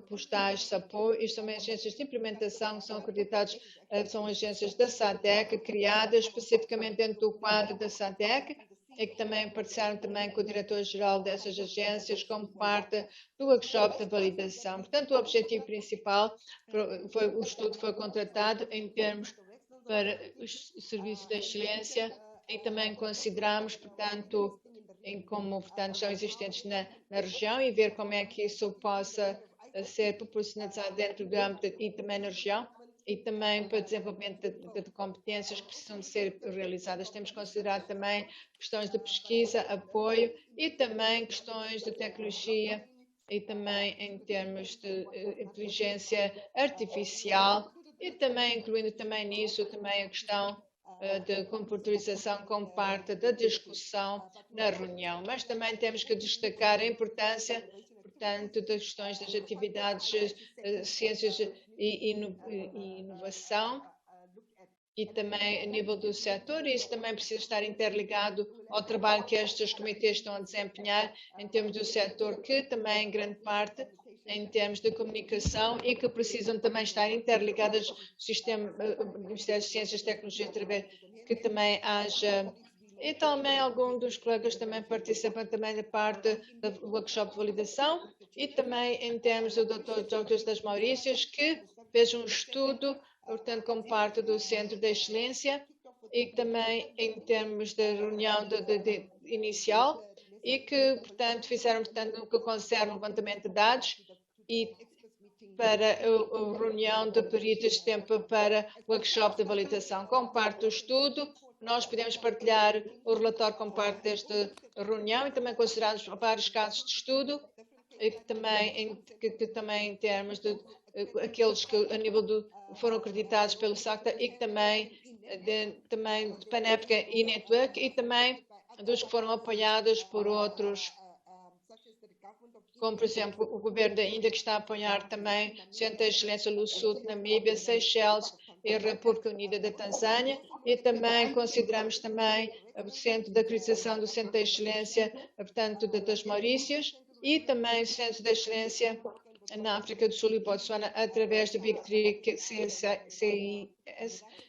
Postais, SAPO. Isto são agências de implementação que são acreditadas, são agências da SADC, criadas especificamente dentro do quadro da SADC, e que também participaram também com o diretor-geral dessas agências como parte do workshop de validação. Portanto, o objetivo principal o estudo foi contratado em termos para os serviços de excelência, e também consideramos, portanto, como são existentes na região, e ver como é que isso possa ser proporcionalizado dentro do âmbito e também na região, e também para o desenvolvimento de competências que precisam de ser realizadas. Temos considerado também questões de pesquisa, apoio e também questões de tecnologia, e também em termos de inteligência artificial, e também incluindo também nisso também a questão de computarização como parte da discussão na reunião. Mas também temos que destacar a importância, portanto, das questões das atividades ciências e inovação, e também a nível do setor. Isso também precisa estar interligado ao trabalho que estes comitês estão a desempenhar em termos do setor, que também em grande parte em termos de comunicação, e que precisam também estar interligadas ao sistema Ministério de Ciências e Tecnologia, através que também haja. E também alguns dos colegas também participam também da parte do workshop de validação, e também em termos do Dr. Douglas das Maurícias, que fez um estudo, portanto, como parte do Centro de Excelência, e também em termos de reunião inicial, e que, portanto, fizeram, portanto, no que concerne o levantamento de dados, e para a reunião de períodos de tempo para o workshop de validação. Como parte do estudo, nós podemos partilhar o relatório como parte desta reunião, e também consideramos vários casos de estudo, que também em termos de aqueles que a nível foram acreditados pelo SACTA, e que também de Pan-Africa e Network, e também dos que foram apoiados por outros, como, por exemplo, o governo da Índia, que está a apoiar também o Centro de Excelência do Sul, Namíbia, Seychelles e a República Unida da Tanzânia, e também consideramos também o Centro de Acreditação do Centro de Excelência, portanto, das Maurícias, e também o Centro de Excelência na África do Sul e Botsuana através da Victory CIS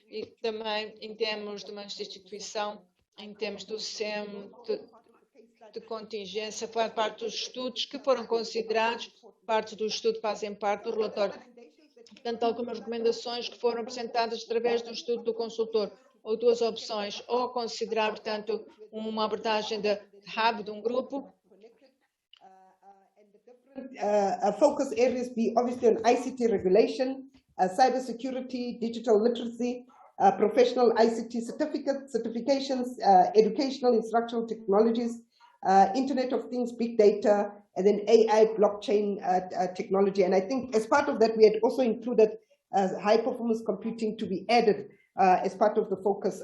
e também em termos de uma instituição, em termos do SEM, de contingência, para parte dos estudos que foram considerados, parte do estudo fazem parte do relatório. Portanto, algumas recomendações que foram apresentadas através do estudo do consultor, ou duas opções, ou considerar, portanto, uma abordagem de hub, de um grupo. Focus areas be obviously on ICT regulation, cybersecurity, digital literacy, professional ICT certifications, educational instructional technologies, Internet of Things, big data, and then AI, blockchain technology. And I think as part of that, we had also included high performance computing to be added as part of the focus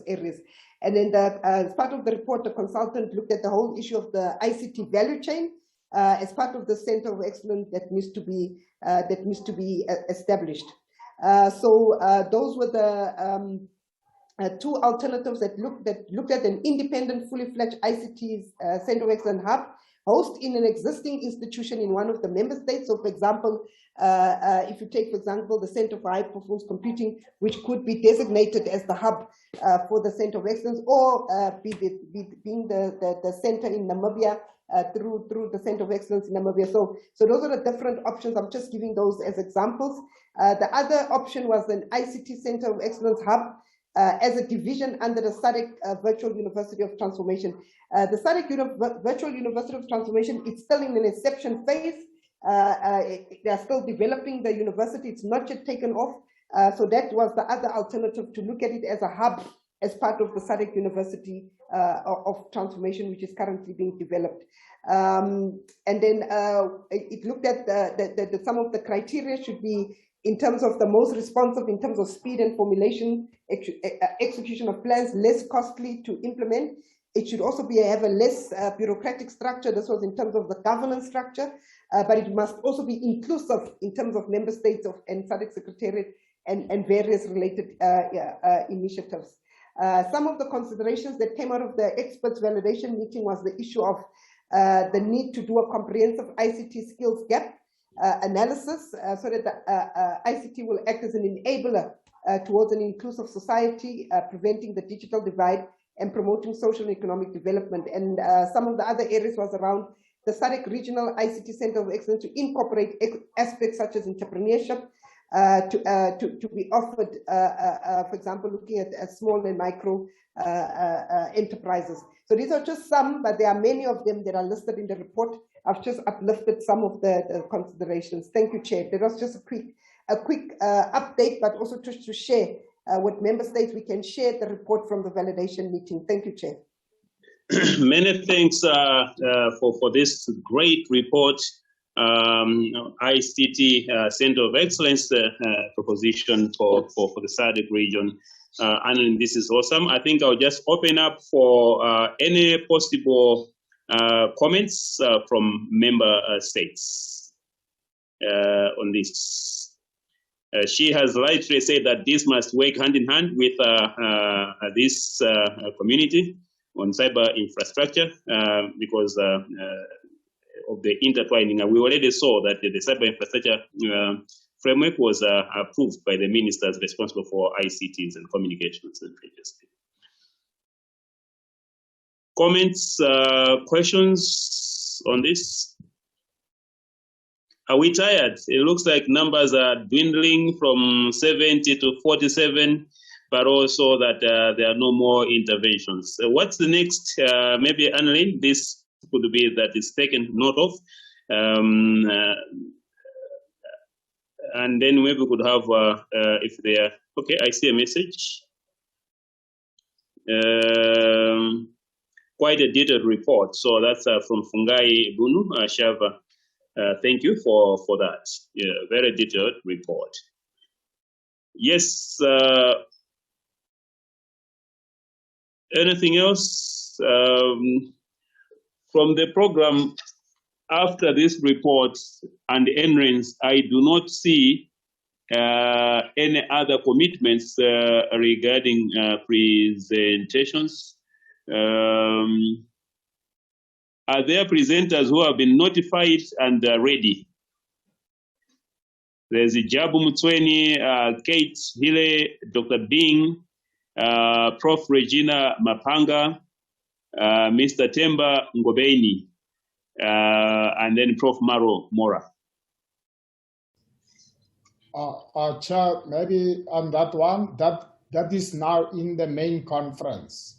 areas. And then as part of the report, the consultant looked at the whole issue of the ICT value chain as part of the center of excellence that needs to be established. So those were the two alternatives that looked at an independent, fully fledged ICT center of excellence hub host in an existing institution in one of the member states. So, for example, if you take, for example, the Center for High Performance Computing, which could be designated as the hub for the Center of Excellence, or being the center in Namibia through the Center of Excellence in Namibia. So those are the different options. I'm just giving those as examples. The other option was an ICT Center of Excellence hub as a division under the Sadc Virtual University of Transformation. The Sadc Virtual University of Transformation is still in an inception phase. They are still developing the university. It's not yet taken off. So that was the other alternative, to look at it as a hub as part of the Sadc University of Transformation, which is currently being developed. And then it looked at some of the criteria should be in terms of the most responsive, in terms of speed and formulation, execution of plans, less costly to implement. It should also have a less bureaucratic structure. This was in terms of the governance structure, but it must also be inclusive in terms of member states and Sadc Secretariat and various related initiatives. Some of the considerations that came out of the experts validation meeting was the issue of the need to do a comprehensive ICT skills gap analysis so that the ICT will act as an enabler towards an inclusive society, preventing the digital divide and promoting social and economic development. And some of the other areas was around the Sadc Regional ICT Center of Excellence to incorporate aspects such as entrepreneurship to be offered, for example, looking at small and micro enterprises. So these are just some, but there are many of them that are listed in the report. I've just uplifted some of the considerations. Thank you, Chair. That was just a quick update, but also to share with member states. We can share the report from the validation meeting. Thank you, Chair. Many thanks for this great report. ICT Center of Excellence proposition for the Sadc region. And this is awesome. I think I'll just open up for any possible comments from member states on this. She has rightly said that this must work hand in hand with this community on cyber infrastructure because of the intertwining. We already saw that the cyber infrastructure framework was approved by the ministers responsible for ICTs and communications previously. Comments, questions on this? Are we tired? It looks like numbers are dwindling from 70 to 47, but also that there are no more interventions. What's the next? Maybe, Anneline, this could be that is taken note of. And then maybe we could have, if they are, okay, I see a message. Quite a detailed report. So that's from Fungai Bunu Shava. Thank you for that. Yeah, very detailed report. Yes. Anything else from the program after this report and entrance? I do not see any other commitments regarding presentations. Are there presenters who have been notified and ready There's Jabu Mutsweni, Kate Hile, Dr. Bing, Prof. Regina Mapanga, Mr. Temba Ngobeni, and then Prof. Maro Mora. Chair, maybe on that one, that is now in the main conference.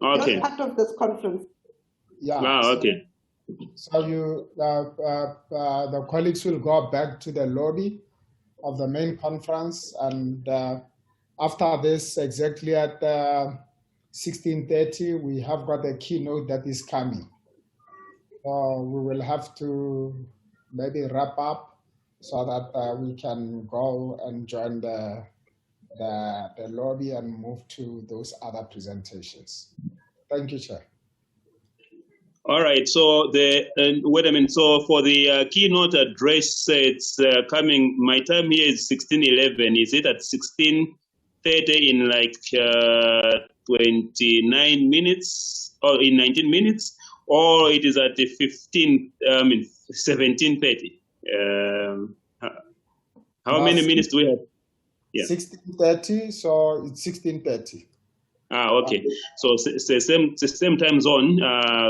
Okay. Not part of this conference. Yeah. Okay. So the colleagues will go back to the lobby of the main conference, and after this, exactly at 16:30, we have got a keynote that is coming. So we will have to maybe wrap up so that we can go and join the lobby and move to those other presentations. Thank you, Chair. All right. So wait a minute. So for the keynote address, it's coming. My time here is 16:11. Is it at 16:30 in like 29 minutes or in 19 minutes, or it is at the 17:30? How many minutes do we have? Yeah. 16:30, so it's 16:30. Okay. So it's the same time zone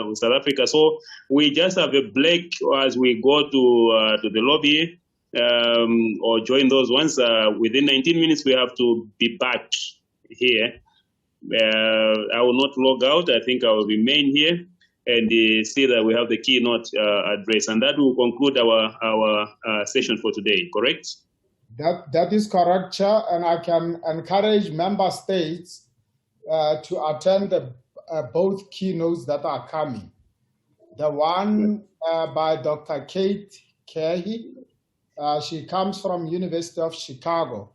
with South Africa. So we just have a break as we go to the lobby or join those ones. Within 19 minutes, we have to be back here. I will not log out. I think I will remain here and see that we have the keynote address, and that will conclude our session for today. Correct? That is correct, Chair, and I can encourage member states to attend both keynotes that are coming. The one by Dr. Kate Kehi, she comes from University of Chicago,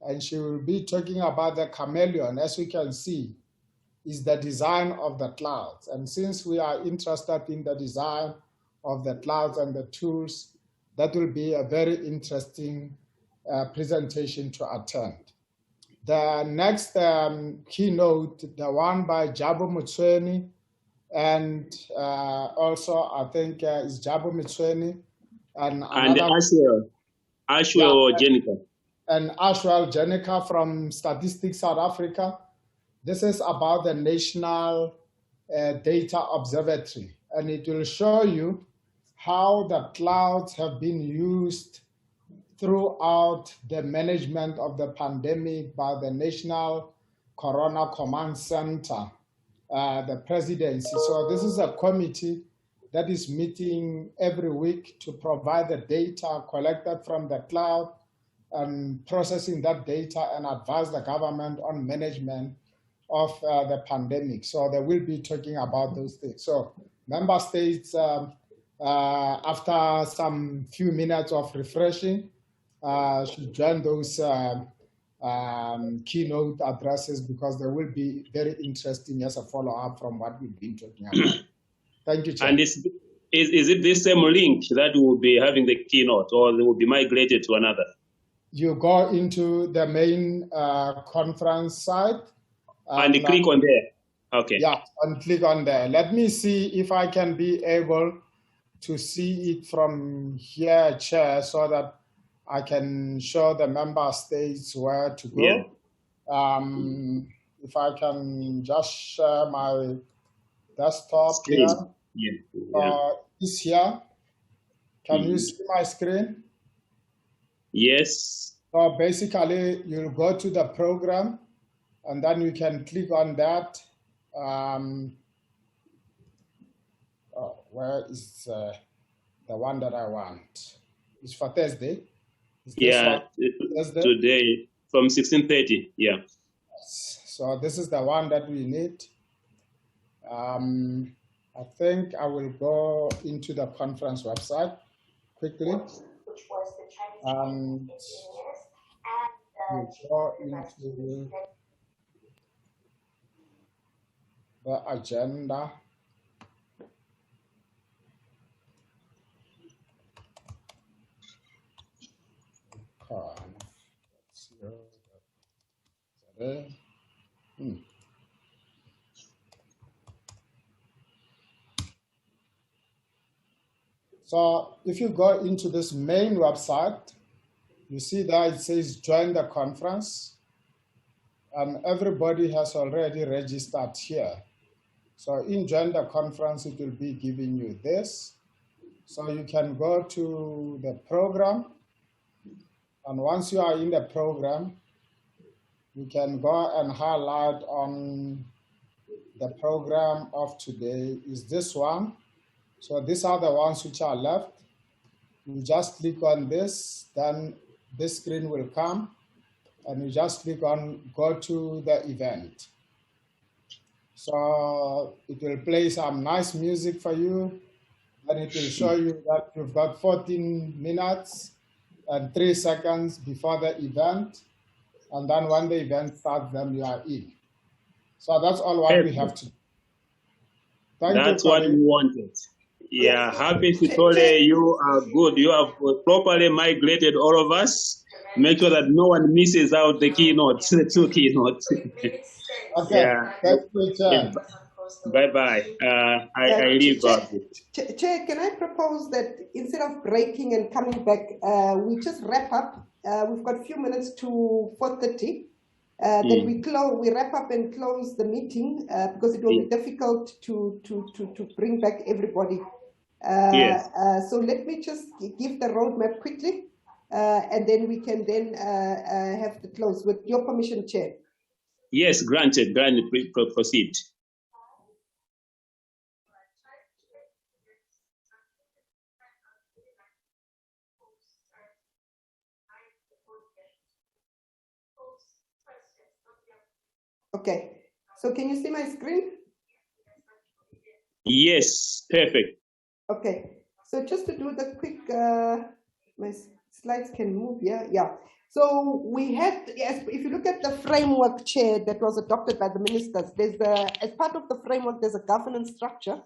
and she will be talking about the chameleon. As we can see, is the design of the clouds. And since we are interested in the design of the clouds and the tools, that will be a very interesting presentation to attend. The next keynote, the one by Jabu Mutsweni, and also I think is Jabu Mutsweni, and Ashwell Jenica. And Ashwell Jenica from Statistics South Africa. This is about the National Data Observatory, and it will show you how the clouds have been used throughout the management of the pandemic by the National Corona Command Center, the presidency. So this is a committee that is meeting every week to provide the data collected from the cloud and processing that data and advise the government on management of the pandemic. So they will be talking about those things. So member states, after some few minutes of refreshing, should join those keynote addresses because they will be very interesting as a follow-up from what we've been talking about. Thank you, Chair. And is it this same link that will be having the keynote, or they will be migrated to another? You go into the main conference site. And click on there. Okay. Yeah, and click on there. Let me see if I can be able to see it from here, Chair, so that I can show the member states where to go. Yeah. If I can just share my desktop screen. Here. Yeah. Is here. Can you see my screen? Yes. So basically, you'll go to the program, and then you can click on that. Where is the one that I want? It's for Thursday. Yeah, today from 16:30. Yeah. So this is the one that we need. I think I will go into the conference website quickly. And we'll go into the agenda. So if you go into this main website, You see that it says join the conference, and everybody has already registered here. So in join the conference, it will be giving you this. So you can go to the program, and once you are in the program, you can go and highlight on the program of today is this one. So these are the ones which are left. You just click on this, then this screen will come, and you just click on go to the event. So it will play some nice music for you, and it will show you that you've got 14 minutes and 3 seconds before the event. And then when the event starts, then you are in. So that's all what we have to do. That's what we wanted. Yeah, happy Sitole, you are good. You have properly migrated all of us. Make sure that no one misses out the keynotes, the 2 keynotes. Okay, yeah. thank you, Chair. Bye-bye. I leave out. Chair, can I propose that instead of breaking and coming back, we just wrap up? We've got a few minutes to 4:30. Then we wrap up and close the meeting because it will be difficult to bring back everybody. So let me just give the roadmap quickly, and then we can then have the close. With your permission, Chair. Yes, granted. Proceed. Okay, so can you see my screen? Yes, perfect. Okay, so just to do the quick, my slides can move, yeah. So we had, if you look at the framework, Chair, that was adopted by the ministers, as part of the framework, there's a governance structure,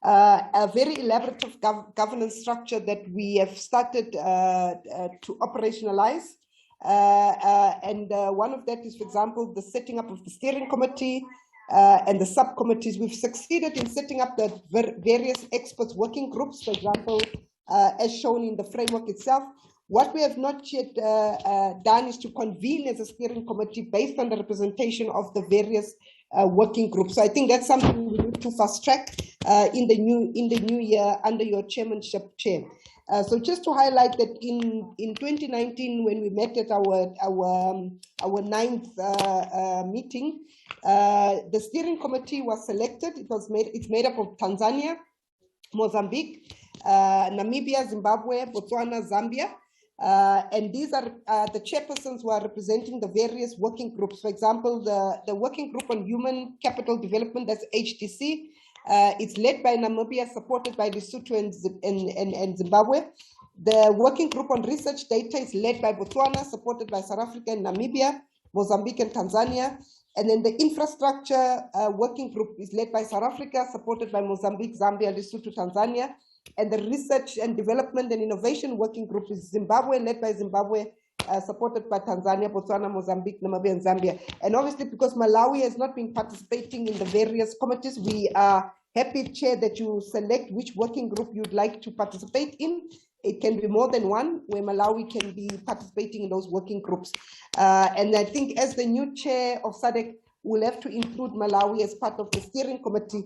a very elaborative governance structure that we have started to operationalize. And one of that is, for example, the setting up of the steering committee and the subcommittees. We've succeeded in setting up the various experts working groups, for example, as shown in the framework itself. What we have not yet done is to convene as a steering committee based on the representation of the various working groups. So I think that's something we need to fast track in the new year under your chairmanship, Chair. So just to highlight that in 2019, when we met at our 9th meeting, the steering committee was selected. It's made up of Tanzania, Mozambique, Namibia, Zimbabwe, Botswana, Zambia. And these are the chairpersons who are representing the various working groups. For example, the working group on human capital development, that's HDC. It's led by Namibia, supported by Lesotho and Zimbabwe. The working group on research data is led by Botswana, supported by South Africa and Namibia, Mozambique and Tanzania. And then the infrastructure working group is led by South Africa, supported by Mozambique, Zambia, Lesotho, Tanzania. And the research and development and innovation working group is Zimbabwe, led by Zimbabwe, supported by Tanzania, Botswana, Mozambique, Namibia, and Zambia. And obviously, because Malawi has not been participating in the various committees, we are happy, Chair, that you select which working group you'd like to participate in. It can be more than one, where Malawi can be participating in those working groups. And I think as the new chair of Sadc, we'll have to include Malawi as part of the steering committee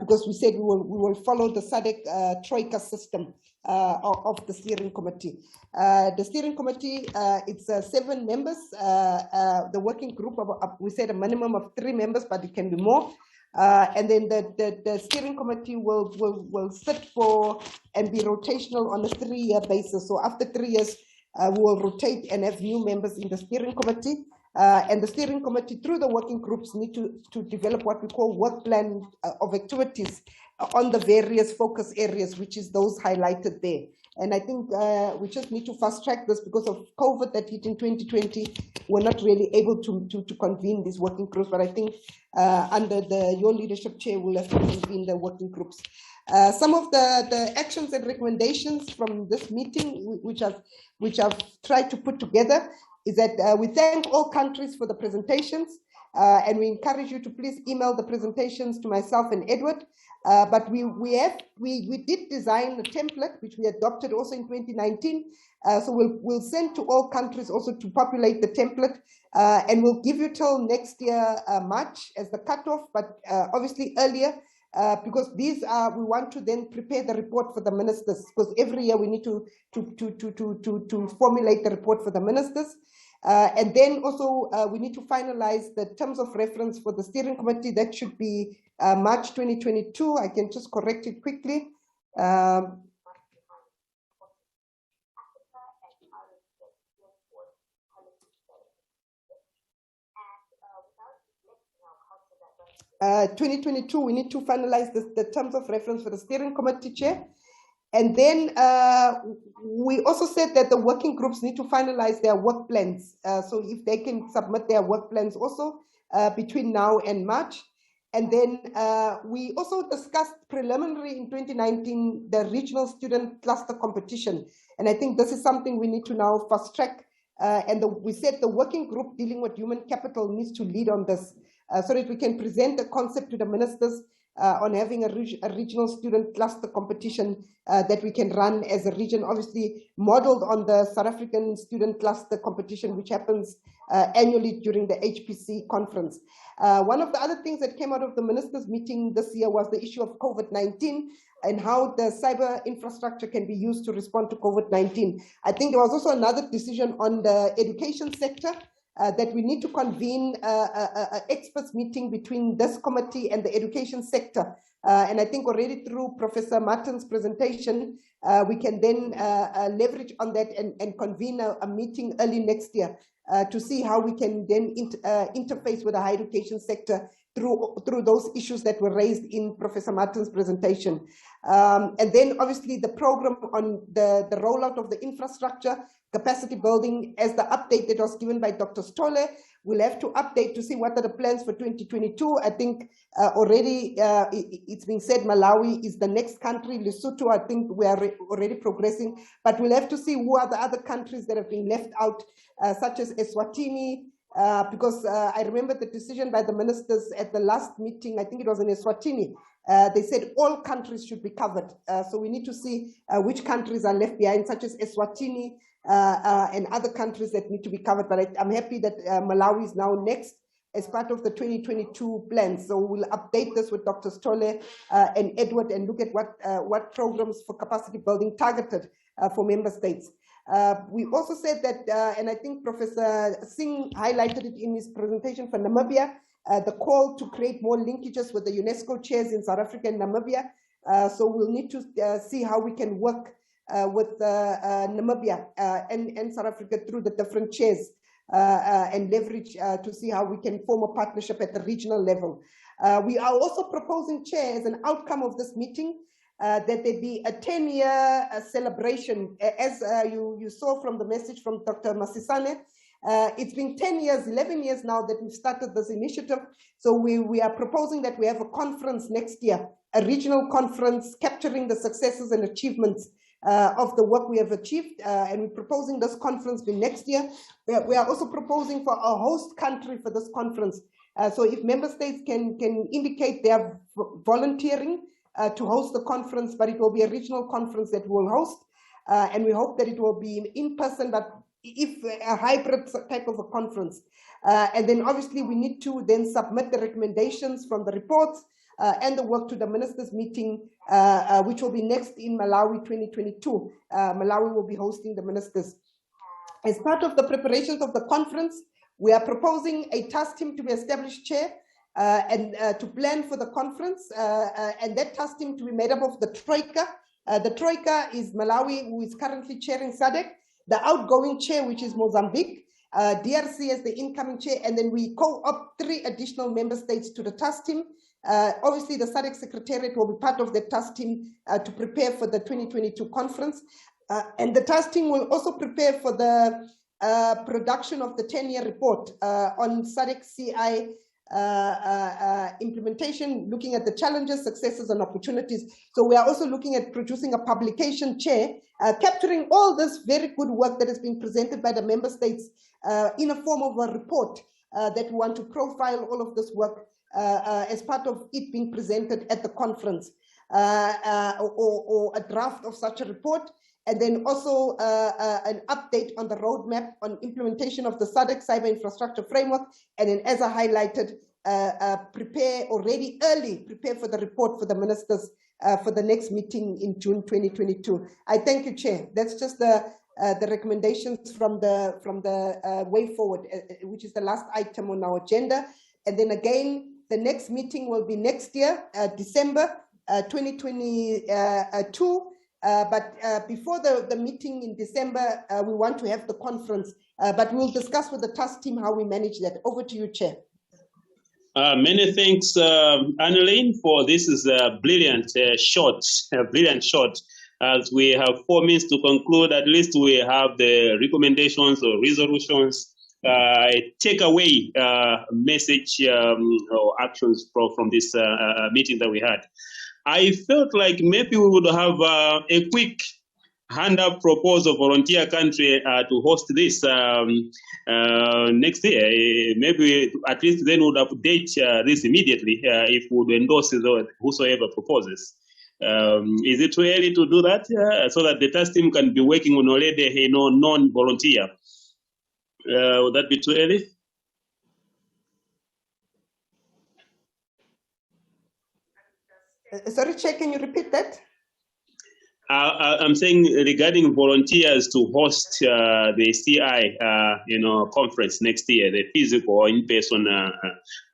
because we said we will follow the Sadc Troika system of the steering committee. The steering committee, it's 7 members. The working group, we said a minimum of 3 members, but it can be more. And then the steering committee will sit for and be rotational on a 3-year basis. So after 3 years, we will rotate and have new members in the steering committee. And the steering committee, through the working groups, need to develop what we call work plan of activities on the various focus areas, which is those highlighted there. And I think we just need to fast track this because of COVID that hit in 2020. We're not really able to convene these working groups, but I think under your leadership, Chair, we'll have to convene the working groups. Some of the actions and recommendations from this meeting, which I've tried to put together, is that we thank all countries for the presentations. And we encourage you to please email the presentations to myself and Edward. But we did design a template which we adopted also in 2019. So we'll send to all countries also to populate the template, and we'll give you till next year March as the cutoff, but obviously earlier, because these are, we want to then prepare the report for the ministers, because every year we need to formulate the report for the ministers. And then also we need to finalize the terms of reference for the steering committee. That should be March 2022. I can just correct it quickly. 2022, we need to finalize the terms of reference for the steering committee chair. And then we also said that the working groups need to finalize their work plans. So if they can submit their work plans also between now and March. And then we also discussed preliminary in 2019, the regional student cluster competition. And I think this is something we need to now fast track. And we said the working group dealing with human capital needs to lead on this so that we can present the concept to the ministers on having a regional student cluster competition that we can run as a region, obviously modeled on the South African student cluster competition, which happens annually during the HPC conference. One of the other things that came out of the ministers' meeting this year was the issue of COVID-19 and how the cyber infrastructure can be used to respond to COVID-19. I think there was also another decision on the education sector that we need to convene an experts meeting between this committee and the education sector. And I think already through Professor Martin's presentation, we can then leverage on that and convene a meeting early next year to see how we can then interface with the higher education sector through those issues that were raised in Professor Martin's presentation. And then obviously the program on the rollout of the infrastructure, capacity building, as the update that was given by Dr. Stolle. We'll have to update to see what are the plans for 2022. I think already it's been said Malawi is the next country. Lesotho, I think we are already progressing, but we'll have to see who are the other countries that have been left out, such as Eswatini, because I remember the decision by the ministers at the last meeting, I think it was in Eswatini, they said all countries should be covered. So we need to see which countries are left behind, such as Eswatini and other countries that need to be covered. But I'm happy that Malawi is now next as part of the 2022 plan. So we'll update this with Dr. Stolle and Edward and look at what programs for capacity building targeted for member states. We also said that, and I think Professor Singh highlighted it in his presentation for Namibia, the call to create more linkages with the UNESCO chairs in South Africa and Namibia. So we'll need to see how we can work with Namibia and South Africa through the different chairs and leverage to see how we can form a partnership at the regional level. We are also proposing, Chair, as an outcome of this meeting, that there be a 10-year celebration. As you saw from the message from Dr. Masisane, it's been 10 years, 11 years now that we've started this initiative. So we are proposing that we have a conference next year, a regional conference capturing the successes and achievements of the work we have achieved, and we're proposing this conference be next year. We are also proposing for a host country for this conference. So if member states can indicate they are volunteering to host the conference, but it will be a regional conference that we'll host, and we hope that it will be in person, but if a hybrid type of a conference. And then obviously we need to then submit the recommendations from the reports and the work to the ministers' meeting, which will be next in Malawi 2022. Malawi will be hosting the ministers. As part of the preparations of the conference, we are proposing a task team to be established, Chair, and to plan for the conference, and that task team to be made up of the Troika. The Troika is Malawi, who is currently chairing Sadc, the outgoing chair, which is Mozambique, DRC as the incoming chair, and then we co-opt 3 additional member states to the task team. Obviously, the Sadc Secretariat will be part of the task team to prepare for the 2022 conference. And the task team will also prepare for the production of the 10-year report on Sadc CI implementation, looking at the challenges, successes, and opportunities. So we are also looking at producing a publication, Chair, capturing all this very good work that has been presented by the member states in a form of a report that we want to profile all of this work as part of it being presented at the conference, or a draft of such a report, and then also an update on the roadmap on implementation of the Sadc cyber infrastructure framework, and then, as I highlighted, prepare for the report for the ministers for the next meeting in June 2022. I thank you, Chair. That's just the recommendations from the way forward, which is the last item on our agenda. And then again, the next meeting will be next year, December 2022. But before the meeting in December, we want to have the conference, but we'll discuss with the task team how we manage that. Over to you, Chair. Many thanks, Anneline, for this is a brilliant shot. As we have 4 minutes to conclude, at least we have the recommendations or resolutions, takeaway message or actions from this meeting that we had. I felt like maybe we would have a quick hand-up proposal volunteer country to host this next year. Maybe at least then would update this immediately if we would endorse whosoever proposes. Is it too early to do that so that the task team can be working on already non-volunteer? Would that be too early? Sorry, Chair, can you repeat that? I'm saying regarding volunteers to host the CI, conference next year, the physical or in-person.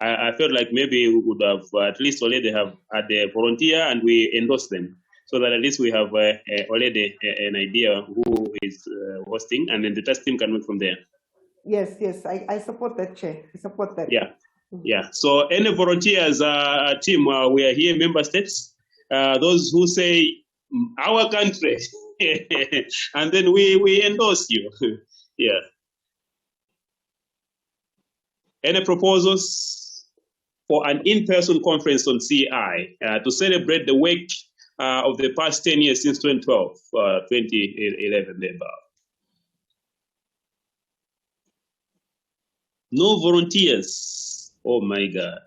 I felt like maybe we would have at least already have had the volunteer and we endorse them, so that at least we have already an idea who is hosting, and then the task team can work from there. Yes, I support that, Chair. I support that. Yeah. So any volunteers, team, we are here, member states, those who say our country, and then we endorse you. Yeah. Any proposals for an in-person conference on CI to celebrate the work of the past 10 years since 2012, 2011, thereabout? No volunteers. Oh my God.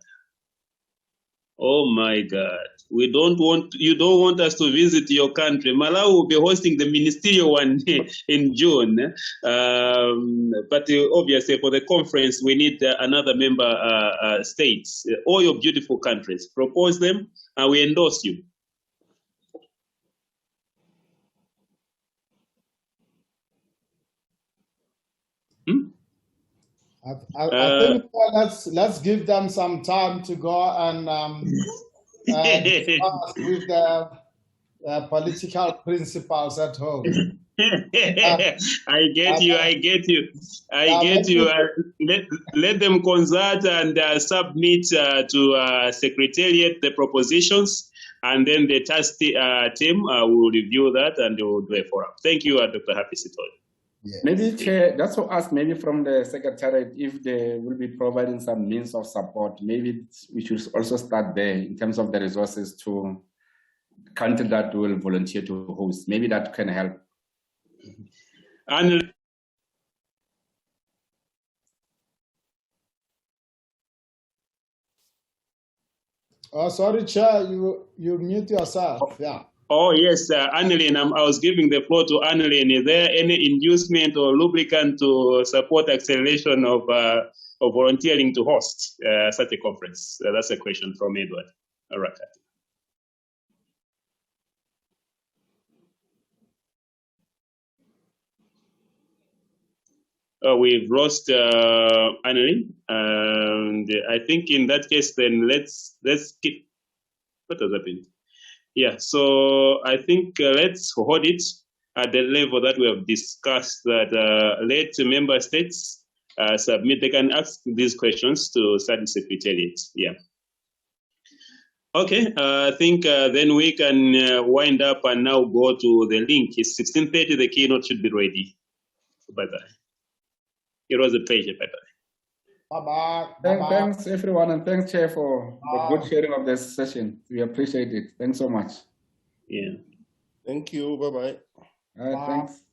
You don't want us to visit your country. Malawi will be hosting the ministerial one in June. But obviously for the conference, we need another member states. All your beautiful countries, propose them and we endorse you. I think let's give them some time to go and discuss with the political principals at home. I get you. Let them consult and submit to Secretariat the propositions, and then the task team will review that and they will do a forum. Thank you, Dr. Hpc. Yeah. Maybe, Chair, that's what ask maybe from the Secretariat if they will be providing some means of support. Maybe we should also start there in terms of the resources to country that will volunteer to host. Maybe that can help. And oh, sorry, Chair, you mute yourself. Yeah. Oh, yes, Anneline, I was giving the floor to Anneline. Is there any inducement or lubricant to support acceleration of volunteering to host such a conference? That's a question from Edward. All right. We've lost Anneline, and I think in that case, then let's keep. What has happened? Yeah, so I think let's hold it at the level that we have discussed, that let member states submit. They can ask these questions to Sadc Secretariat. Yeah. Okay, I think then we can wind up and now go to the link. It's 16:30. The keynote should be ready. Bye-bye. It was a pleasure. Bye-bye. Bye-bye. Thanks, everyone, and thanks, Chair, for the good sharing of this session. We appreciate it. Thanks so much. Yeah. Thank you. Bye-bye. Thanks.